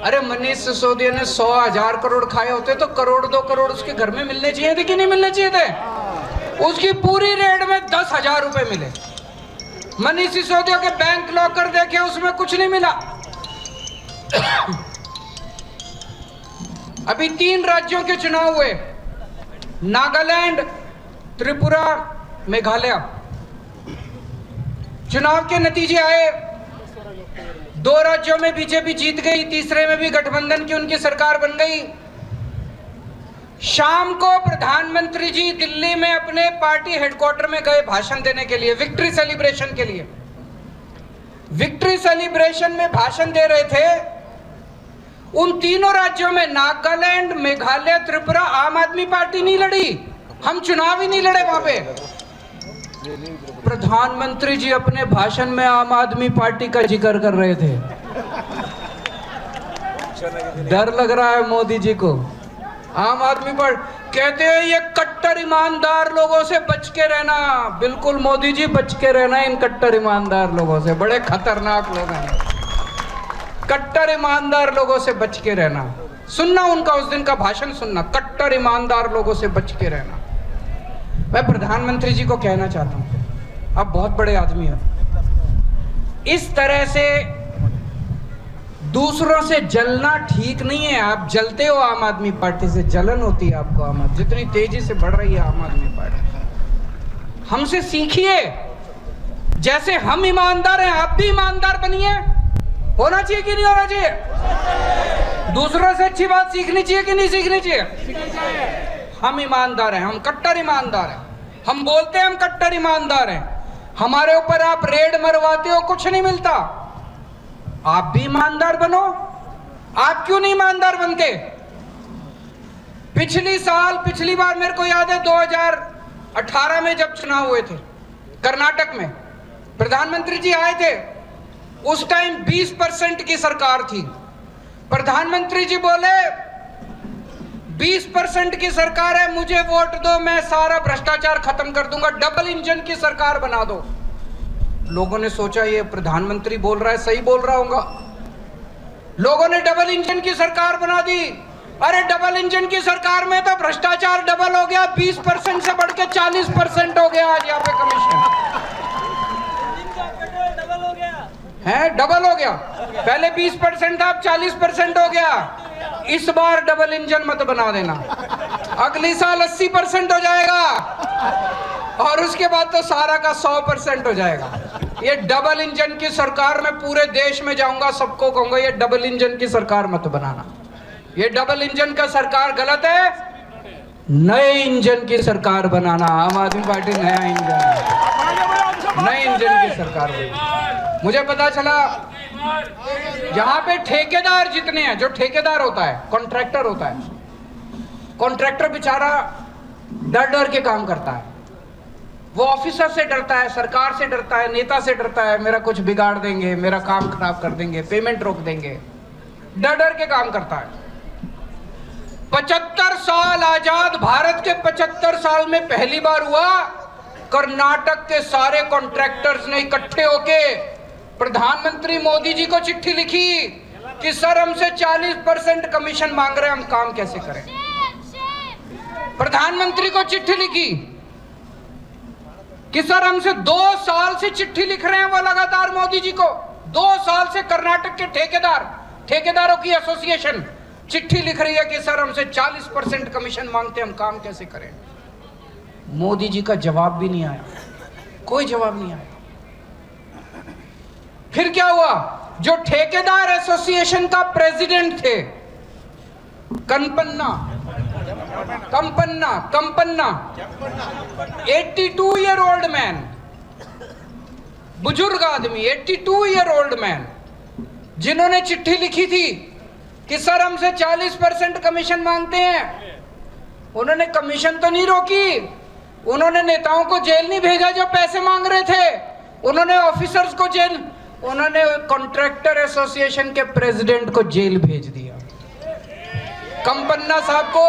अरे मनीष सिसोदिया ने 100-1000 करोड़ खाए होते तो करोड़ 2 करोड़ उसके घर में मिलने चाहिए थे कि नहीं मिलने चाहिए थे? उसकी पूरी रेड में 10,000 रुपए मिले. मनीष सिसोदिया के बैंक लॉकर देखे, उसमें कुछ नहीं मिला. अभी 3 राज्यों के चुनाव हुए, नागालैंड, त्रिपुरा, मेघालय. चुनाव के नतीजे आए, 2 राज्यों में बीजेपी जीत गई, तीसरे में भी गठबंधन की उनकी सरकार बन गई. शाम को प्रधानमंत्री जी दिल्ली में अपने पार्टी हेडक्वार्टर में गए भाषण देने के लिए, विक्ट्री सेलिब्रेशन के लिए। विक्ट्री सेलिब्रेशन में भाषण दे रहे थे। उन तीनों राज्यों में नागालैंड, मेघालय, त्रिपुरा आम आदमी पार्टी नहीं लड़ी, हम चुनाव ही नहीं लड़े वहां पे। प्रधानमंत्री जी अपने भाषण में आम आदमी पार्टी का जिक्र कर रहे थे। डर लग रहा है मोदी जी को। आम आदमी पार्टी कहते हैं ये कट्टर ईमानदार लोगों से बच के रहना। बिल्कुल मोदी जी, बच के रहना इन कट्टर ईमानदार लोगों से, बड़े खतरनाक लोग हैं। कट्टर ईमानदार लोगों से बच के रहना। सुनना उनका उस दिन का भाषण, सुनना, कट्टर ईमानदार लोगों से बच के रहना। मैं प्रधानमंत्री जी को कहना चाहता हूं, आप बहुत बड़े आदमी हैं, इस तरह से दूसरों से जलना ठीक नहीं है। आप जलते हो आम आदमी पार्टी से, जलन होती है आपको आम आदमी, जितनी तेजी से बढ़ रही है आम आदमी पार्टी। हमसे सीखिए, जैसे हम ईमानदार हैं आप भी ईमानदार बनिए। होना चाहिए कि नहीं होना चाहिए? दूसरों से अच्छी बात सीखनी चाहिए कि नहीं सीखनी चाहिए? हम ईमानदार हैं, हम कट्टर ईमानदार हैं। हम बोलते हैं हम कट्टर ईमानदार हैं। हमारे ऊपर आप रेड मरवाते हो, कुछ नहीं मिलता। आप भी ईमानदार बनो। आप क्यों नहीं ईमानदार बनते? पिछली बार मेरे को याद है 2018 में जब चुनाव हुए थे कर्नाटक में, प्रधानमंत्री जी आए थे। उस टाइम 20% की सरकार थी। प्रधानमंत्री जी बोले 20% की सरकार है, मुझे वोट दो, मैं सारा भ्रष्टाचार खत्म कर दूंगा, डबल इंजन की सरकार बना दो। लोगों ने सोचा ये प्रधानमंत्री बोल रहा है, सही बोल रहा होगा। लोगों ने डबल इंजन की सरकार बना दी। अरे डबल इंजन की सरकार में तो भ्रष्टाचार डबल हो गया, 20% से बढ़ के 40% हो गया आज यहाँ पे कमीशन है, डबल हो गया। पहले 20% था, अब 40% हो गया। इस बार डबल इंजन मत बना देना, अगली साल 80% हो जाएगा और उसके बाद तो सारा का 100% हो जाएगा। ये डबल इंजन की सरकार में पूरे देश में जाऊंगा, सबको कहूंगा ये डबल इंजन की सरकार मत बनाना। ये डबल इंजन का सरकार गलत है, नए इंजन की सरकार बनाना। आम आदमी पार्टी नया इंजन, नए इंजन की सरकार बनी। मुझे पता चला यहाँ पे ठेकेदार जितने हैं, जो ठेकेदार होता है, कॉन्ट्रैक्टर होता है, कॉन्ट्रैक्टर बेचारा डर डर के काम करता है। वो ऑफिसर से डरता है, सरकार से डरता है, नेता से डरता है, मेरा कुछ बिगाड़ देंगे, मेरा काम खराब कर देंगे, पेमेंट रोक देंगे, डर डर के काम करता है। 75 साल आजाद भारत के 75 साल में पहली बार हुआ कर्नाटक के सारे कॉन्ट्रैक्टर्स ने इकट्ठे होके प्रधानमंत्री मोदी जी को चिट्ठी लिखी कि सर हमसे 40% कमीशन मांग रहे हैं, हम काम कैसे करें। प्रधानमंत्री को चिट्ठी लिखी कि सर हमसे 2 साल से चिट्ठी लिख रहे हैं वो लगातार मोदी जी को। 2 साल से कर्नाटक के ठेकेदारों की एसोसिएशन चिट्ठी लिख रही है कि सर हमसे 40% कमीशन मांगते हैं, हम काम कैसे करें। मोदी जी का जवाब भी नहीं आया, कोई जवाब नहीं आया। फिर क्या हुआ, जो ठेकेदार एसोसिएशन का प्रेसिडेंट थे कंपन्ना 82 ईयर ओल्ड मैन, बुजुर्ग आदमी, 82 ईयर ओल्ड मैन, जिन्होंने चिट्ठी लिखी थी कि सर हमसे 40% कमीशन मांगते हैं। उन्होंने कमीशन तो नहीं रोकी, उन्होंने नेताओं को जेल नहीं भेजा जो पैसे मांग रहे थे, उन्होंने ऑफिसर्स को जेल, उन्होंने कॉन्ट्रैक्टर एसोसिएशन के प्रेसिडेंट को जेल भेज दिया। कंपन्ना साहब को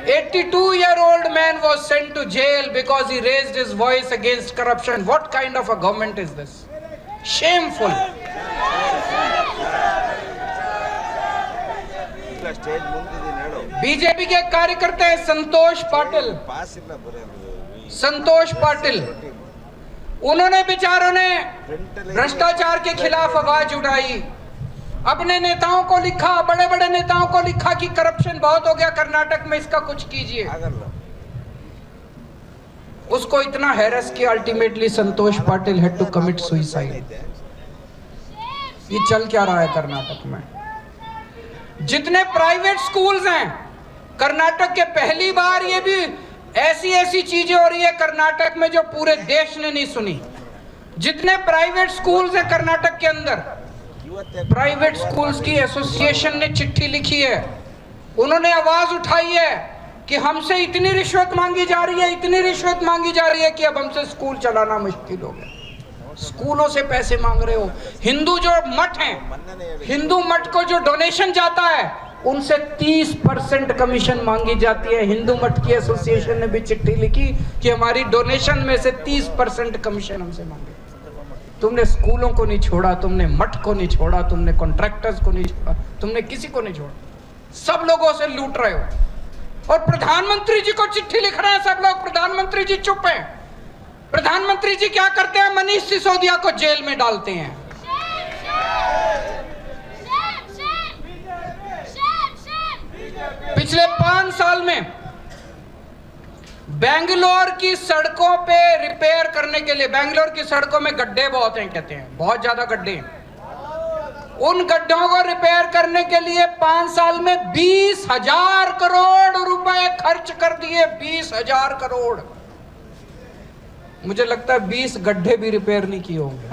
82 year old man was sent to jail because he raised his voice against corruption. What kind of a government is this? Shameful. BJP के कार्यकर्ता है संतोष पाटिल, उन्होंने बेचारों ने भ्रष्टाचार के खिलाफ आवाज उठाई, अपने नेताओं को लिखा, बड़े बड़े नेताओं को लिखा कि करप्शन बहुत हो गया कर्नाटक में, इसका कुछ कीजिए। उसको इतना हैरेस किया, ultimately Santosh Patil had to commit suicide. ये चल क्या रहा है कर्नाटक में? जितने प्राइवेट स्कूल्स हैं कर्नाटक के पहली बार ये भी ऐसी ऐसी चीजें हो रही है कर्नाटक में जो पूरे देश ने नहीं सुनी। जितने प्राइवेट स्कूल्स हैं कर्नाटक के अंदर, प्राइवेट स्कूल्स की एसोसिएशन ने चिट्ठी लिखी है, उन्होंने आवाज उठाई है कि हमसे इतनी रिश्वत मांगी जा रही है, इतनी रिश्वत मांगी जा रही है कि अब हमसे स्कूल चलाना मुश्किल हो गया। स्कूलों से पैसे मांग रहे हो। हिंदू जो मठ हैं, हिंदू मठ को जो डोनेशन जाता है उनसे 30% कमीशन मांगी जाती है। हिंदू मठ की एसोसिएशन ने भी चिट्ठी लिखी कि हमारी डोनेशन में से 30% कमीशन हमसे मांगे। तुमने स्कूलों को नहीं छोड़ा, तुमने मठ को नहीं छोड़ा, तुमने कॉन्ट्रैक्टर्स को नहीं छोड़ा, तुमने किसी को नहीं छोड़ा, सब लोगों से लूट रहे हो। और प्रधानमंत्री जी को चिट्ठी लिख रहे हैं सब लोग। प्रधानमंत्री जी चुप हैं। प्रधानमंत्री जी क्या करते हैं? मनीष सिसोदिया को जेल में डालते हैं। पिछले 5 साल में बेंगलोर की सड़कों पे रिपेयर करने के लिए, बेंगलोर की सड़कों में गड्ढे बहुत हैं, कहते हैं बहुत ज्यादा गड्ढे हैं। उन गड्ढों को रिपेयर करने के लिए 5 साल में 20,000 करोड़ रुपए खर्च कर दिए। 20,000 करोड़। मुझे लगता है 20 गड्ढे भी रिपेयर नहीं किए होंगे।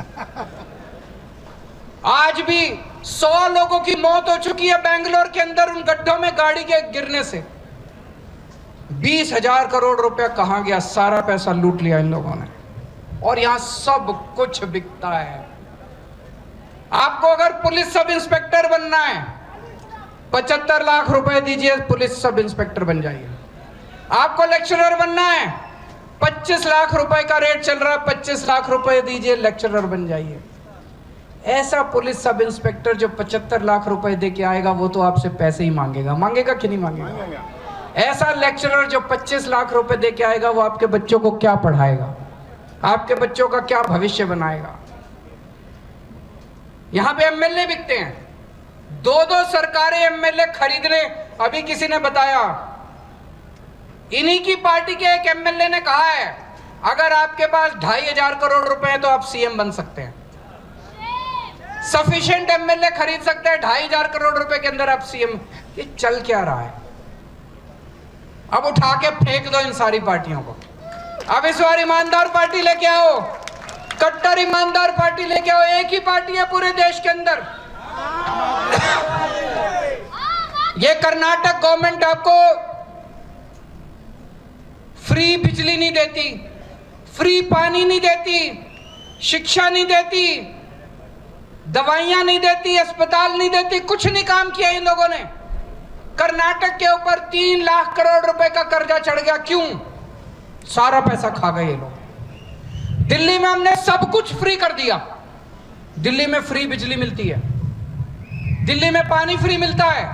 आज भी 100 लोगों की मौत हो चुकी है बेंगलोर के अंदर उन गड्ढों में गाड़ी के गिरने से। 20,000 करोड़ रुपया कहां गया? सारा पैसा लूट लिया इन लोगों ने। और यहां सब कुछ बिकता है। आपको अगर पुलिस सब इंस्पेक्टर बनना है, 75 लाख रुपए दीजिए, पुलिस सब इंस्पेक्टर बन जाइए। आपको लेक्चरर बनना है, 25 लाख रुपए का रेट चल रहा है, 25 लाख रुपए दीजिए, लेक्चरर बन जाइए। ऐसा पुलिस सब इंस्पेक्टर जो 75 लाख रुपए दे के आएगा वो तो आपसे पैसे ही मांगेगा। मांगेगा कि नहीं मांगेगा? ऐसा लेक्चरर जो 25 लाख रुपए दे के आएगा वो आपके बच्चों को क्या पढ़ाएगा, आपके बच्चों का क्या भविष्य बनाएगा? यहां पे एमएलए बिकते हैं। 2-2 सरकारें एमएलए खरीदने। अभी किसी ने बताया, इन्हीं की पार्टी के एक एमएलए ने कहा है अगर आपके पास 2,500 करोड़ रुपए हैं तो आप सीएम बन सकते हैं। सफिशिएंट एमएलए खरीद सकते हैं 2,500 करोड़ रुपए के अंदर आप सीएम। ये चल क्या रहा है? अब उठा के फेंक दो इन सारी पार्टियों को। अब इस बार ईमानदार पार्टी लेके आओ, कट्टर ईमानदार पार्टी लेके आओ। एक ही पार्टी है पूरे देश के अंदर। ये कर्नाटक गवर्नमेंट आपको फ्री बिजली नहीं देती, फ्री पानी नहीं देती, शिक्षा नहीं देती, दवाइयां नहीं देती, अस्पताल नहीं देती, कुछ नहीं काम किया इन लोगों ने। कर्नाटक के ऊपर 3 लाख करोड़ रुपए का कर्जा चढ़ गया। क्यों? सारा पैसा खा गए ये लोग। दिल्ली में हमने सब कुछ फ्री कर दिया। दिल्ली में फ्री बिजली मिलती है, दिल्ली में पानी फ्री मिलता है,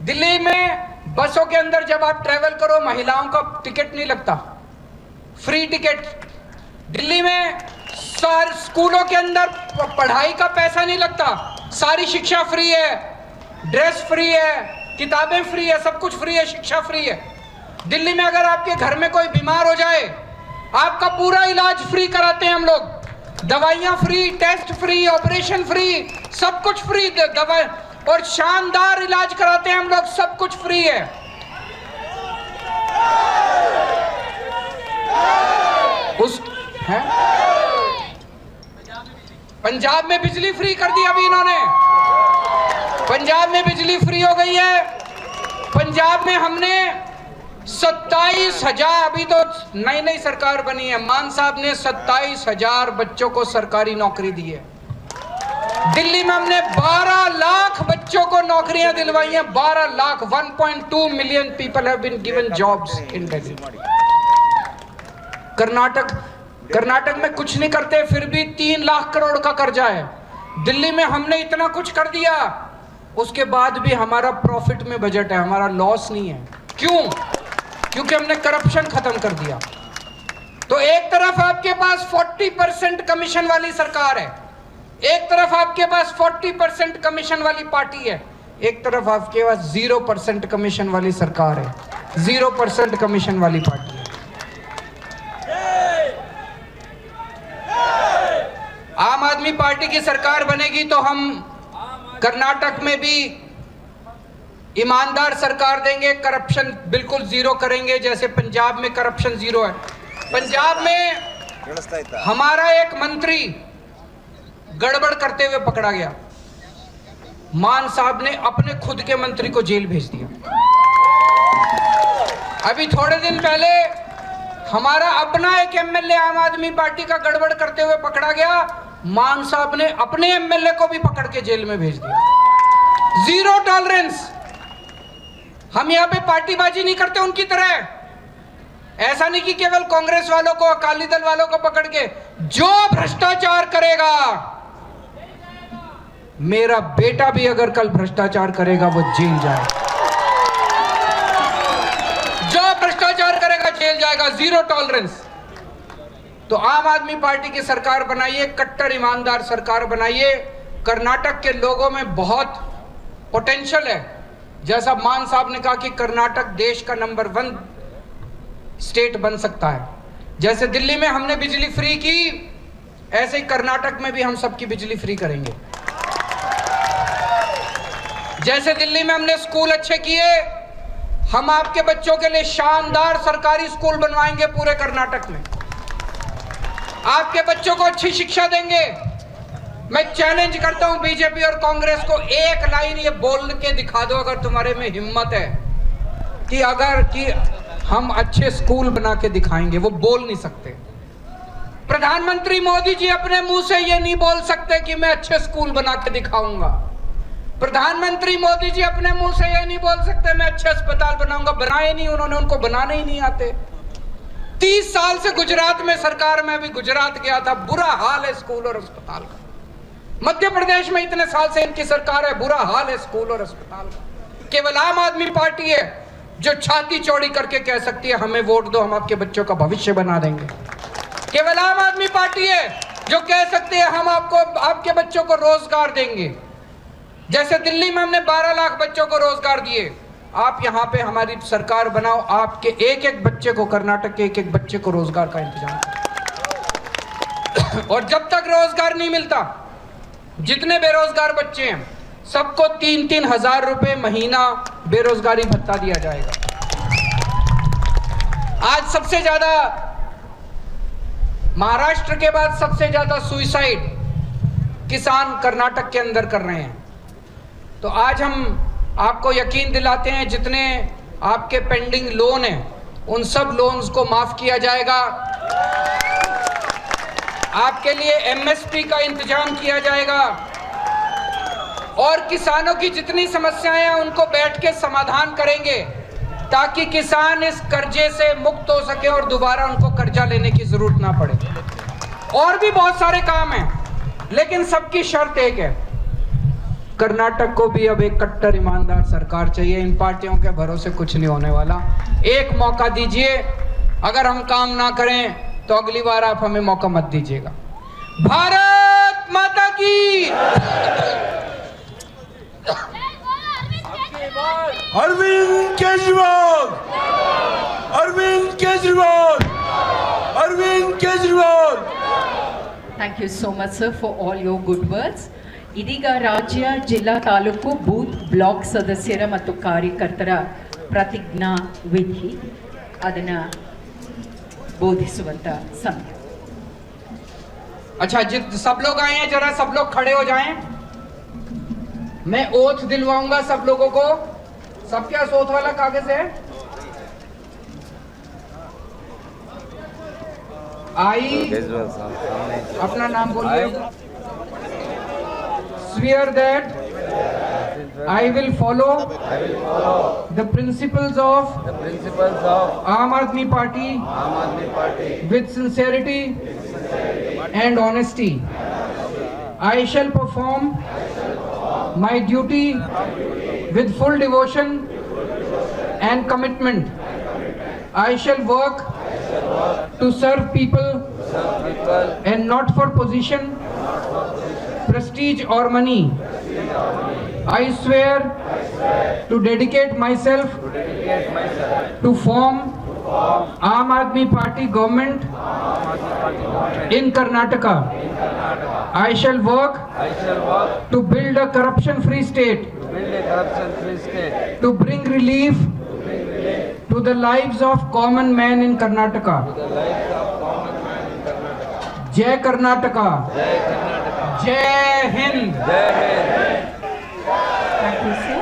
दिल्ली में बसों के अंदर जब आप ट्रेवल करो महिलाओं का टिकट नहीं लगता, फ्री टिकट। दिल्ली में सारे स्कूलों के अंदर पढ़ाई का पैसा नहीं लगता, सारी शिक्षा फ्री है, ड्रेस फ्री है, किताबें फ्री है, सब कुछ फ्री है, शिक्षा फ्री है। दिल्ली में अगर आपके घर में कोई बीमार हो जाए आपका पूरा इलाज फ्री कराते हैं हम लोग। दवाइयां free, test free, operation free, सब कुछ फ्री। दवा और शानदार इलाज कराते हैं हम लोग, सब कुछ फ्री है। उस है पंजाब में बिजली फ्री कर दी अभी इन्होंने। पंजाब में बिजली फ्री हो गई है। पंजाब में हमने 27,000, अभी तो नई नई सरकार बनी है, मान साहब ने 27,000 बच्चों को सरकारी नौकरी दी है। दिल्ली में हमने 12 लाख बच्चों को नौकरियां दिलवाई हैं। 12 lakh, 1.2 million people have been given jobs in Delhi. Karnataka में कुछ नहीं करते, फिर भी 3 लाख करोड़ का कर्जा है। दिल्ली में हमने इतना कुछ कर दिया, उसके बाद भी हमारा प्रॉफिट में बजट है, हमारा लॉस नहीं है। क्यों? क्योंकि हमने करप्शन खत्म कर दिया। तो एक तरफ आपके पास 40% कमीशन वाली सरकार है, एक तरफ आपके पास 40% कमीशन वाली पार्टी है, एक तरफ आपके पास 0% कमीशन वाली सरकार है, 0% कमीशन वाली पार्टी है। आम आदमी पार्टी की सरकार बनेगी तो हम कर्नाटक में भी ईमानदार सरकार देंगे, करप्शन बिल्कुल जीरो करेंगे, जैसे पंजाब में करप्शन जीरो है। पंजाब में हमारा एक मंत्री गड़बड़ करते हुए पकड़ा गया, मान साहब ने अपने खुद के मंत्री को जेल भेज दिया। अभी थोड़े दिन पहले हमारा अपना एक एमएलए आम आदमी पार्टी का गड़बड़ करते हुए पकड़ा गया, मान साहब ने अपने एमएलए को भी पकड़ के जेल में भेज दिया। Zero tolerance. हम यहाँ पे पार्टीबाजी नहीं करते उनकी तरह। ऐसा नहीं कि केवल कांग्रेस वालों को, अकाली दल वालों को पकड़ के, जो भ्रष्टाचार करेगा, मेरा बेटा भी अगर कल भ्रष्टाचार करेगा वो जेल जाएगा। जो भ्रष्टाचार करेगा जेल जाएगा। Zero tolerance. तो आम आदमी पार्टी की सरकार बनाइए, कट्टर ईमानदार सरकार बनाइए। कर्नाटक के लोगों में बहुत पोटेंशियल है। जैसा मान साहब ने कहा कि कर्नाटक देश का नंबर 1 स्टेट बन सकता है। जैसे दिल्ली में हमने बिजली फ्री की, ऐसे ही कर्नाटक में भी हम सबकी बिजली फ्री करेंगे। जैसे दिल्ली में हमने स्कूल अच्छे किए, हम आपके बच्चों के लिए शानदार सरकारी स्कूल बनवाएंगे पूरे कर्नाटक में। आपके बच्चों को अच्छी शिक्षा देंगे। मैं चैलेंज करता हूं बीजेपी और कांग्रेस को, एक लाइन ये बोल के दिखा दो अगर तुम्हारे में हिम्मत है कि हम अच्छे स्कूल बना के दिखाएंगे। वो बोल नहीं सकते। प्रधानमंत्री मोदी जी अपने मुंह से ये नहीं बोल सकते कि मैं अच्छे स्कूल बना के दिखाऊंगा। प्रधानमंत्री मोदी जी अपने मुंह से ये नहीं बोल सकते मैं अच्छे अस्पताल बनाऊंगा। बनाए नहीं उन्होंने, उनको बनाने ही नहीं आते। 30 साल से गुजरात में सरकार में, भी गुजरात गया था, बुरा हाल है स्कूल और अस्पताल का। मध्य प्रदेश में इतने साल से इनकी सरकार है, बुरा हाल है स्कूल और अस्पताल का। केवल आम आदमी पार्टी है जो छाती चौड़ी करके कह सकती है हमें वोट दो, हम आपके बच्चों का भविष्य बना देंगे। केवल आम आदमी पार्टी है जो कह सकते हैं हम आपके बच्चों को रोजगार देंगे। जैसे दिल्ली में हमने 12 लाख बच्चों को रोजगार दिए, आप यहाँ पे हमारी सरकार बनाओ, आपके एक एक बच्चे को, कर्नाटक के एक एक बच्चे को रोजगार का इंतजाम करो। और जब तक रोजगार नहीं मिलता, जितने बेरोजगार बच्चे हैं सबको 3-3 हजार रुपए महीना बेरोजगारी भत्ता दिया जाएगा। आज सबसे ज्यादा, महाराष्ट्र के बाद सबसे ज्यादा सुसाइड किसान कर्नाटक के अंदर कर रहे हैं। तो आज हम आपको यकीन दिलाते हैं जितने आपके पेंडिंग लोन हैं उन सब लोन्स को माफ किया जाएगा। आपके लिए एमएसपी का इंतजाम किया जाएगा और किसानों की जितनी समस्याएं हैं उनको बैठ के समाधान करेंगे ताकि किसान इस कर्जे से मुक्त हो सके और दोबारा उनको कर्जा लेने की जरूरत ना पड़े। और भी बहुत सारे काम हैं, लेकिन सबकी शर्त एक है, कर्नाटक को भी अब एक कट्टर ईमानदार सरकार चाहिए। इन पार्टियों के भरोसे कुछ नहीं होने वाला। एक मौका दीजिए, अगर हम काम ना करें तो अगली बार आप हमें मौका मत दीजिएगा। भारत माता की। Arvind Kejriwal, Arvind Kejriwal, Arvind Kejriwal. Thank you so much sir for all your good words. ಇದೀಗ ರಾಜ್ಯ, ಜಿಲ್ಲಾ, ತಾಲೂಕು, ಬೂತ್, ಬ್ಲಾಕ್ ಸದಸ್ಯರ ಮತ್ತು ಕಾರ್ಯಕರ್ತರ ಪ್ರತಿಜ್ಞಾ ವಿಧಿ ಅದನ್ನು बोधिसुवंत समय। अच्छा, सब लोग आए हैं, जरा सब लोग खड़े हो जाएं। मैं ओथ दिलवाऊंगा सब लोगों को। सबके पास ओथ वाला कागज है? आई अपना नाम बोलिए। Swear that I will follow the principles of Aam Aadmi Party with sincerity and honesty. I shall perform my duty with full devotion and commitment. I shall work to serve people and not for position, prestige or money. I swear to dedicate myself to form Aam Aadmi Party government in Karnataka. I shall work to build a corruption-free state to bring relief to the lives of common man in Karnataka. Jai Karnataka. Jai Hind. Thank you, sir.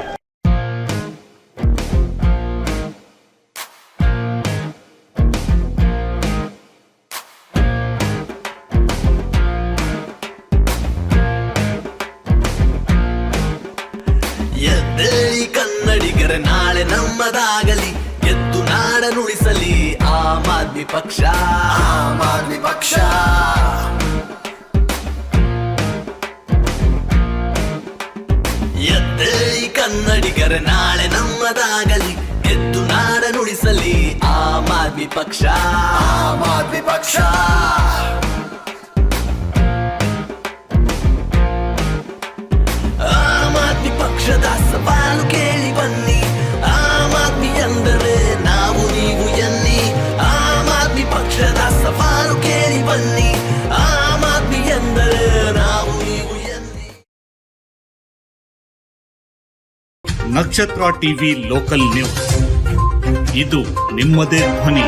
ಎದ್ದೇಳಿ ಕನ್ನಡಿಗರ ನಾಳೆ ನಮ್ಮದಾಗಲಿ, ಎದ್ದು ನಾಡನುಳಿಸಲಿ ಆಮ್ ಆದ್ಮಿ ಪಕ್ಷ, ಆಮ್ ಆದ್ಮಿ ಪಕ್ಷ. ಎದ್ದೇಳಿ ಕನ್ನಡಿಗರ ನಾಳೆ ನಮ್ಮದಾಗಲಿ, ಎದ್ದು ನಾಡನುಳಿಸಲಿ ಆಮ್ ಆದ್ಮಿ ಪಕ್ಷ, ಆಮ್ ಆದ್ಮಿ ಪಕ್ಷ. ಆಮ್ ಆದ್ಮಿ ಪಕ್ಷದ ಸವಾಲು ಕೇಳಿ ಬನ್ನಿ, ಆಮ್ ಆದ್ಮಿ ಎಂದರೆ ನಾವು ನೀವು ಎನ್ನಿ. ಆಮ್ ಆದ್ಮಿ ಪಕ್ಷದ ಸವಾಲು ಕೇಳಿ ಬನ್ನಿ, ಆಮ್ ಆದ್ಮಿ ಎಂದರೆ ನಾವು ನೀವು ಎನ್ನಿ. ನಕ್ಷತ್ರ ಟಿವಿ ಲೋಕಲ್ ನ್ಯೂಸ್, ಇದು ನಿಮ್ಮದೇ ಧ್ವನಿ.